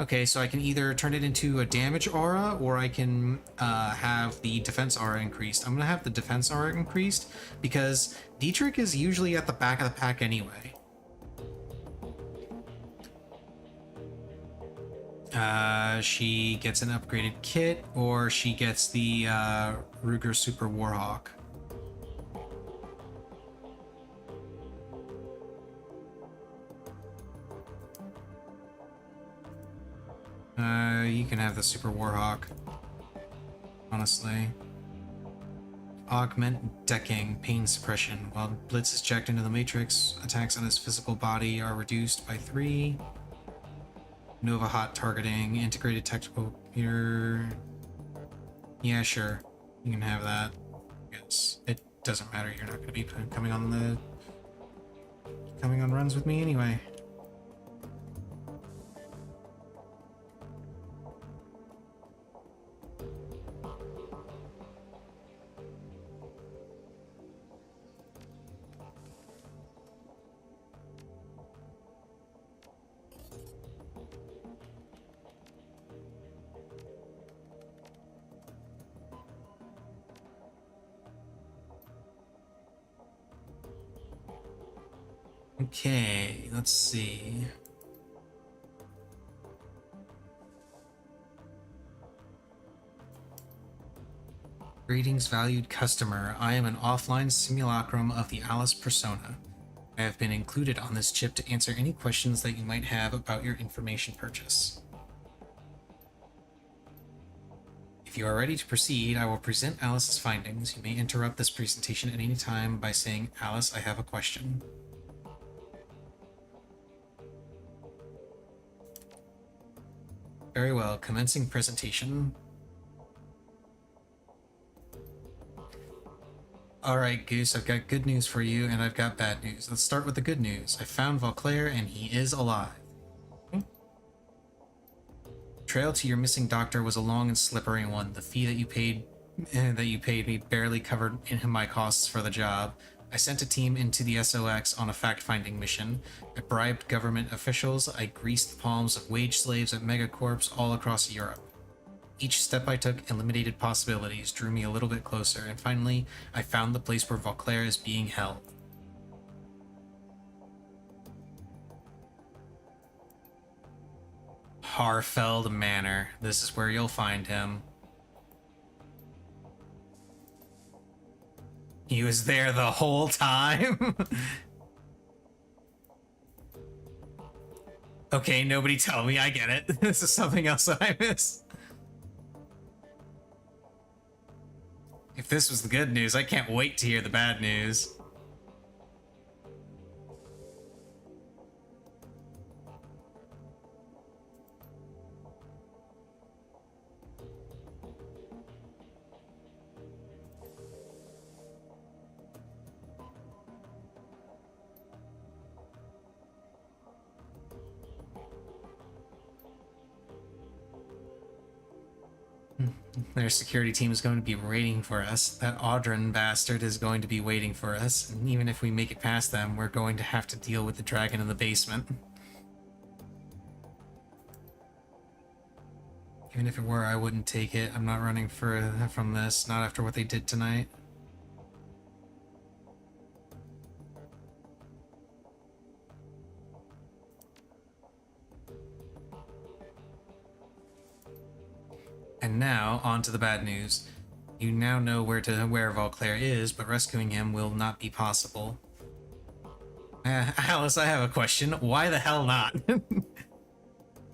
Okay, so I can either turn it into a damage aura, or I can have the defense aura increased. I'm gonna have the defense aura increased, because Dietrich is usually at the back of the pack anyway. She gets an upgraded kit, or she gets the Ruger Super Warhawk. You can have the Super Warhawk. Honestly. Augment decking, pain suppression. While Blitz is checked into the Matrix, attacks on his physical body are reduced by 3. Nova hot targeting, integrated tactical computer. Yeah, sure. You can have that. Yes. It doesn't matter, you're not gonna be coming on runs with me anyway. Okay, let's see. Greetings, valued customer. I am an offline simulacrum of the Alice persona. I have been included on this chip to answer any questions that you might have about your information purchase. If you are ready to proceed, I will present Alice's findings. You may interrupt this presentation at any time by saying, "Alice, I have a question." Very well, commencing presentation. Alright, Goose, I've got good news for you, and I've got bad news. Let's start with the good news. I found Vauclair, and he is alive. Trail to your missing doctor was a long and slippery one. The fee that you paid me barely covered my costs for the job. I sent a team into the SOX on a fact-finding mission. I bribed government officials. I greased the palms of wage slaves at megacorps all across Europe. Each step I took eliminated possibilities, drew me a little bit closer, and finally, I found the place where Vauclair is being held. Harfeld Manor. This is where you'll find him. He was there the whole time? Okay, nobody tell me, I get it. This is something else that I miss. If this was the good news, I can't wait to hear the bad news. Their security team is going to be waiting for us. That Audrin bastard is going to be waiting for us. And even if we make it past them, we're going to have to deal with the dragon in the basement. Even if it were, I wouldn't take it. I'm not running from this, not after what they did tonight. And now, on to the bad news. You now know where Vauclair is, but rescuing him will not be possible. Alice, I have a question. Why the hell not? In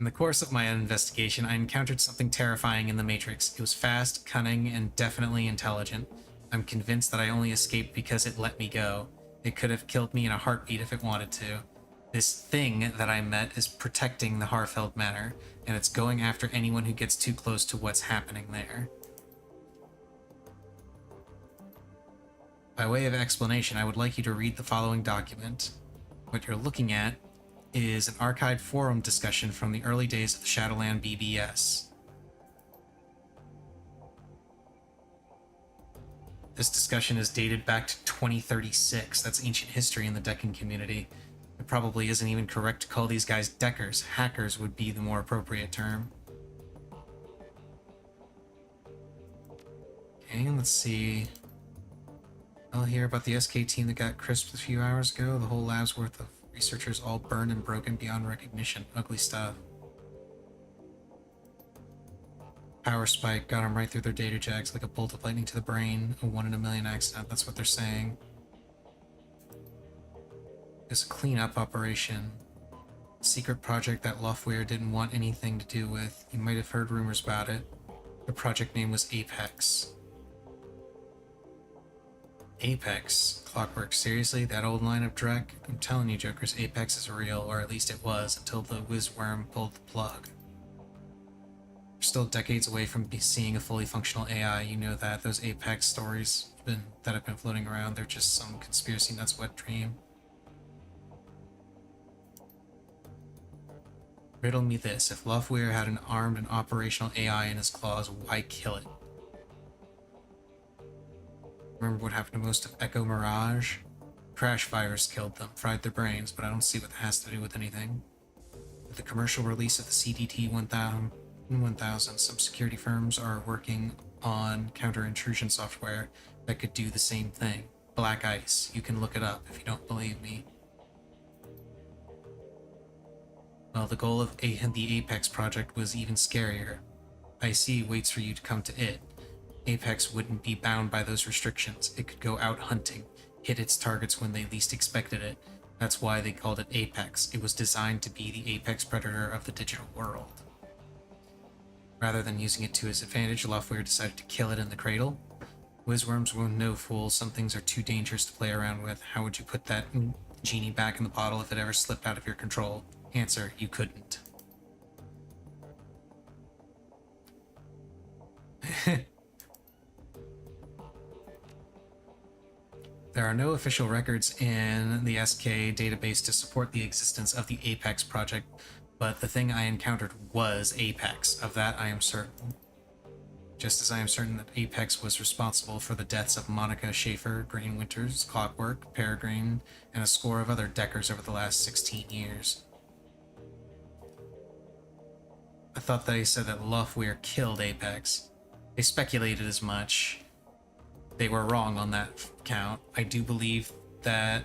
the course of my investigation, I encountered something terrifying in the Matrix. It was fast, cunning, and definitely intelligent. I'm convinced that I only escaped because it let me go. It could have killed me in a heartbeat if it wanted to. This thing that I met is protecting the Harfeld Manor, and it's going after anyone who gets too close to what's happening there. By way of explanation, I would like you to read the following document. What you're looking at is an archived forum discussion from the early days of the Shadowland BBS. This discussion is dated back to 2036. That's ancient history in the decking community. It probably isn't even correct to call these guys deckers. Hackers would be the more appropriate term. Okay, let's see. I'll hear about the SK team that got crisped a few hours ago. The whole lab's worth of researchers all burned and broken beyond recognition. Ugly stuff. Power spike got them right through their data jacks like a bolt of lightning to the brain. A 1 in a million accident, that's what they're saying. It's a cleanup operation. A secret project that Loftware didn't want anything to do with. You might have heard rumors about it. The project name was Apex. Apex? Clockwork, seriously? That old line of Drek? I'm telling you, Jokers, Apex is real, or at least it was, until the Whizworm pulled the plug. We're still decades away from seeing a fully functional AI, you know that. Those Apex stories that have been floating around, they're just some conspiracy nuts wet dream. Riddle me this, if Loftware had an armed and operational AI in his claws, why kill it? Remember what happened to most of Echo Mirage? Crash virus killed them, fried their brains, but I don't see what that has to do with anything. With the commercial release of the CDT-1000, some security firms are working on counter-intrusion software that could do the same thing. Black Ice. You can look it up if you don't believe me. Well, the goal of the Apex project was even scarier. IC waits for you to come to it. Apex wouldn't be bound by those restrictions. It could go out hunting, hit its targets when they least expected it. That's why they called it Apex. It was designed to be the apex predator of the digital world. Rather than using it to his advantage, Loftware decided to kill it in the cradle. Whizworms were no fools. Some things are too dangerous to play around with. How would you put that genie back in the bottle if it ever slipped out of your control? Answer, you couldn't. There are no official records in the SK database to support the existence of the Apex project, but the thing I encountered was Apex. Of that I am certain. Just as I am certain that Apex was responsible for the deaths of Monica Schaefer, Green Winters, Clockwork, Peregrine, and a score of other deckers over the last 16 years. I thought they said that Loftware killed Apex. They speculated as much. They were wrong on that count. I do believe that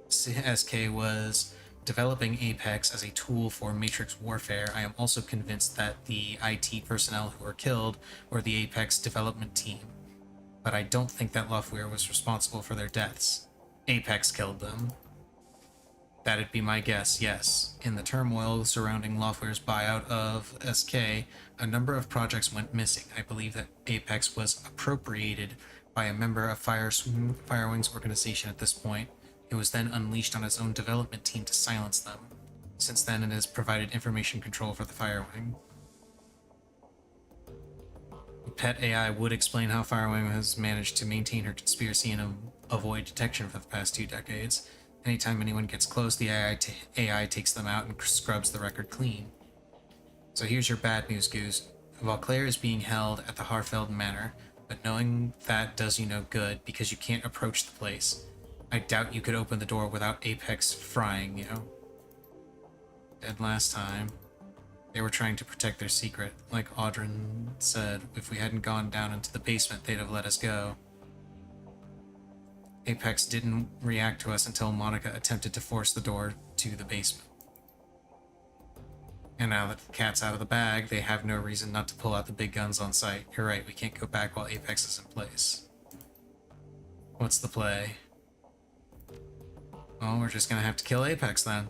SK was developing Apex as a tool for Matrix warfare. I am also convinced that the IT personnel who were killed were the Apex development team. But I don't think that Loftware was responsible for their deaths. Apex killed them. That'd be my guess, yes. In the turmoil surrounding Loftware's buyout of SK, a number of projects went missing. I believe that Apex was appropriated by a member of Firewing's organization at this point. It was then unleashed on its own development team to silence them. Since then, it has provided information control for the Firewing. Pet AI would explain how Firewing has managed to maintain her conspiracy and avoid detection for the past 2 decades. Anytime anyone gets close, the AI takes them out and scrubs the record clean. So here's your bad news, Goose. Vauclair is being held at the Harfeld Manor, but knowing that does you no good because you can't approach the place. I doubt you could open the door without Apex frying you. Dead last time. They were trying to protect their secret. Like Audrin said, if we hadn't gone down into the basement, they'd have let us go. Apex didn't react to us until Monica attempted to force the door to the basement. And now that the cat's out of the bag, they have no reason not to pull out the big guns on sight. You're right, we can't go back while Apex is in place. What's the play? Well, we're just gonna have to kill Apex then.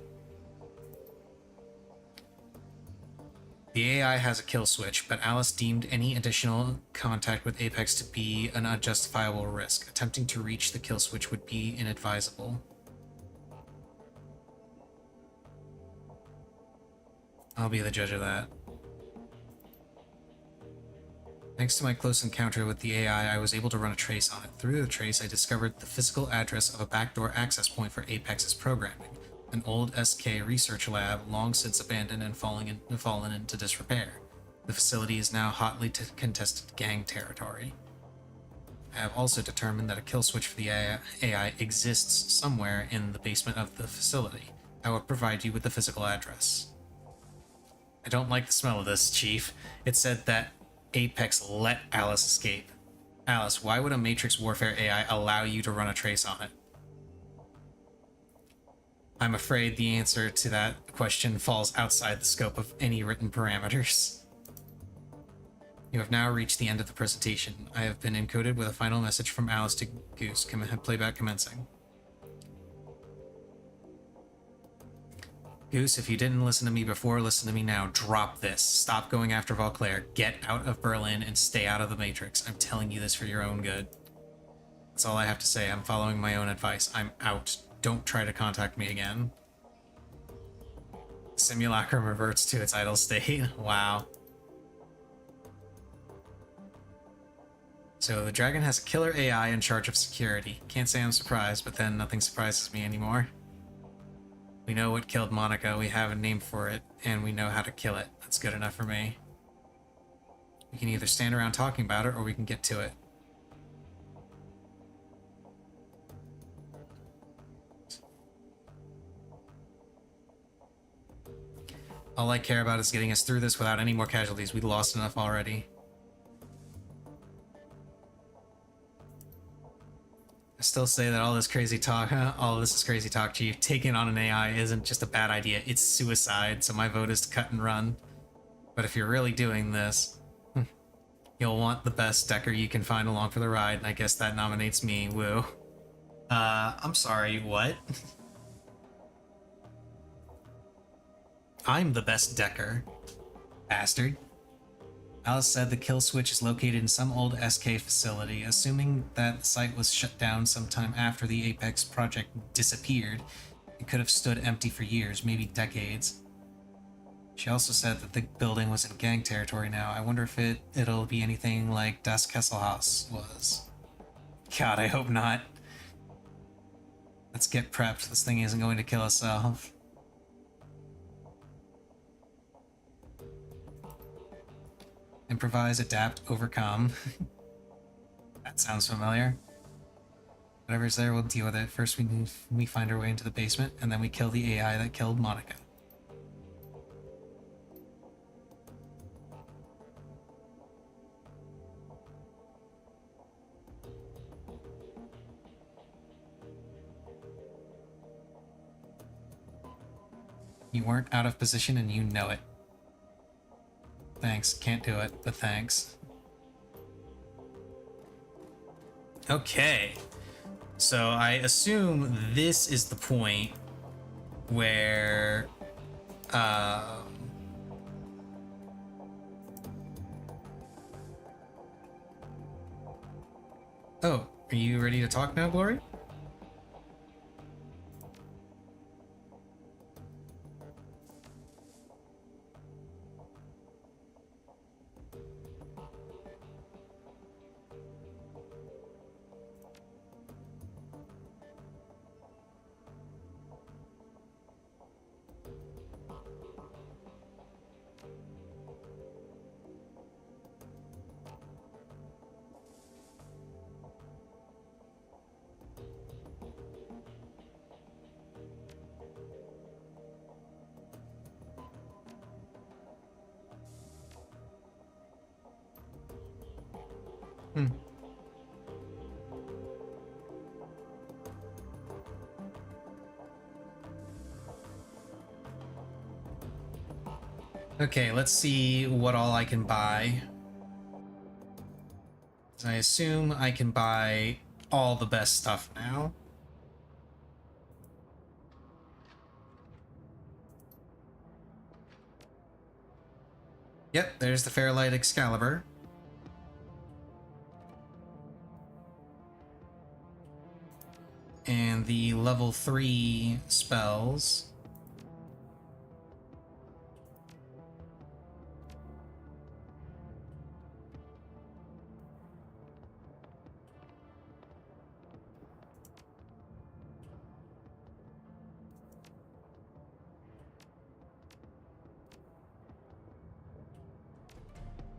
The AI has a kill switch, but Alice deemed any additional contact with Apex to be an unjustifiable risk. Attempting to reach the kill switch would be inadvisable. I'll be the judge of that. Thanks to my close encounter with the AI, I was able to run a trace on it. Through the trace, I discovered the physical address of a backdoor access point for Apex's programming. An old SK research lab, long since abandoned and fallen into disrepair. The facility is now hotly contested gang territory. I have also determined that a kill switch for the AI exists somewhere in the basement of the facility. I will provide you with the physical address. I don't like the smell of this, Chief. It said that Apex let Alice escape. Alice, why would a Matrix Warfare AI allow you to run a trace on it? I'm afraid the answer to that question falls outside the scope of any written parameters. You have now reached the end of the presentation. I have been encoded with a final message from Alice to Goose. Playback commencing. Goose, if you didn't listen to me before, listen to me now. Drop this. Stop going after Vauclair. Get out of Berlin and stay out of the Matrix. I'm telling you this for your own good. That's all I have to say. I'm following my own advice. I'm out. Don't try to contact me again. Simulacrum reverts to its idle state. Wow. So the dragon has a killer AI in charge of security. Can't say I'm surprised, but then nothing surprises me anymore. We know what killed Monica, we have a name for it, and we know how to kill it. That's good enough for me. We can either stand around talking about it, or we can get to it. All I care about is getting us through this without any more casualties. We lost enough already. I still say that all this is crazy talk, Chief. Taking on an AI isn't just a bad idea, it's suicide, so my vote is to cut and run. But if you're really doing this, you'll want the best Decker you can find along for the ride, and I guess that nominates me, woo. I'm sorry, what? I'm the best Decker. Bastard. Alice said the kill switch is located in some old SK facility. Assuming that the site was shut down sometime after the Apex project disappeared, it could have stood empty for years, maybe decades. She also said that the building was in gang territory now. I wonder if it'll be anything like Das Kesselhaus was. God, I hope not. Let's get prepped. This thing isn't going to kill itself. Improvise, adapt, overcome. That sounds familiar. Whatever's there, we'll deal with it. First, we find our way into the basement, and then we kill the AI that killed Monica. You weren't out of position, and you know it. Thanks. Can't do it, but thanks. Okay. So I assume this is the point where... Oh, are you ready to talk now, Glory? Okay, let's see what all I can buy. I assume I can buy all the best stuff now. Yep, there's the Fairlight Excalibur. And the level 3 spells.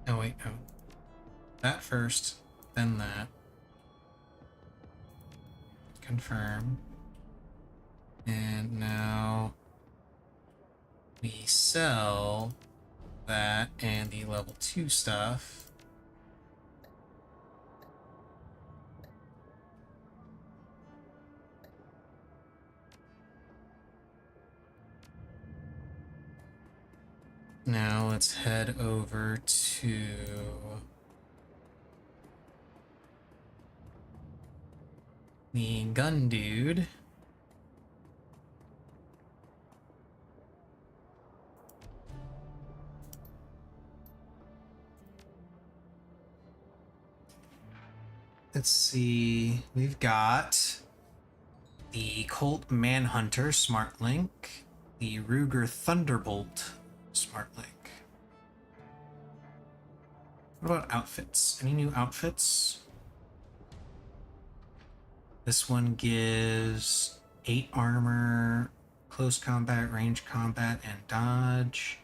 Oh wait, oh. That first, then that. confirm. And now we sell that and the level 2 stuff. Now let's head over to the gun dude. Let's see, we've got the Colt Manhunter Smart Link, the Ruger Thunderbolt Smart Link. What about outfits? Any new outfits? This one gives 8 armor, close combat, range combat, and dodge.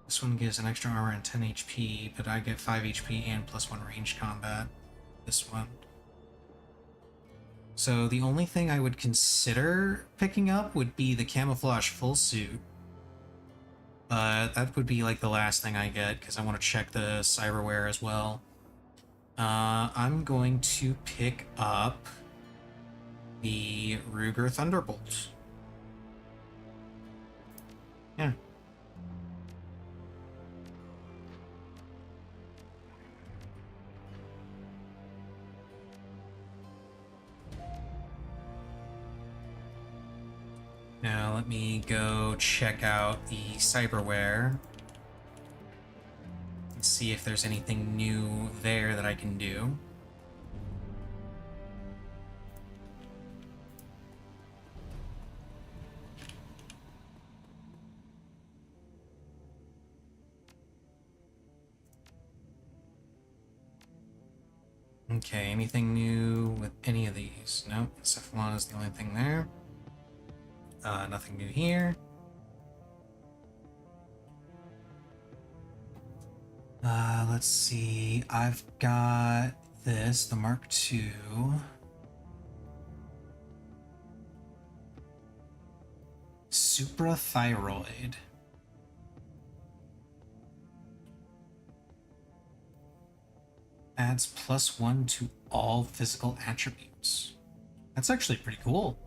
This one gives an extra armor and 10 HP, but I get 5 HP and +1 range combat. This one. So the only thing I would consider picking up would be the camouflage full suit. But that would be like the last thing I get because I want to check the cyberware as well. I'm going to pick up the Ruger Thunderbolt. Yeah. Now let me go check out the cyberware and see if there's anything new there that I can do. Okay, anything new with any of these? Nope, Cephalon is the only thing there. Nothing new here. Let's see. I've got this, the Mark II. Suprathyroid. Adds +1 to all physical attributes. That's actually pretty cool.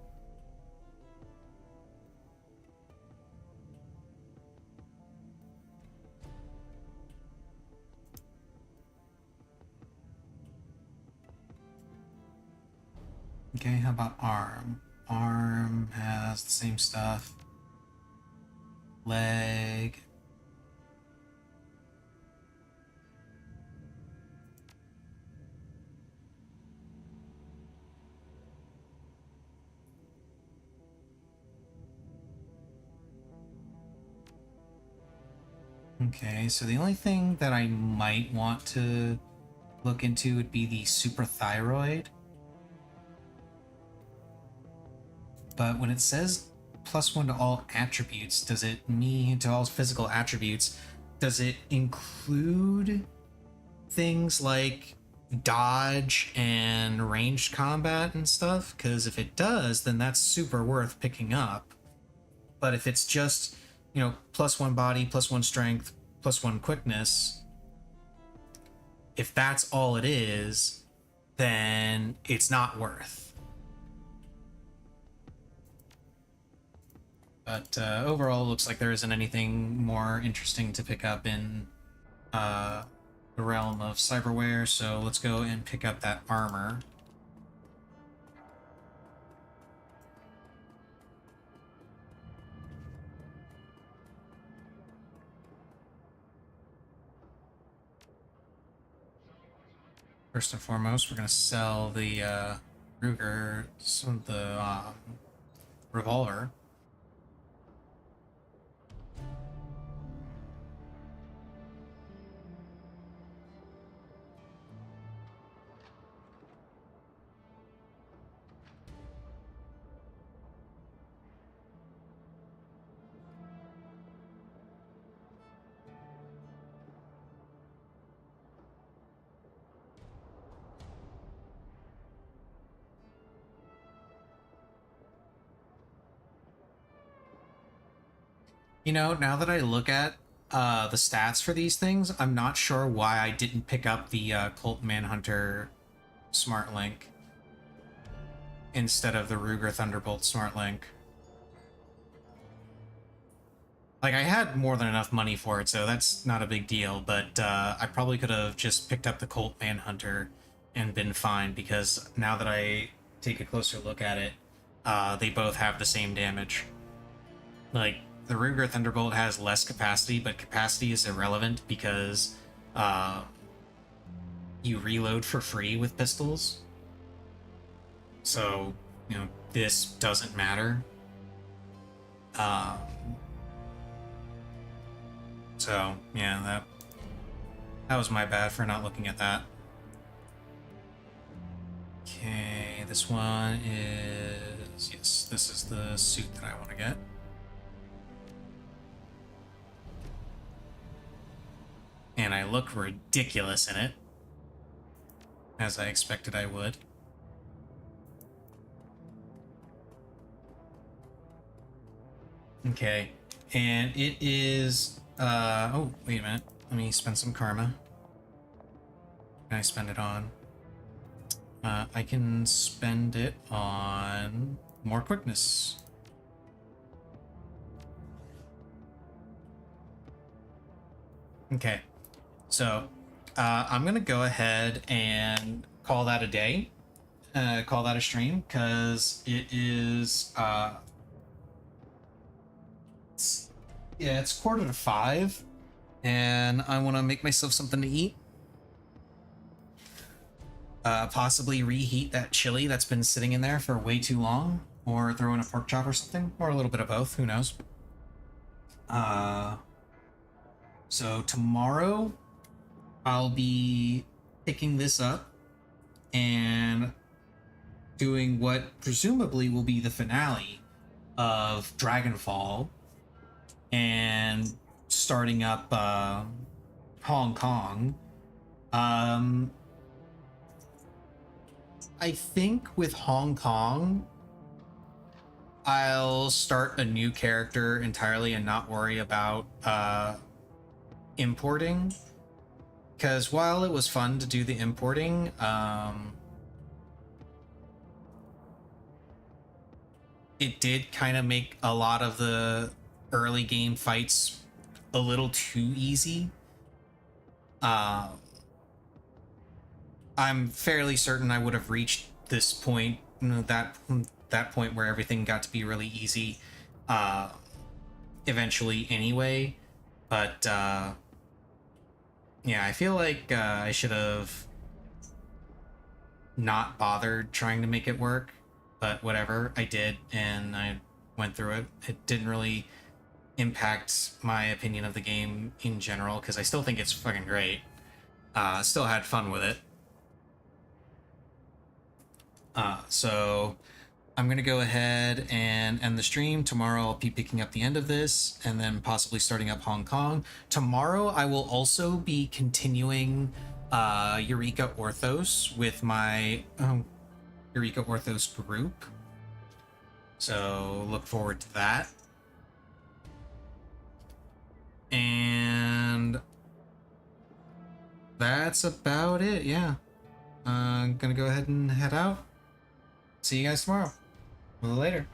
Okay, how about arm? Arm has the same stuff. Leg. Okay, so the only thing that I might want to look into would be the suprathyroid. But when it says +1 to all attributes, does it mean to all physical attributes? Does it include things like dodge and ranged combat and stuff? Because if it does, then that's super worth picking up. But if it's just, you know, +1 body, +1 strength, +1 quickness, if that's all it is, then it's not worth. But overall, it looks like there isn't anything more interesting to pick up in the realm of cyberware, so let's go and pick up that armor. First and foremost, we're going to sell the Ruger, the revolver. You know, now that I look at the stats for these things, I'm not sure why I didn't pick up the Colt Manhunter Smart Link instead of the Ruger Thunderbolt Smart Link. Like, I had more than enough money for it, so that's not a big deal, but I probably could have just picked up the Colt Manhunter and been fine, because now that I take a closer look at it, they both have the same damage. Like, the Ruger Thunderbolt has less capacity, but capacity is irrelevant because uh, you reload for free with pistols. So, you know, this doesn't matter. Um, so, yeah, that was my bad for not looking at that. Okay, this one is... Yes, this is the suit that I want to get. And I look ridiculous in it, as I expected I would. Okay, and it is, oh, wait a minute. Let me spend some karma. Can I spend it on? I can spend it on more quickness. Okay, so I'm gonna go ahead and call that a day. Call that a stream, because it is, it's 4:45, and I want to make myself something to eat. Possibly reheat that chili that's been sitting in there for way too long, or throw in a pork chop or something, or a little bit of both, who knows. So tomorrow I'll be picking this up and doing what presumably will be the finale of Dragonfall, and starting up Hong Kong. I think with Hong Kong, I'll start a new character entirely and not worry about importing. Because while it was fun to do the importing, it did kind of make a lot of the early game fights a little too easy. I'm fairly certain I would have reached this point, that point where everything got to be really easy, eventually anyway. But yeah, I feel like I should have not bothered trying to make it work. But whatever, I did, and I went through it. It didn't really impact my opinion of the game in general, because I still think it's fucking great. Still had fun with it. So I'm going to go ahead and end the stream. Tomorrow I'll be picking up the end of this, and then possibly starting up Hong Kong. Tomorrow I will also be continuing Eureka Orthos with my Eureka Orthos group. So look forward to that. And that's about it, yeah. I'm gonna go ahead and head out. See you guys tomorrow. Later.